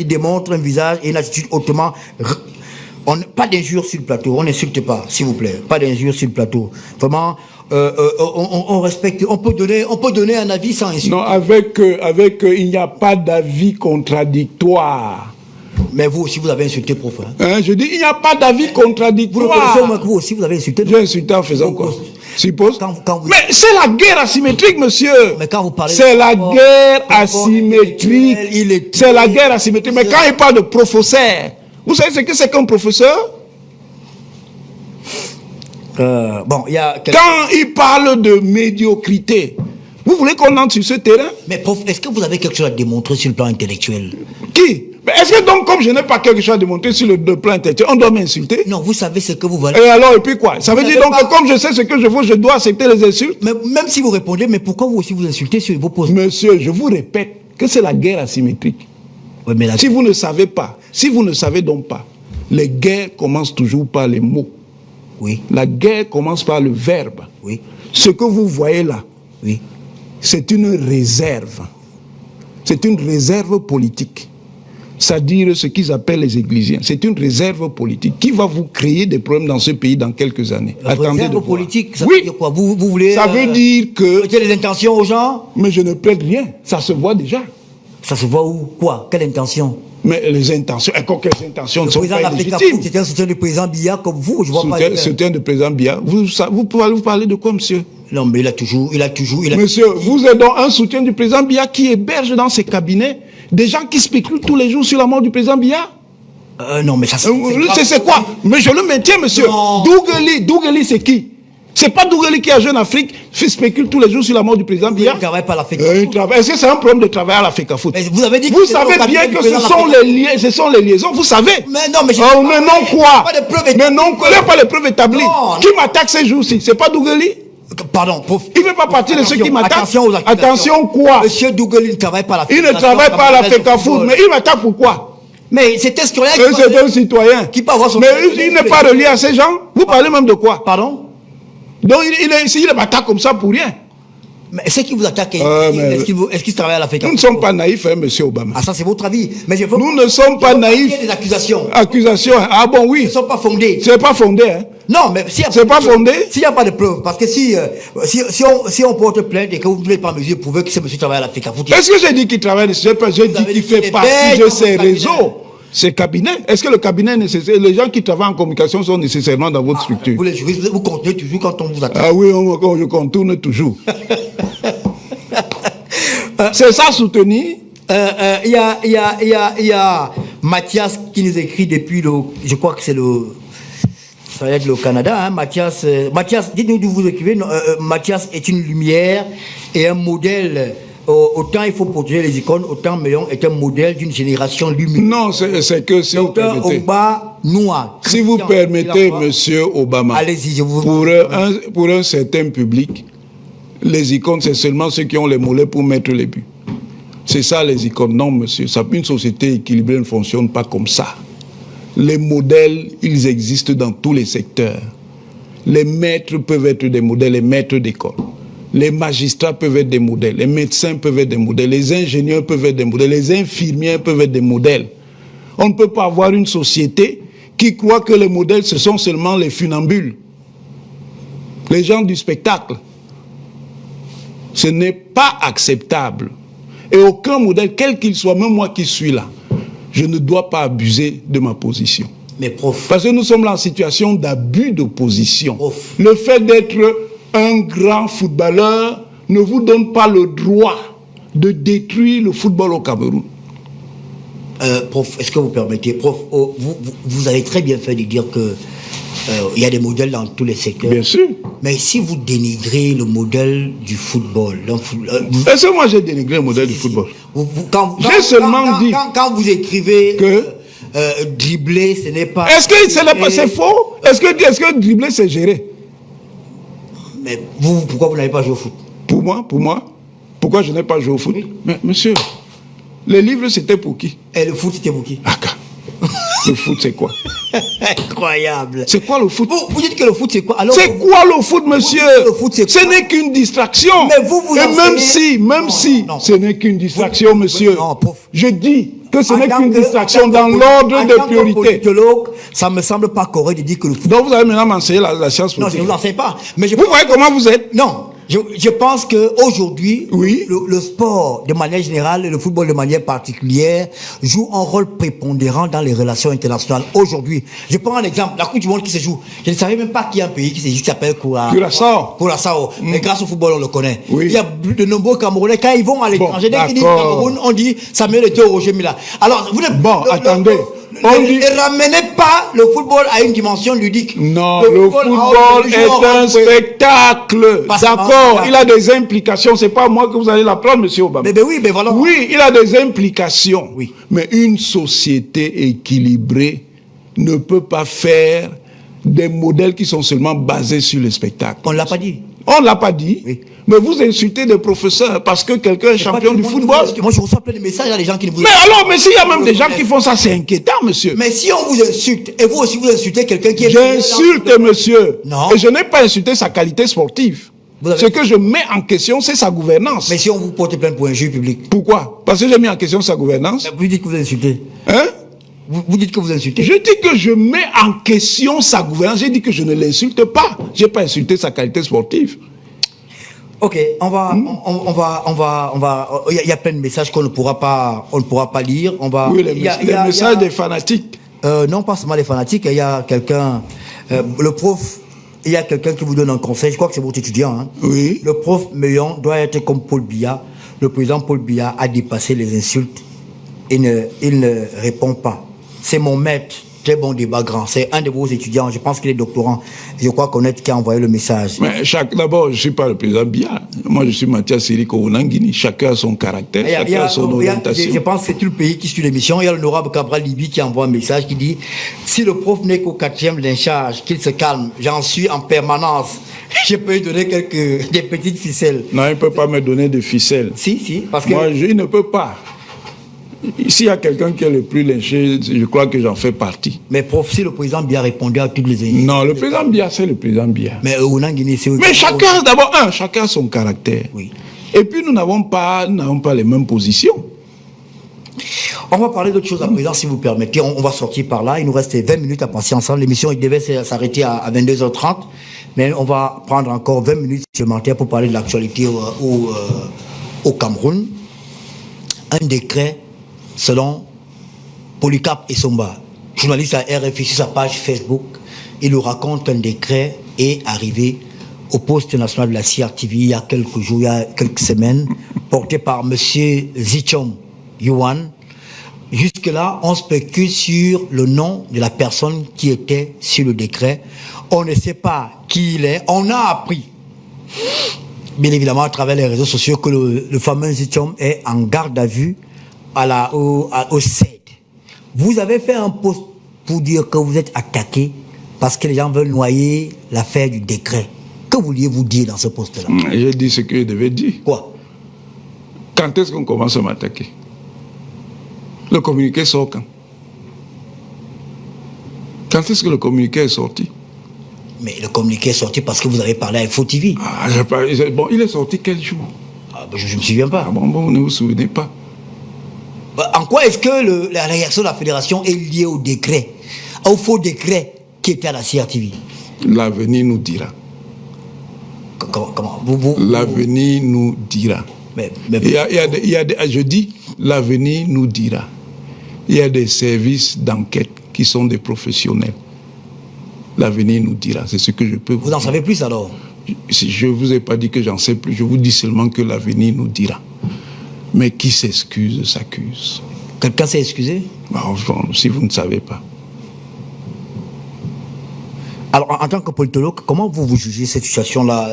démontre un visage et une attitude hautement... pas d'injures sur le plateau. On n'insulte pas, s'il vous plaît. Pas d'injures sur le plateau. Vraiment... on respecte, on peut donner un avis sans insulter. Non, il n'y a pas d'avis contradictoire. Mais vous aussi, vous avez insulté, prof. Je dis, il n'y a pas d'avis contradictoire. Vous le connaissez, vous aussi, vous avez insulté. J'ai insulté en faisant quoi? Suppose. Quand Mais c'est la guerre asymétrique, monsieur. Mais quand vous parlez... C'est la guerre asymétrique. C'est la guerre asymétrique. Mais quand il parle de professeur, vous savez ce que c'est qu'un professeur? Quand il parle de médiocrité, vous voulez qu'on entre sur ce terrain? Mais prof, est-ce que vous avez quelque chose à démontrer sur le plan intellectuel? Qui? Mais est-ce que donc, comme je n'ai pas quelque chose à démontrer sur le plan intellectuel, on doit m'insulter? Non, vous savez ce que vous valez. Et alors, et puis quoi? Ça veut dire donc que comme je sais ce que je vaux, je dois accepter les insultes? Mais même si vous répondez, mais pourquoi vous aussi vous insultez sur vos postes? Monsieur, je vous répète que c'est la guerre asymétrique. Oui, mais si vous ne savez pas, si vous ne savez donc pas, les guerres commencent toujours par les mots. Oui. La guerre commence par le verbe. Oui. Ce que vous voyez là, oui, c'est une réserve. C'est une réserve politique. C'est-à-dire ce qu'ils appellent les Églisiens. C'est une réserve politique qui va vous créer des problèmes dans ce pays dans quelques années. Attendez réserve politique, ça veut dire quoi? Vous voulez... Ça veut dire que... Mettez les intentions aux gens? Mais je ne plaide rien. Ça se voit déjà. Ça se voit où? Quoi? Quelle intention? Mais les intentions, quelles intentions ne sont pas légitimes. C'était un soutien du président Biya comme vous, je vois pas. Soutien du président Biya. Vous pouvez vous parler de quoi, monsieur? Non, mais il a toujours. Monsieur, vous êtes donc un soutien du président Biya qui héberge dans ses cabinets des gens qui spéculent tous les jours sur la mort du président Biya? Non, mais ça c'est quoi? Mais je le maintiens, monsieur. Dougali, c'est qui? C'est pas Dougali qui a Jeune Afrique spécule tous les jours sur la mort du président Biya. Il ne travaille pas à la FECAFOOT. Est-ce que c'est un problème de travail à la FECAFOOT? Vous avez dit vous savez bien que ce sont les liaisons, vous savez. Mais non, mais mais non quoi? Mais non, il n'y a pas de preuves établies. Qui m'attaque ces jours-ci? C'est pas Dougali? Pardon, prof. Il ne fait pas partie de ceux qui m'attaquent. Attention quoi? Monsieur Dougali ne travaille pas à la FECAFOOT. Il ne travaille pas à la FECAFOOT, mais il m'attaque pourquoi? Mais c'est un citoyen c'est un citoyen. Qui peut avoir son... Mais il n'est pas relié à ces gens. Vous parlez même de quoi? Pardon? Donc il m'attaque comme ça pour rien. Mais ceux qui vous attaquent, est-ce qu'ils travaillent à la FECAFOOT? Nous ne sommes pas naïfs, hein, monsieur Obama. Ah, ça c'est votre avis. Mais nous ne sommes pas naïfs. Il y a des accusations. Accusations? Ah bon, oui. Elles ne sont pas fondées. C'est pas fondé, hein. Non, mais si c'est pas fondé. S'il n'y a pas de preuves, parce que si on porte plainte et que vous ne voulez pas mesure prouver que ce monsieur travaille à la FECAFOOT. Est-ce que j'ai dit qu'il travaille? J'ai dit qu'il fait partie de ces réseaux. Ces cabinets, est-ce que le cabinet est nécessaire? Les gens qui travaillent en communication sont nécessairement dans votre structure? Vous les juristes, vous comptez toujours quand on vous attaque. Ah oui, je contourne toujours. C'est ça soutenir? Il y a Mathias qui nous écrit depuis je crois que c'est ça va être le Canada, hein, Mathias, dites-nous d'où vous écrivez. Mathias est une lumière et un modèle. Autant il faut protéger les icônes, autant Mélenchon est un modèle d'une génération lumineuse. Non, c'est que si vous permettez. Si vous permettez, monsieur Obama, allez-y, je vous pour un certain public, les icônes, c'est seulement ceux qui ont les mollets pour mettre les buts. C'est ça les icônes. Non, monsieur, une société équilibrée ne fonctionne pas comme ça. Les modèles, ils existent dans tous les secteurs. Les maîtres peuvent être des modèles, les maîtres d'école. Les magistrats peuvent être des modèles, les médecins peuvent être des modèles, les ingénieurs peuvent être des modèles, les infirmières peuvent être des modèles. On ne peut pas avoir une société qui croit que les modèles, ce sont seulement les funambules, les gens du spectacle. Ce n'est pas acceptable. Et aucun modèle, quel qu'il soit, même moi qui suis là, je ne dois pas abuser de ma position. Mais prof. Parce que nous sommes là en situation d'abus de position. Prof. Le fait d'être un grand footballeur ne vous donne pas le droit de détruire le football au Cameroun. Prof, est-ce que vous permettez, prof, vous avez très bien fait de dire que il y a des modèles dans tous les secteurs. Bien sûr. Mais si vous dénigrez le modèle du football, est-ce que moi j'ai dénigré le modèle du football? J'ai seulement dit quand vous écrivez que dribbler, ce n'est pas. Est-ce que c'est faux? Est-ce que dribbler c'est gérer? Mais pourquoi vous n'avez pas joué au foot? Pour moi, pourquoi je n'ai pas joué au foot? Oui. Mais monsieur, les livres c'était pour qui? Et le foot c'était pour qui? Le foot c'est quoi? Incroyable. C'est quoi le foot? Vous dites que le foot c'est quoi? C'est quoi le foot, monsieur? Le foot, c'est ce n'est qu'une distraction. Mais vous et même si ce n'est qu'une distraction, monsieur. Non, prof. Je dis que ce n'est qu'une distraction dans l'ordre des priorités. Ça me semble pas correct de dire que le foot. Donc vous allez maintenant m'enseigner la science politique. Non, je ne vous enseigne pas. Mais vous voyez comment vous êtes? Non. Je pense qu'aujourd'hui, oui. le sport de manière générale et le football de manière particulière joue un rôle prépondérant dans les relations internationales. Aujourd'hui, je prends un exemple, la Coupe du Monde qui se joue. Je ne savais même pas qu'il y a un pays qui s'appelle Curaçao. Mais grâce au football, on le connaît. Oui. Il y a de nombreux Camerounais, quand ils vont à l'étranger, dès qu'ils disent Cameroun, on dit Samuel Eto'o, Roger Mila. Alors, attendez. Ne ramenez pas le football à une dimension ludique. Non, le football est un spectacle. D'accord, il a des implications. C'est pas moi que vous allez l'apprendre, monsieur Obama. Mais oui, mais voilà. Oui, il a des implications. Oui. Mais une société équilibrée ne peut pas faire des modèles qui sont seulement basés sur le spectacle. On ne l'a pas dit. On ne l'a pas dit. Oui. Mais vous insultez des professeurs parce que quelqu'un est champion du football. Moi, je reçois plein de messages à des gens qui ne vous... Mais alors, mais s'il y a même des gens qui font ça, c'est inquiétant, monsieur. Mais si on vous insulte, et vous aussi vous insultez quelqu'un qui est... J'insulte, monsieur. Non. Et je n'ai pas insulté sa qualité sportive. Ce que je mets en question, c'est sa gouvernance. Mais si on vous porte plainte pour injure publique. Pourquoi? Parce que j'ai mis en question sa gouvernance. Vous dites que vous insultez. Hein? Vous dites que vous insultez. Je dis que je mets en question sa gouvernance. J'ai dit que je ne l'insulte pas. Je n'ai pas insulté sa qualité sportive. Ok, il y a plein de messages qu'on ne pourra pas lire. Oui, les messages des fanatiques. Non, pas seulement les fanatiques. Il y a quelqu'un, le prof. Il y a quelqu'un qui vous donne un conseil. Je crois que c'est votre étudiant. Hein. Oui. Le prof Mélenchon doit être comme Paul Biya. Le président Paul Biya a dépassé les insultes. Il ne répond pas. C'est mon maître. Très bon débat grand. C'est un de vos étudiants. Je pense qu'il est doctorant. Je crois connaître qui a envoyé le message. Mais d'abord, je ne suis pas le président Biya. Moi, je suis Mathias Siriko Onangini. Chacun a son caractère, chacun a son orientation. Je pense que c'est tout le pays qui suit l'émission. Il y a l'honorable Cabral Libi qui envoie un message qui dit « Si le prof n'est qu'au 4e lynchage, qu'il se calme. J'en suis en permanence. Je peux lui donner des petites ficelles. » Non, il ne peut pas me donner de ficelles. Si, parce que... Moi, il ne peut pas. S'il y a quelqu'un qui est le plus lynché, je crois que j'en fais partie. Mais prof, si le président Biya répondait à toutes les injures... Non, le président Biya, c'est le président Biya. Mais Onangini, c'est... Mais chacun a son caractère. Oui. Et puis nous n'avons pas les mêmes positions. On va parler d'autre chose à présent, si vous permettez. On va sortir par là. Il nous reste 20 minutes à passer ensemble. L'émission devait s'arrêter à 22h30. Mais on va prendre encore 20 minutes supplémentaires pour parler de l'actualité au Cameroun. Un décret, selon Polycarpe Essomba, journaliste à RFI sur sa page Facebook, il nous raconte qu'un décret est arrivé au poste national de la CRTV il y a quelques jours, il y a quelques semaines, porté par M. Zichom Yuan, Jusque-là, on spécule sur le nom de la personne qui était sur le décret. On ne sait pas qui il est. On a appris, bien évidemment, à travers les réseaux sociaux, que le fameux Zitium est en garde à vue au CED. Vous avez fait un post pour dire que vous êtes attaqué parce que les gens veulent noyer l'affaire du décret. Que vouliez-vous dire dans ce post-là? J'ai dit ce que je devais dire. Quoi? Quand est-ce qu'on commence à m'attaquer? Le communiqué sort quand? Quand est-ce que le communiqué est sorti? Mais le communiqué est sorti parce que vous avez parlé à Info TV. Bon, il est sorti quel jour? Je ne me souviens pas. Bon, vous ne vous souvenez pas? En quoi est-ce que la réaction de la fédération est liée au décret, au faux décret qui était à la CRTV? L'avenir nous dira. Comment L'avenir nous dira. Je dis, l'avenir nous dira. Il y a des services d'enquête qui sont des professionnels. L'avenir nous dira. C'est ce que je peux vous dire. Vous en savez plus alors? Je ne vous ai pas dit que j'en sais plus. Je vous dis seulement que l'avenir nous dira. Mais qui s'excuse, s'accuse. Quelqu'un s'est excusé? Bon, si vous ne savez pas. Alors, en tant que politologue, comment vous jugez cette situation-là,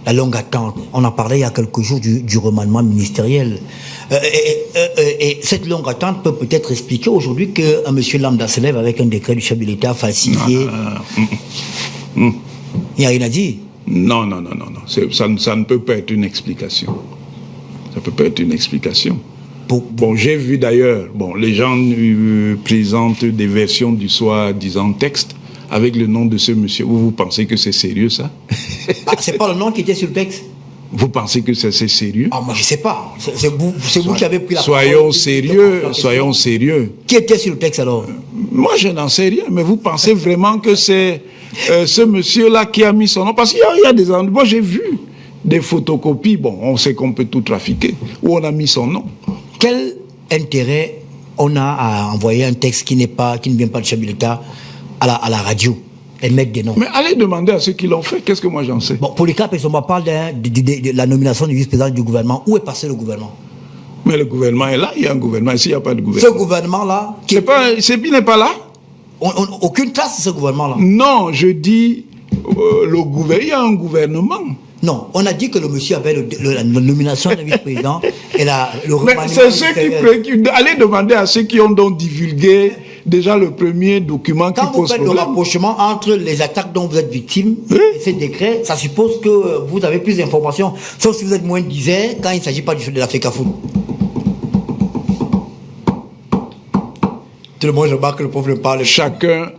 la longue attente? On en parlait il y a quelques jours du remaniement ministériel. Et cette longue attente peut peut-être expliquer aujourd'hui qu'un monsieur lambda se lève avec un décret du chef de l'État falsifié. Il n'y a rien à dire. Non. Ça ne peut pas être une explication. Ça ne peut pas être une explication. Bon, j'ai vu d'ailleurs, les gens présentent des versions du soi-disant texte avec le nom de ce monsieur. Vous pensez que c'est sérieux, ça? C'est pas le nom qui était sur le texte? Vous pensez que c'est sérieux? Moi je sais pas. C'est vous qui avez pris la parole. Soyons sérieux. Qui était sur le texte alors? Moi je n'en sais rien, mais vous pensez vraiment que c'est ce monsieur-là qui a mis son nom? Parce qu'il y a des endroits, moi j'ai vu des photocopies, on sait qu'on peut tout trafiquer, où on a mis son nom. Quel intérêt on a à envoyer un texte qui ne vient pas de chef de l'État à la radio et mettre des noms? Mais allez demander à ceux qui l'ont fait, qu'est-ce que moi j'en sais? Polycarpe Essomba parle de la nomination du vice-président du gouvernement. Où est passé le gouvernement? Mais le gouvernement est là, il y a un gouvernement, ici il n'y a pas de gouvernement. Ce gouvernement-là... Il n'est pas là? Aucune trace de ce gouvernement-là? Non, je dis, il y a un gouvernement. Non, on a dit que le monsieur avait la nomination d'un vice-président et le remaniement... Mais c'est ceux qui préoccupent. Allez demander à ceux qui ont donc divulgué déjà le premier document qui pose problème. Quand vous faites le rapprochement entre les attaques dont vous êtes victime et ces décrets, ça suppose que vous avez plus d'informations, sauf si vous êtes moins disert quand il ne s'agit pas de la FECAFOOT. Tout le monde remarque que le pauvre ne parle pas. Chacun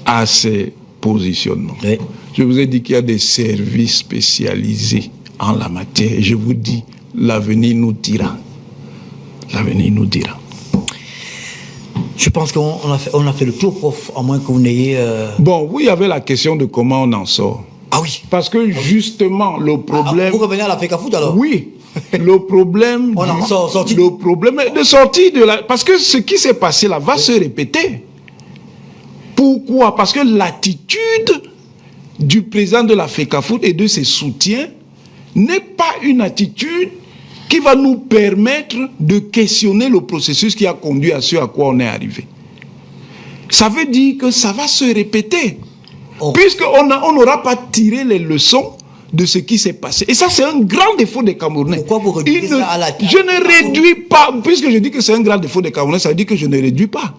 a ses positionnements. Oui. Je vous ai dit qu'il y a des services spécialisés en la matière. Et je vous dis, l'avenir nous dira. L'avenir nous dira. Je pense qu'on a fait le tour, prof, à moins que vous n'ayez... Oui, il y avait la question de comment on en sort. Ah oui. Parce que justement, le problème... vous revenez à la FECAFOOT alors? Oui. Le problème... on en sort, sorti. Le problème de sortie de la... Parce que ce qui s'est passé là va se répéter. Pourquoi? Parce que l'attitude du président de la FECAFOOT et de ses soutiens n'est pas une attitude qui va nous permettre de questionner le processus qui a conduit à ce à quoi on est arrivé. Ça veut dire que ça va se répéter. Puisqu'on n'aura pas tiré les leçons de ce qui s'est passé. Et ça, c'est un grand défaut des Camerounais. Pourquoi vous réduisez ça à la... Je ne réduis pas. Puisque je dis que c'est un grand défaut des Camerounais, ça veut dire que je ne réduis pas.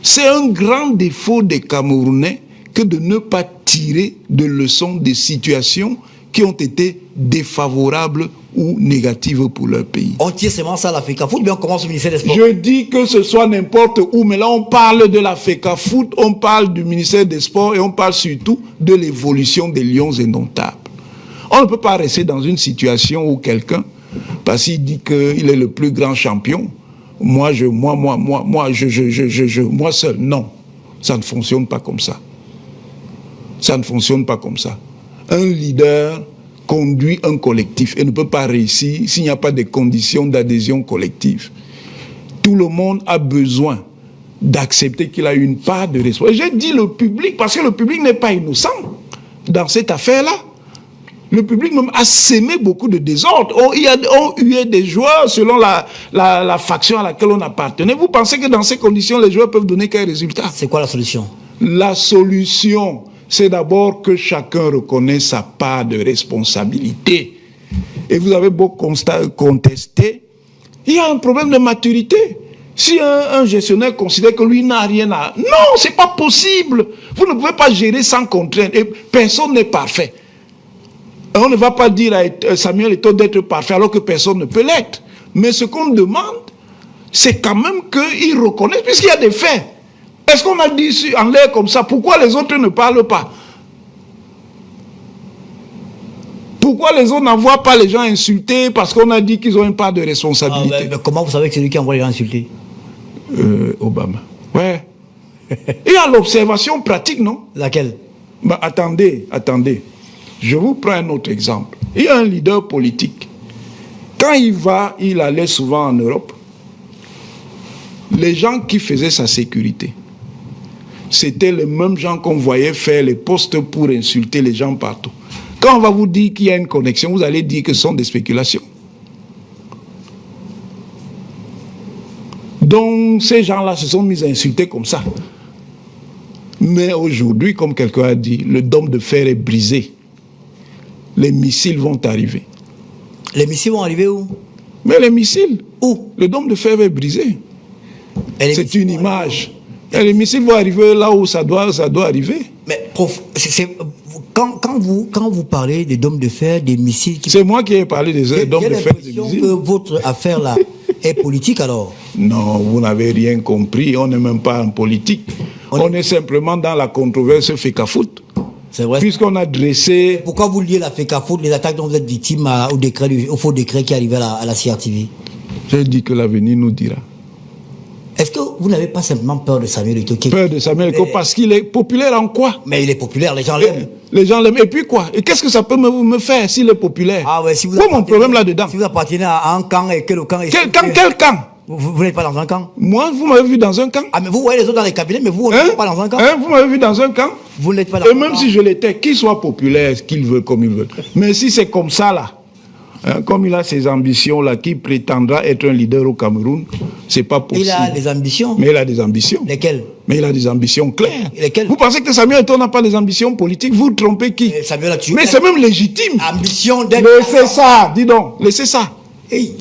C'est un grand défaut des Camerounais que de ne pas tirer de leçons des situations qui ont été défavorables ou négatives pour leur pays. On tire seulement ça à la FECAFOOT, mais on commence au ministère des Sports. Je dis que ce soit n'importe où, mais là on parle de la FECAFOOT, on parle du ministère des Sports et on parle surtout de l'évolution des Lions indomptables. On ne peut pas rester dans une situation où quelqu'un, parce qu'il dit qu'il est le plus grand champion, moi seul, non. Ça ne fonctionne pas comme ça. Ça ne fonctionne pas comme ça. Un leader conduit un collectif et ne peut pas réussir s'il n'y a pas de conditions d'adhésion collective. Tout le monde a besoin d'accepter qu'il a une part de responsabilité. J'ai dit le public, parce que le public n'est pas innocent dans cette affaire-là. Le public même a sémé beaucoup de désordre. On huait des joueurs selon la faction à laquelle on appartenait. Vous pensez que dans ces conditions, les joueurs peuvent donner quel résultat? C'est quoi la solution? La solution, c'est d'abord que chacun reconnaisse sa part de responsabilité. Et vous avez beau contester, il y a un problème de maturité. Si un gestionnaire considère que lui n'a rien à... Non, c'est pas possible. Vous ne pouvez pas gérer sans contrainte. Et personne n'est parfait. On ne va pas dire à Samuel Eto'o d'être parfait alors que personne ne peut l'être. Mais ce qu'on demande, c'est quand même qu'il reconnaisse, puisqu'il y a des faits. Est-ce qu'on a dit en l'air comme ça, pourquoi les autres ne parlent pas? Pourquoi les autres n'envoient pas les gens insulter parce qu'on a dit qu'ils ont une part de responsabilité? Mais comment vous savez que c'est lui qui envoie les gens insulter? Obama. Ouais. Il y a l'observation pratique, non? Laquelle? Bah, attendez. Je vous prends un autre exemple. Il y a un leader politique. Quand il allait souvent en Europe, les gens qui faisaient sa sécurité, c'était les mêmes gens qu'on voyait faire les postes pour insulter les gens partout. Quand on va vous dire qu'il y a une connexion, vous allez dire que ce sont des spéculations. Donc, ces gens-là se sont mis à insulter comme ça. Mais aujourd'hui, comme quelqu'un a dit, le dôme de fer est brisé. Les missiles vont arriver. Les missiles vont arriver où? Mais les missiles, où? Le dôme de fer est brisé. C'est une image. Et les missiles vont arriver là où ça doit arriver. Mais prof, quand vous parlez des dômes de fer, des missiles... C'est moi qui ai parlé des dômes de fer, des missiles. Que votre affaire là est politique alors? Non, vous n'avez rien compris. On n'est même pas en politique. On est simplement dans la controverse FECAFOOT. C'est vrai. Puisqu'on a dressé... Pourquoi vous liez la FECAFOOT, les attaques dont vous êtes victime au faux décret qui est arrivé à la CRTV? J'ai dit que l'avenir nous dira. Est-ce que vous n'avez pas simplement peur de Samuel Eto'o? Peur de Samuel Eto'o parce qu'il est populaire en quoi? Mais il est populaire, les gens l'aiment. Les gens l'aiment. Et puis quoi? Et qu'est-ce que ça peut me faire s'il est populaire? Ah ouais, si vous quoi mon problème là-dedans? Si vous appartenez à un camp et que le camp est... Quel camp? Vous n'êtes pas dans un camp? Moi, vous m'avez vu dans un camp? Ah, mais vous voyez les autres dans les cabinets, mais vous n'êtes pas dans un camp? Vous m'avez vu dans un camp? Vous n'êtes pas dans un camp. Et même si je l'étais, qu'il soit populaire, qu'il veut comme il veut. Mais si c'est comme ça là, comme il a ses ambitions là, qui prétendra être un leader au Cameroun, c'est pas possible. Il a des ambitions. Mais il a des ambitions. Lesquelles? Mais il a des ambitions claires. Lesquelles? Vous pensez que Samuel Eto'o n'a pas des ambitions politiques? Vous trompez qui? Samuel a tué. Mais c'est même légitime. Ambition d'être... Laissez ça, dis donc, laissez ça. Hey,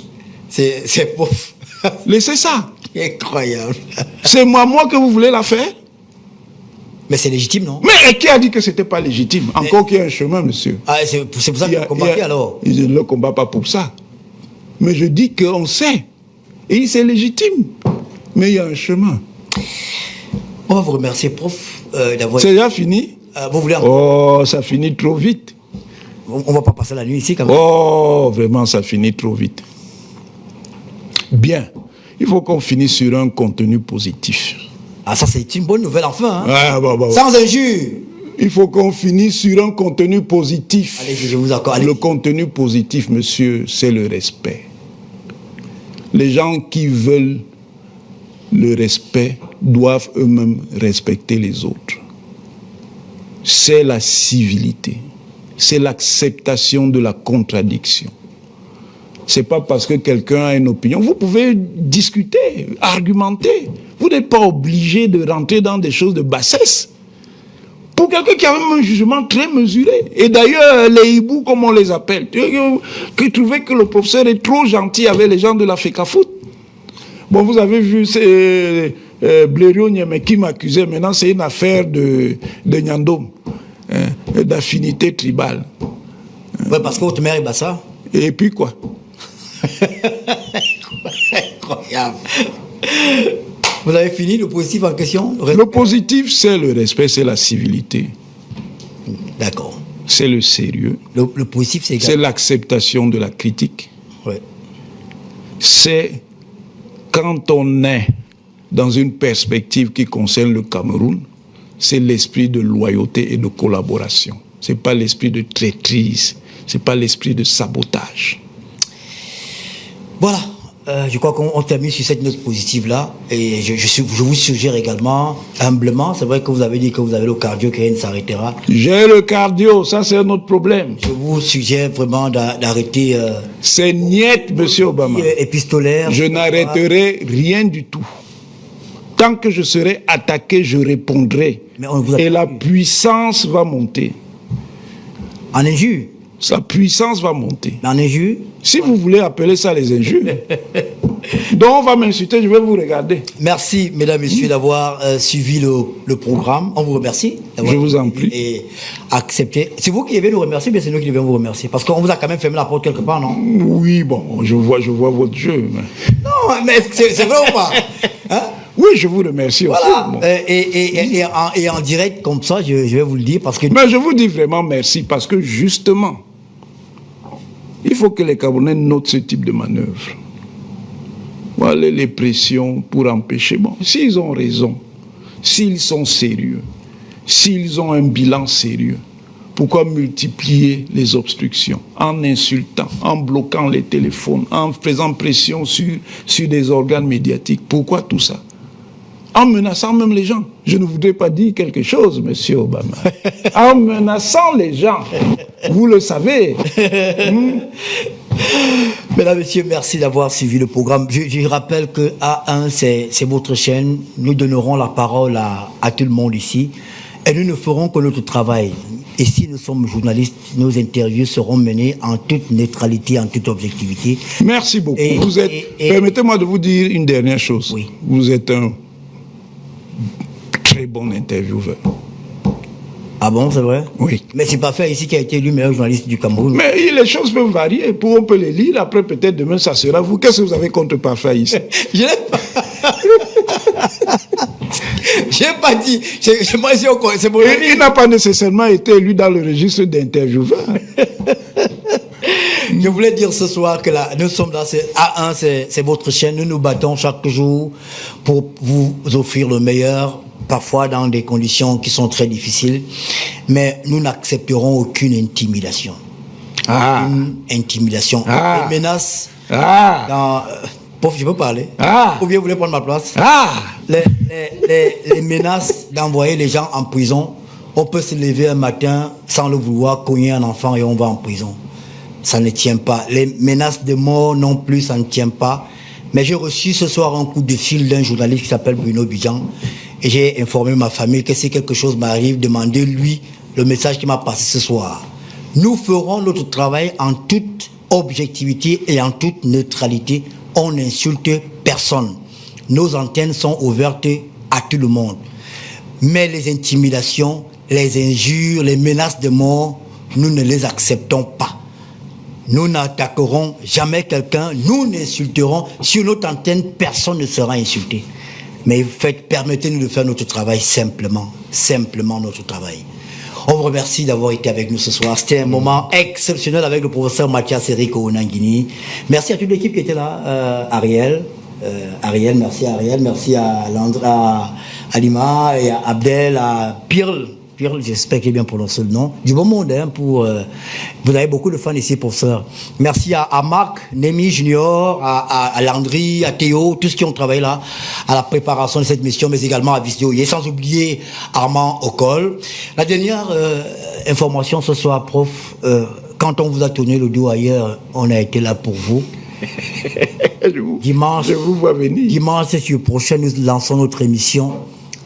c'est pauvre. Laissez ça. Incroyable. C'est moi que vous voulez la faire? Mais c'est légitime, non? Mais qui a dit que c'était pas légitime? Encore qu'il y a un chemin, monsieur. Ah, c'est pour ça que vous combattez alors? Je ne le combat pas pour ça. Mais je dis qu'on sait. Et c'est légitime. Mais il y a un chemin. On va vous remercier, prof, d'avoir... C'est déjà fini? Vous voulez Oh, ça finit trop vite. On va pas passer la nuit ici quand même. Oh, vraiment, ça finit trop vite. Bien. Il faut qu'on finisse sur un contenu positif. Ah, ça c'est une bonne nouvelle enfin. Hein? Ah, bah. Sans injure. Il faut qu'on finisse sur un contenu positif. Allez, je vous accorde. Le contenu positif, monsieur, c'est le respect. Les gens qui veulent le respect doivent eux-mêmes respecter les autres. C'est la civilité. C'est l'acceptation de la contradiction. C'est pas parce que quelqu'un a une opinion. Vous pouvez discuter, argumenter. Vous n'êtes pas obligé de rentrer dans des choses de bassesse. Pour quelqu'un qui a même un jugement très mesuré. Et d'ailleurs, les hiboux, comme on les appelle, qui trouvaient que le professeur est trop gentil avec les gens de la FECAFOOT. Bon, vous avez vu, c'est Blériot Niamé qui m'accusait. Maintenant, c'est une affaire de Nyandom, d'affinité tribale. Ouais, parce que votre mère est bassa. Et puis quoi? Incroyable. Vous avez fini le positif en question? Le positif, c'est le respect, c'est la civilité. D'accord. C'est le sérieux. Le positif, c'est C'est l'acceptation de la critique. Ouais. C'est quand on est dans une perspective qui concerne le Cameroun, c'est l'esprit de loyauté et de collaboration. C'est pas l'esprit de traîtrise, c'est pas l'esprit de sabotage. Voilà. Je crois qu'on termine sur cette note positive-là. Et je vous suggère également, humblement, c'est vrai que vous avez dit que vous avez le cardio qui s'arrêtera. J'ai le cardio, ça c'est un autre problème. Je vous suggère vraiment d'arrêter... c'est niet, monsieur Obama. Épistolaire. Je n'arrêterai rien du tout. Tant que je serai attaqué, je répondrai. Et la puissance va monter. En injure? Sa puissance va monter. En injure? Si vous voulez appeler ça les injures. Donc on va m'insulter, je vais vous regarder. Merci, mesdames, messieurs, d'avoir suivi le programme. On vous remercie. Je vous en prie. Et accepté. C'est vous qui devez nous remercier, mais c'est nous qui devons vous remercier. Parce qu'on vous a quand même fermé la porte quelque part, non? Oui, bon, je vois votre jeu. Mais... Non, mais c'est vrai ou pas? Hein? Oui, je vous remercie voilà. aussi. Bon. Et en direct, comme ça, je vais vous le dire parce que... Mais je vous dis vraiment merci parce que justement, il faut que les Camerounais notent ce type de manœuvre. Voilà les pressions pour empêcher. Bon, s'ils ont raison, s'ils sont sérieux, s'ils ont un bilan sérieux, pourquoi multiplier les obstructions en insultant, en bloquant les téléphones, en faisant pression sur des organes médiatiques? Pourquoi tout ça? En menaçant même les gens. Je ne voudrais pas dire quelque chose, monsieur Obama. En menaçant les gens. Vous le savez. Mesdames, messieurs, merci d'avoir suivi le programme. Je rappelle que A1, c'est votre chaîne. Nous donnerons la parole à tout le monde ici. Et nous ne ferons que notre travail. Et si nous sommes journalistes, nos interviews seront menées en toute neutralité, en toute objectivité. Merci beaucoup. Permettez-moi de vous dire une dernière chose. Oui. Vous êtes un très bon intervieweur. Ah bon, c'est vrai? Oui. Mais c'est pas fait ici qui a été élu meilleur journaliste du Cameroun. Mais les choses peuvent varier. On peut les lire, après peut-être demain ça sera vous. Qu'est-ce que vous avez contre Parfait ici? Je n'ai pas... J'ai pas dit. Moi, c'est mon Il n'a pas nécessairement été élu dans le registre d'intervieweurs. Je voulais dire ce soir que là, nous sommes dans A1, c'est votre chaîne. Nous nous battons chaque jour pour vous offrir le meilleur, parfois dans des conditions qui sont très difficiles. Mais nous n'accepterons aucune intimidation. Une intimidation. Les menaces. Pauvre, je peux parler. Ou bien vous voulez prendre ma place? Les menaces d'envoyer les gens en prison. On peut se lever un matin sans le vouloir, cogner un enfant et on va en prison. Ça ne tient pas. Les menaces de mort non plus, ça ne tient pas. Mais j'ai reçu ce soir un coup de fil d'un journaliste qui s'appelle Bruno Bidjan. Et j'ai informé ma famille que si quelque chose m'arrive, demandez-lui le message qu'il m'a passé ce soir. Nous ferons notre travail en toute objectivité et en toute neutralité. On n'insulte personne. Nos antennes sont ouvertes à tout le monde. Mais les intimidations, les injures, les menaces de mort, nous ne les acceptons pas. Nous n'attaquerons jamais quelqu'un, nous n'insulterons. Sur notre antenne, personne ne sera insulté. Mais permettez-nous de faire notre travail simplement notre travail. On vous remercie d'avoir été avec nous ce soir. C'était un moment exceptionnel avec le professeur Mathias Eriko Onangini. Merci à toute l'équipe qui était là, Ariel, merci à Ariel, merci à Landra, à Lima et à Abdel, à Pirl, j'espère que j'ai bien prononcé le nom. Du bon monde, hein, vous avez beaucoup de fans ici, professeur. Merci à Marc, Nemi Junior, à Landry, à Théo, tous ceux qui ont travaillé là, à la préparation de cette mission, mais également à Visio. Et sans oublier Armand Ocol. La dernière information ce soir, prof, quand on vous a tourné le dos ailleurs, on a été là pour vous. Je vous vois venir. Dimanche prochain, nous lançons notre émission,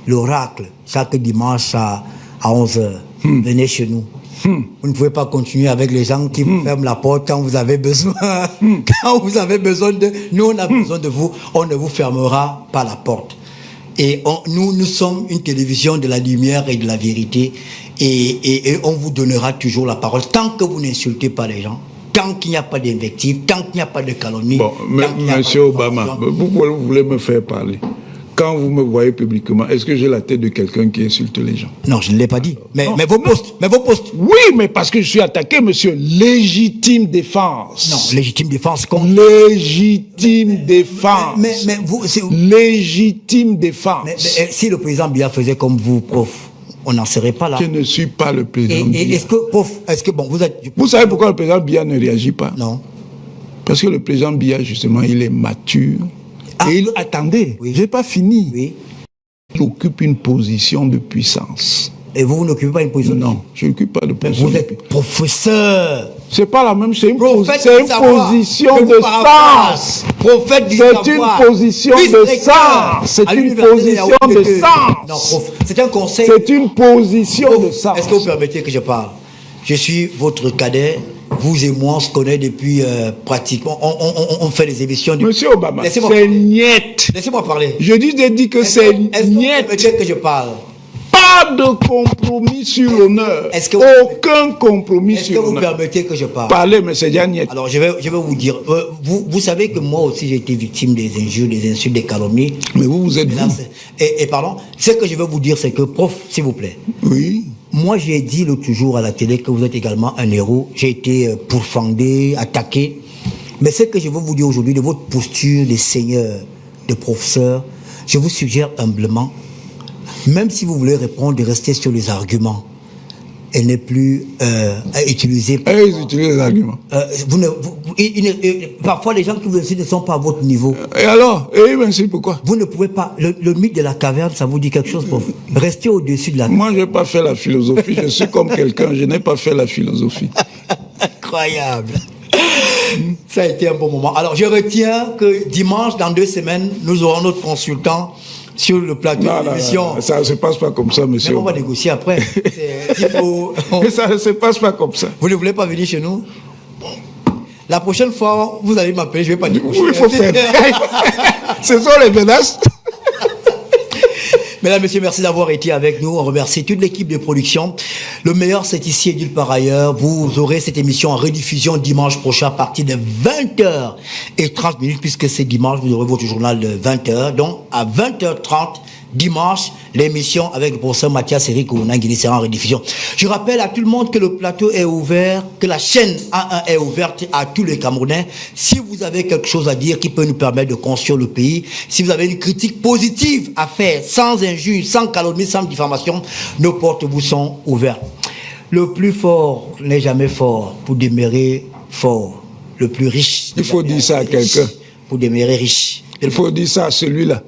l'Oracle, chaque dimanche à 11h. Venez chez nous. Vous ne pouvez pas continuer avec les gens qui vous ferment la porte quand vous avez besoin. Quand vous avez besoin de... Nous, on a besoin de vous. On ne vous fermera pas la porte. Et nous sommes une télévision de la lumière et de la vérité. Et on vous donnera toujours la parole. Tant que vous n'insultez pas les gens, tant qu'il n'y a pas d'invective, tant qu'il n'y a pas de calomnie... Bon, monsieur Obama, pourquoi vous voulez me faire parler? Quand vous me voyez publiquement, est-ce que j'ai la tête de quelqu'un qui insulte les gens? Non, je ne l'ai pas dit. Mais vos postes. Oui, mais parce que je suis attaqué, monsieur. Légitime défense. Non, légitime défense. Légitime défense. Mais vous... Légitime défense. Mais si le président Biya faisait comme vous, prof, on n'en serait pas là. Je ne suis pas le président Biya. Est-ce que, prof, bon, vous êtes... Vous savez pourquoi le président Biya ne réagit pas? Non. Parce que le président Biya, justement, il est mature. Et il... Attendez, oui. Je n'ai pas fini. Oui. Il occupe une position de puissance. Et vous n'occupez pas une position? Non, je n'occupe pas de position. Vous êtes professeur. C'est pas la même, c'est une, Prophète une du savoir. position Je de vous paraphrase. sens. Prophète du C'est savoir. une position de Vice-recteur sens. C'est à une l'université position de Yaoundé. Non, sens. c'est un conseil. C'est une position de sens. Est-ce que vous permettez que je parle? Je suis votre cadet. Vous et moi, on se connaît depuis pratiquement... On fait des émissions... Monsieur Obama, c'est niet. Laissez-moi parler. Je dis que c'est niet. Est-ce que vous permettez que je parle? Pas de compromis sur l'honneur. Aucun compromis sur l'honneur. Est-ce que vous permettez que je parle? Parlez, mais c'est déjà niet. Alors, je vais vous dire... vous savez que moi aussi, j'ai été victime des injures, des insultes, des calomnies. Mais vous êtes vous. Et pardon, ce que je vais vous dire, c'est que, prof, s'il vous plaît... Oui. Moi, j'ai dit l'autre jour à la télé que vous êtes également un héros. J'ai été pourfendé, attaqué. Mais ce que je veux vous dire aujourd'hui, de votre posture de seigneur, de professeur, je vous suggère humblement, même si vous voulez répondre, de rester sur les arguments et ne plus utiliser... Ils utilisent les arguments. Parfois, les gens qui vous insultent ne sont pas à votre niveau. Et alors? Et merci, pourquoi? Vous ne pouvez pas... Le mythe de la caverne, ça vous dit quelque chose, prof? Restez au-dessus de la caverne. Moi, je n'ai pas fait la philosophie. Je suis comme quelqu'un, je n'ai pas fait la philosophie. Incroyable. Ça a été un bon moment. Alors, je retiens que dimanche, dans 2 semaines, nous aurons notre consultant sur le plateau de l'émission. Ça ne se passe pas comme ça, monsieur. Mais on va négocier après. Mais ça ne se passe pas comme ça. Vous ne voulez pas venir chez nous? La prochaine fois, vous allez m'appeler, je ne vais pas négocier. Oui, il faut faire. Ce sont les menaces. Mesdames, Messieurs, merci d'avoir été avec nous. On remercie toute l'équipe de production. Le meilleur, c'est ici et nulle part ailleurs. Vous aurez cette émission en rediffusion dimanche prochain à partir de 20h30, puisque c'est dimanche, vous aurez votre journal de 20h. Donc, à 20h30, dimanche, l'émission avec le professeur Mathias Eric Ounangini sera en rediffusion. Je rappelle à tout le monde que le plateau est ouvert, que la chaîne A1 est ouverte à tous les Camerounais. Si vous avez quelque chose à dire qui peut nous permettre de construire le pays, si vous avez une critique positive à faire, sans injure, sans calomnie, sans diffamation, nos portes vous sont ouvertes. Le plus fort n'est jamais fort pour demeurer fort. Le plus riche. Il faut dire ça à quelqu'un. Pour demeurer riche. Il faut dire ça à celui-là.